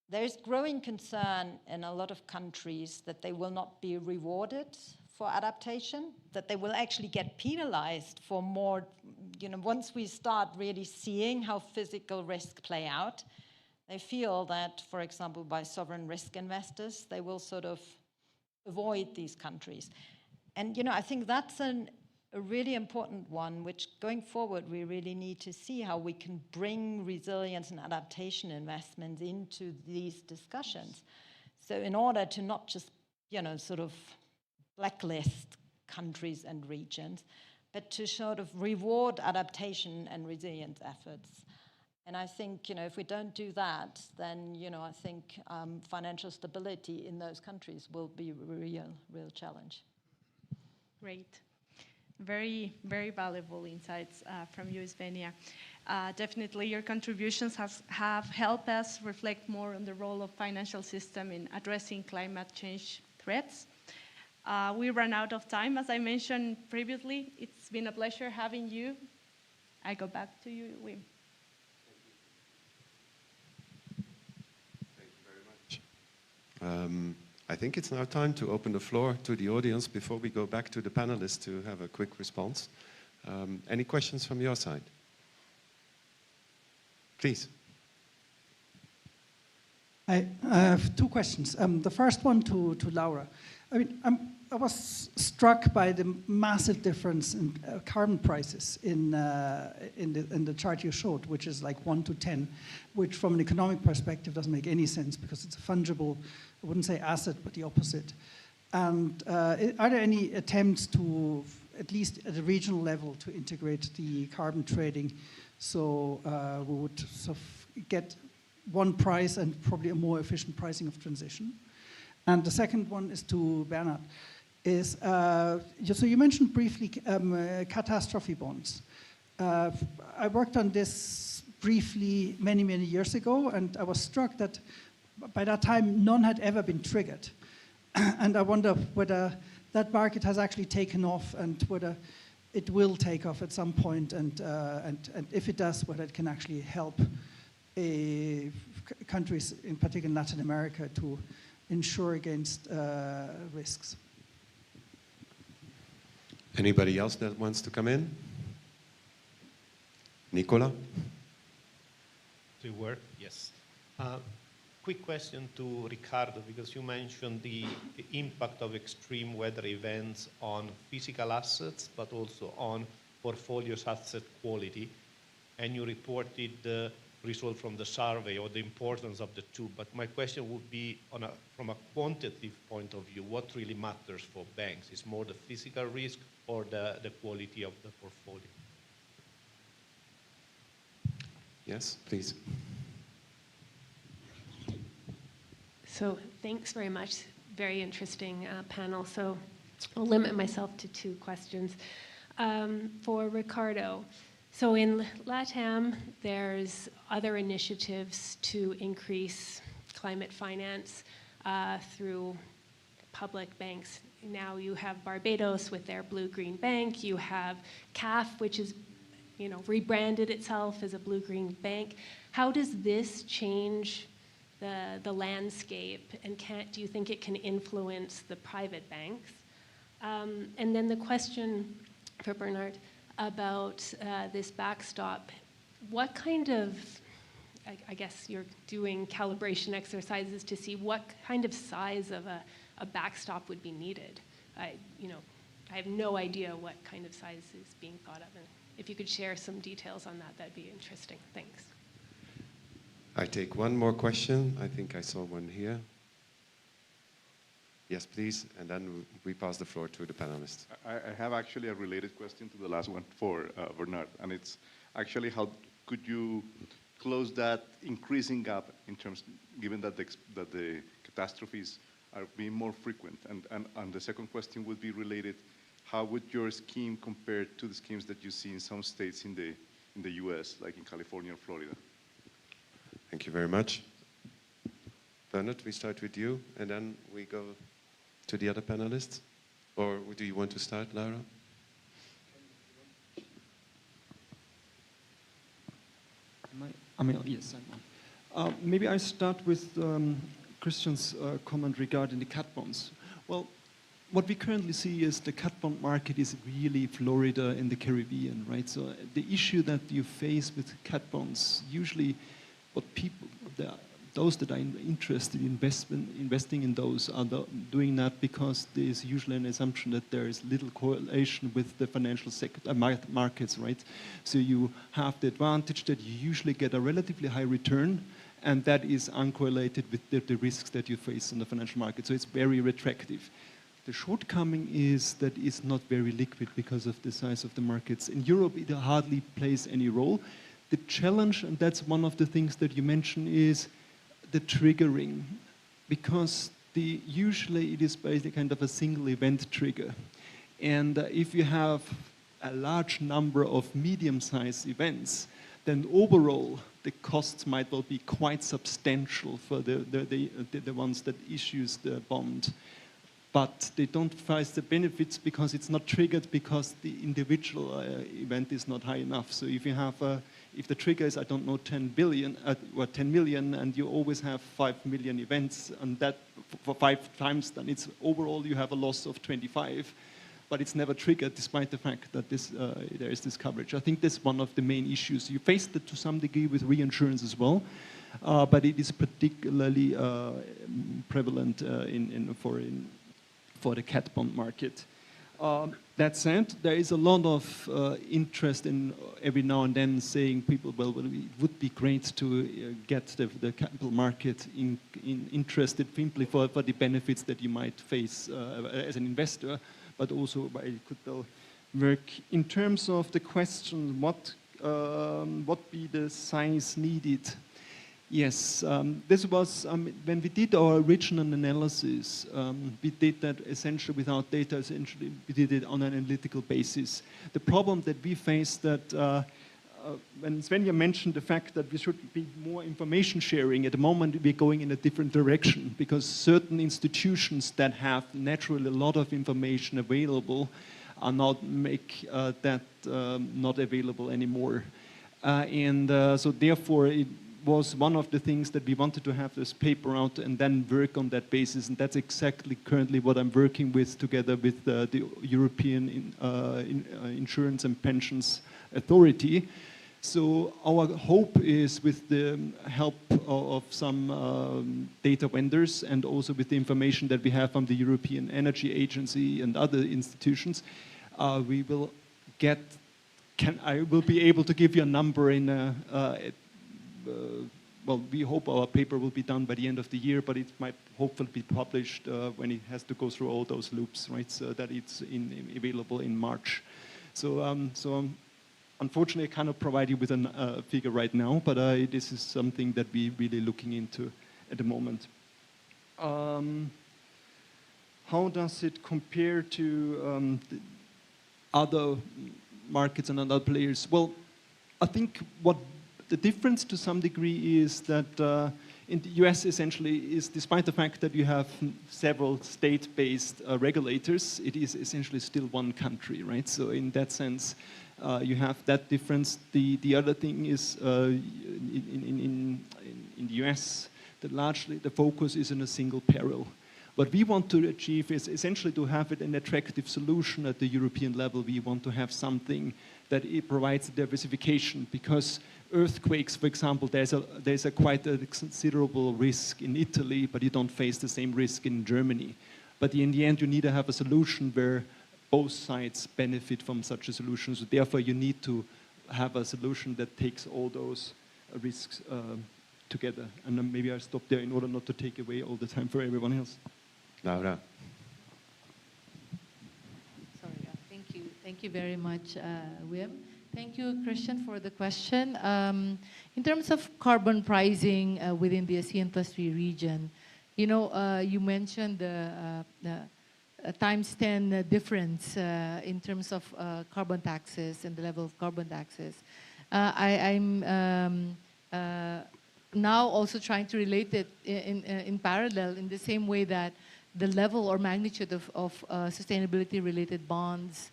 There's growing concern in a lot of countries that they will not be rewarded for adaptation, that they will actually get penalized for more, once we start really seeing how physical risk play out, they feel that, for example, by sovereign risk investors, they will sort of avoid these countries. And, I think that's a really important one, which going forward, we really need to see how we can bring resilience and adaptation investments into these discussions. So in order to not just, sort of blacklist countries and regions, but to sort of reward adaptation and resilience efforts. And I think, if we don't do that, then, I think financial stability in those countries will be a real challenge. Great. Very, very valuable insights from you, Svenja. Definitely your contributions have helped us reflect more on the role of financial system in addressing climate change threats. We ran out of time, as I mentioned previously. It's been a pleasure having you. I go back to you, Wim. Thank you very much. I think it's now time to open the floor to the audience before we go back to the panelists to have a quick response. Any questions from your side? Please. I have two questions. The first one to Laura. I mean, I was struck by the massive difference in carbon prices in the chart you showed, which is like 1 to 10, which from an economic perspective doesn't make any sense because it's a fungible, I wouldn't say asset, but the opposite. And are there any attempts to, at least at a regional level, to integrate the carbon trading so we would sort of get one price and probably a more efficient pricing of transition? And the second one is to Bernhard. So you mentioned briefly catastrophe bonds. I worked on this briefly many years ago, and I was struck that by that time none had ever been triggered. And I wonder whether that market has actually taken off and whether it will take off at some point, and if it does, whether it can actually help countries, in particular in Latin America, to insure against risks. Anybody else that wants to come in? Nicola? To work? Yes. Quick question to Ricardo, because you mentioned the impact of extreme weather events on physical assets, but also on portfolios asset quality. And you reported the result from the survey or the importance of the two. But my question would be, from a quantitative point of view, what really matters for banks? Is more the physical risk or the quality of the portfolio? Yes, please. So thanks very much. Very interesting panel. So I'll limit myself to two questions. For Ricardo, so in LATAM, there's other initiatives to increase climate finance through public banks. Now you have Barbados with their blue-green bank. You have CAF, which is, rebranded itself as a blue-green bank. How does this change the landscape, and do you think it can influence the private banks? And then the question for Bernhard about this backstop. What kind of, I guess you're doing calibration exercises to see what kind of size of a backstop would be needed? I have no idea what kind of size is being thought of. And if you could share some details on that, that'd be interesting. Thanks. I take one more question. I think I saw one here. Yes, please, and then we pass the floor to the panelists. I have actually a related question to the last one for Bernhard, and it's actually how could you close that increasing gap in terms, given that the catastrophes are being more frequent? And the second question would be related, how would your scheme compare to the schemes that you see in some states in the US, like in California or Florida? Thank you very much. Bernhard, we start with you, and then we go to the other panelists? Or do you want to start, Laura? Yes, I'm on. Maybe I start with Christian's comment regarding the cat bonds. Well, what we currently see is the cat bond market is really Florida and the Caribbean, right? So the issue that you face with cat bonds, usually what people, those that are interested in investing in those are doing that because there is usually an assumption that there is little correlation with the financial sector, markets, right? So you have the advantage that you usually get a relatively high return, and that is uncorrelated with the risks that you face in the financial market. So it's very attractive. The shortcoming is that it's not very liquid because of the size of the markets. In Europe, it hardly plays any role. The challenge, and that's one of the things that you mentioned, is the triggering, because usually it is basically kind of a single event trigger. And if you have a large number of medium-sized events, then overall the costs might well be quite substantial for the ones that issues the bond. But they don't face the benefits because it's not triggered because the individual event is not high enough. So if you have if the trigger is, I don't know, 10 billion or 10 million, and you always have 5 million events, and that for 5 times, then it's overall you have a loss of 25, but it's never triggered despite the fact that there is this coverage. I think that's one of the main issues. You faced it to some degree with reinsurance as well, but it is particularly prevalent for the cat bond market. That said, there is a lot of interest in every now and then saying people, well, it would be great to get the capital market interested simply for the benefits that you might face as an investor, but also it could work. In terms of the question, what be the size needed? Yes, this was, when we did our original analysis, we did that essentially without data, essentially we did it on an analytical basis. The problem that we faced that, when Svenja mentioned the fact that we should be more information sharing, at the moment we're going in a different direction because certain institutions that have naturally a lot of information available are not that not available anymore. So therefore it was one of the things that we wanted to have this paper out and then work on that basis, and that's exactly currently what I'm working with together with the European Insurance and Pensions Authority. So our hope is with the help of some data vendors and also with the information that we have from the European Energy Agency and other institutions, we will I will be able to give you a number in well, we hope our paper will be done by the end of the year, but it might hopefully be published when it has to go through all those loops, right? So that it's available in March. So, unfortunately, I cannot provide you with a figure right now, but this is something that we're really looking into at the moment. How does it compare to the other markets and other players? Well, I think what the difference to some degree is that in the US essentially is, despite the fact that you have several state-based regulators, it is essentially still one country, right? So in that sense, you have that difference. The other thing is in the US, that largely the focus is on a single peril. What we want to achieve is essentially to have it an attractive solution at the European level. We want to have something that it provides diversification, because earthquakes, for example, there's quite a considerable risk in Italy, but you don't face the same risk in Germany. But in the end, you need to have a solution where both sides benefit from such a solution. So therefore, you need to have a solution that takes all those risks together. And then maybe I'll stop there in order not to take away all the time for everyone else. Laura. Sorry, thank you. Thank you very much, Wim. Thank you, Christian, for the question. In terms of carbon pricing within the ASEAN +3 region, you know, you mentioned the times 10 difference in terms of carbon taxes and the level of carbon taxes. I'm now also trying to relate it in parallel in the same way that the level or magnitude of sustainability-related bonds,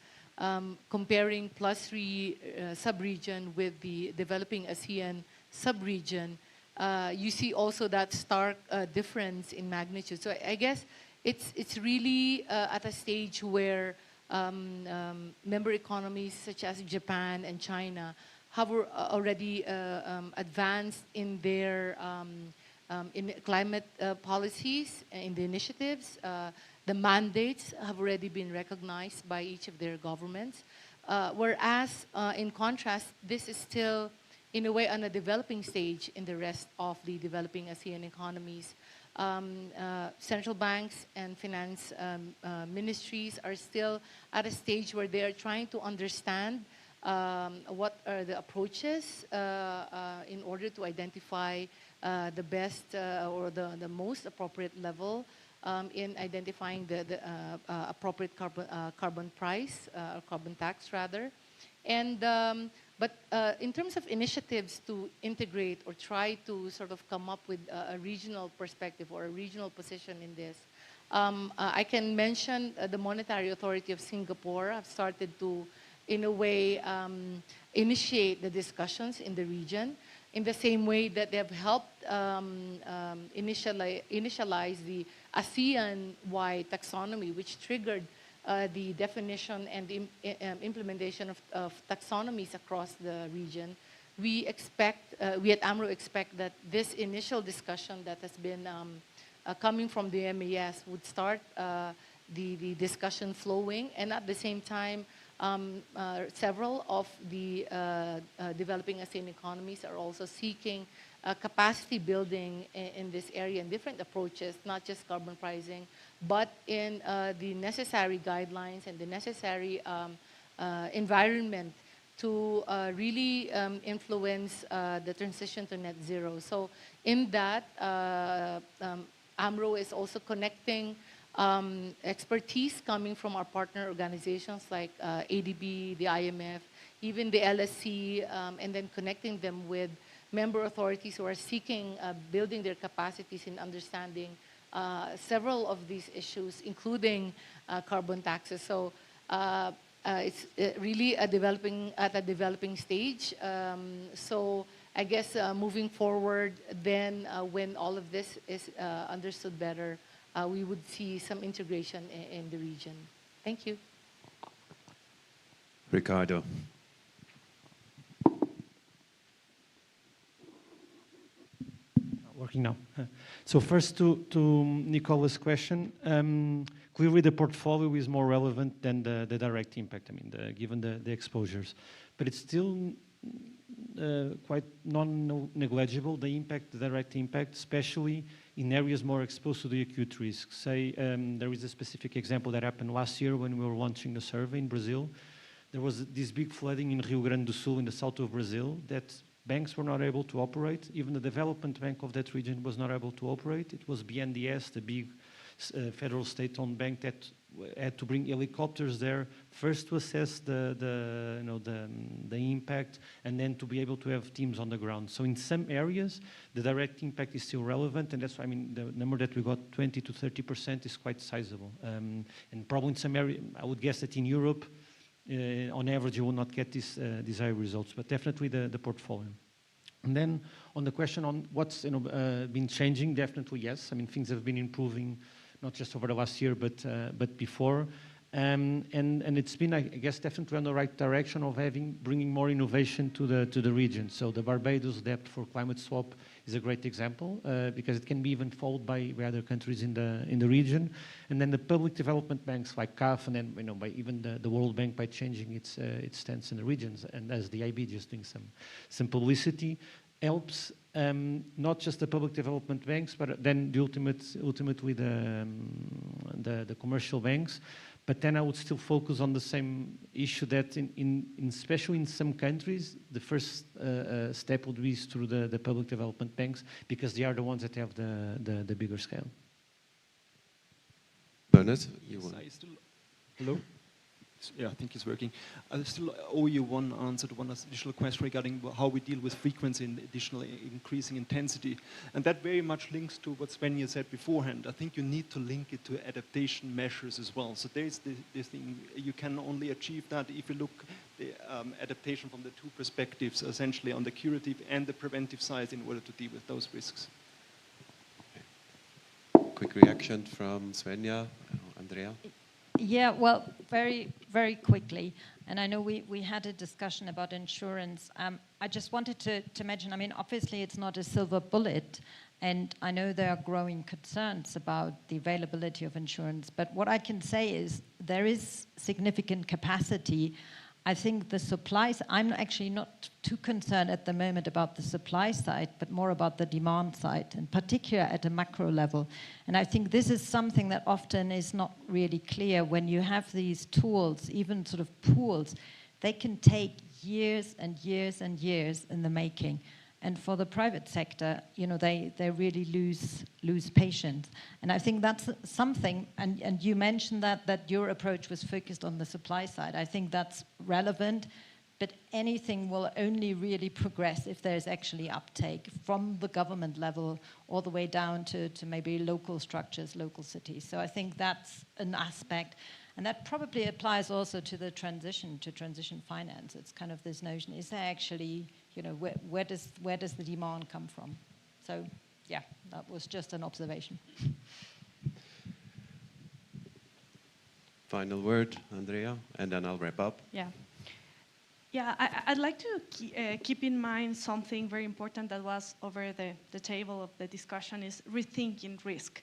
comparing +3 sub-region with the developing ASEAN sub-region, you see also that stark difference in magnitude. So I guess it's really at a stage where member economies such as Japan and China have already advanced in their in climate policies, in the initiatives. The mandates have already been recognized by each of their governments. Whereas, in contrast, this is still, in a way, on a developing stage in the rest of the developing ASEAN economies. Central banks and finance ministries are still at a stage where they are trying to understand what are the approaches in order to identify the best or the most appropriate level in identifying the appropriate carbon price, or carbon tax rather. And, but in terms of initiatives to integrate or try to sort of come up with a regional perspective or a regional position in this, I can mention the Monetary Authority of Singapore have started to, in a way, initiate the discussions in the region in the same way that they have helped initialize the ASEAN-wide taxonomy, which triggered the definition and the implementation of taxonomies across the region. We expect, we at AMRO expect that this initial discussion that has been coming from the MAS would start the discussion flowing, and at the same time, several of the developing ASEAN economies are also seeking capacity building in this area and different approaches, not just carbon pricing, but in the necessary guidelines and the necessary environment to really influence the transition to net zero. So in that, AMRO is also connecting expertise coming from our partner organizations like ADB, the IMF, even the LSC, and then connecting them with member authorities who are seeking building their capacities in understanding several of these issues, including carbon taxes. So it's really at a developing stage. So I guess moving forward, then when all of this is understood better, we would see some integration in the region. Thank you. Ricardo. Working now. So first to Nicola's question, clearly the portfolio is more relevant than the direct impact, I mean, given the exposures. But it's still quite non-negligible, the impact, the direct impact, especially in areas more exposed to the acute risks. Say, there is a specific example that happened last year when we were launching the survey in Brazil. There was this big flooding in Rio Grande do Sul in the south of Brazil that banks were not able to operate. Even the development bank of that region was not able to operate. It was BNDES, the big federal state-owned bank, that had to bring helicopters there first to assess the impact, and then to be able to have teams on the ground. So in some areas, the direct impact is still relevant, and that's why, I mean, the number that we got, 20 to 30%, is quite sizable. And probably in some areas, I would guess that in Europe, on average, you will not get these desired results, but definitely the portfolio. And then on the question on what's been changing, definitely yes. I mean, things have been improving, not just over the last year, but before. And it's been, I guess, definitely on the right direction of bringing more innovation to the region. So the Barbados debt for climate swap is a great example because it can be even followed by other countries in the region. And then the public development banks like CAF, and then by even the World Bank, by changing its stance in the regions, and as the IB just doing some publicity, helps not just the public development banks, but then ultimately the commercial banks. But then I would still focus on the same issue that especially in some countries, the first step would be through the public development banks, because they are the ones that have the bigger scale. Bernard, hello? Yeah, I think it's working. I still owe you one answer to one additional question regarding how we deal with frequency and additional increasing intensity. And that very much links to what Svenja said beforehand. I think you need to link it to adaptation measures as well. So there's this thing, you can only achieve that if you look the adaptation from the two perspectives, essentially on the curative and the preventive side, in order to deal with those risks. quick reaction from Svenja, Andrea? Yeah, well, very, very quickly. And I know we had a discussion about insurance. I just wanted to mention, I mean, obviously it's not a silver bullet. And I know there are growing concerns about the availability of insurance. But what I can say is there is significant capacity. I think the supplies, I'm actually not too concerned at the moment about the supply side, but more about the demand side, in particular at a macro level. And I think this is something that often is not really clear when you have these tools, even sort of pools, they can take years and years and years in the making. And for the private sector, you know, they really lose patience. And I think that's something, and you mentioned that your approach was focused on the supply side. I think that's relevant, but anything will only really progress if there's actually uptake from the government level all the way down to maybe local structures, local cities. So I think that's an aspect. And that probably applies also to the transition finance. It's kind of this notion, is there actually, you know, where does the demand come from? So, yeah, that was just an observation. Final word, Andrea, and then I'll wrap up. Yeah. Yeah, I'd like to keep in mind something very important that was over the table of the discussion is rethinking risk.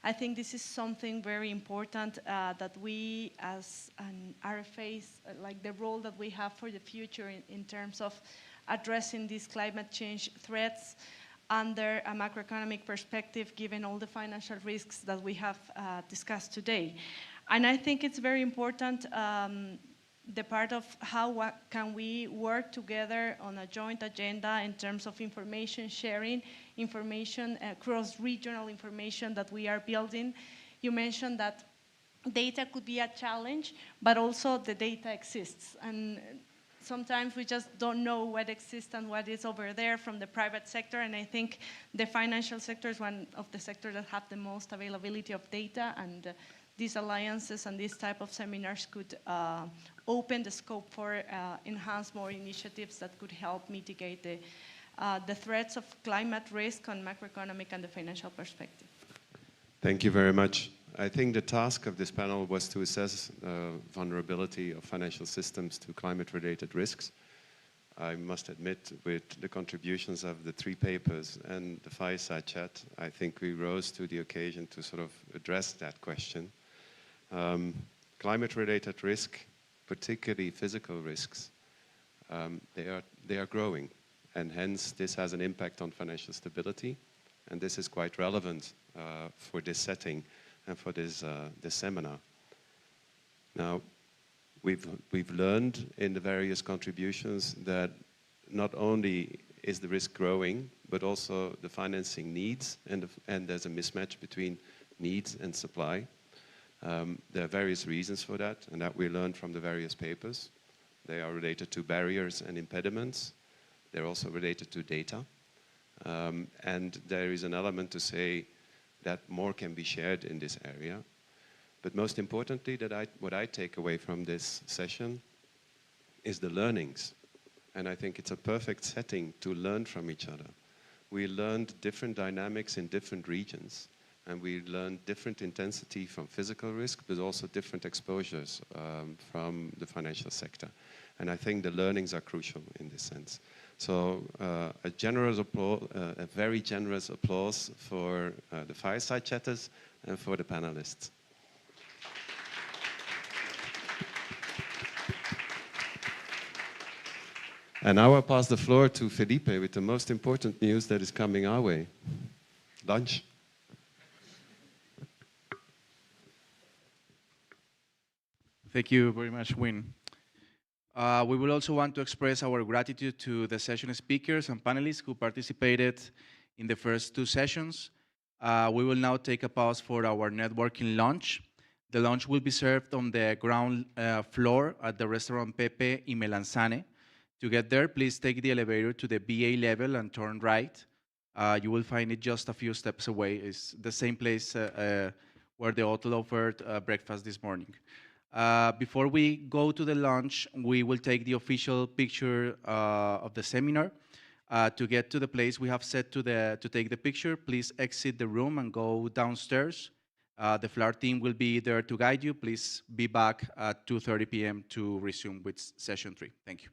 I think this is something very important that we as an RFAs, like the role that we have for the future in terms of addressing these climate change threats under a macroeconomic perspective, given all the financial risks that we have discussed today. And I think it's very important the part of how can we work together on a joint agenda in terms of information sharing, information, cross-regional information that we are building. You mentioned that data could be a challenge, but also the data exists. And sometimes we just don't know what exists and what is over there from the private sector. And I think the financial sector is one of the sectors that have the most availability of data, and these alliances and these type of seminars could open the scope for enhance more initiatives that could help mitigate the threats of climate risk on macroeconomic and the financial perspective. Thank you very much. I think the task of this panel was to assess vulnerability of financial systems to climate-related risks. I must admit, with the contributions of the 3 papers and the fireside chat, I think we rose to the occasion to sort of address that question. Climate-related risk, particularly physical risks, they are growing, and hence this has an impact on financial stability, and this is quite relevant for this setting and for this seminar. Now, we've learned in the various contributions that not only is the risk growing, but also the financing needs, and there's a mismatch between needs and supply. There are various reasons for that, and that we learned from the various papers. They are related to barriers and impediments. They're also related to data. And there is an element to say that more can be shared in this area. But most importantly, what I take away from this session is the learnings. And I think it's a perfect setting to learn from each other. We learned different dynamics in different regions. And we learned different intensity from physical risk, but also different exposures from the financial sector. And I think the learnings are crucial in this sense. So a very generous applause for the fireside chatters and for the panelists. And now I'll pass the floor to Felipe with the most important news that is coming our way. Lunch. Thank you very much, Win. We will also want to express our gratitude to the session speakers and panelists who participated in the first 2 sessions. We will now take a pause for our networking lunch. The lunch will be served on the ground floor at the restaurant Pepe y Melanzane. To get there, please take the elevator to the BA level and turn right. You will find it just a few steps away. It's the same place where the hotel offered breakfast this morning. Before we go to the lunch, we will take the official picture of the seminar. To get to the place we have set to take the picture, please exit the room and go downstairs. The FLAR team will be there to guide you. Please be back at 2:30 p.m. to resume with session 3. Thank you.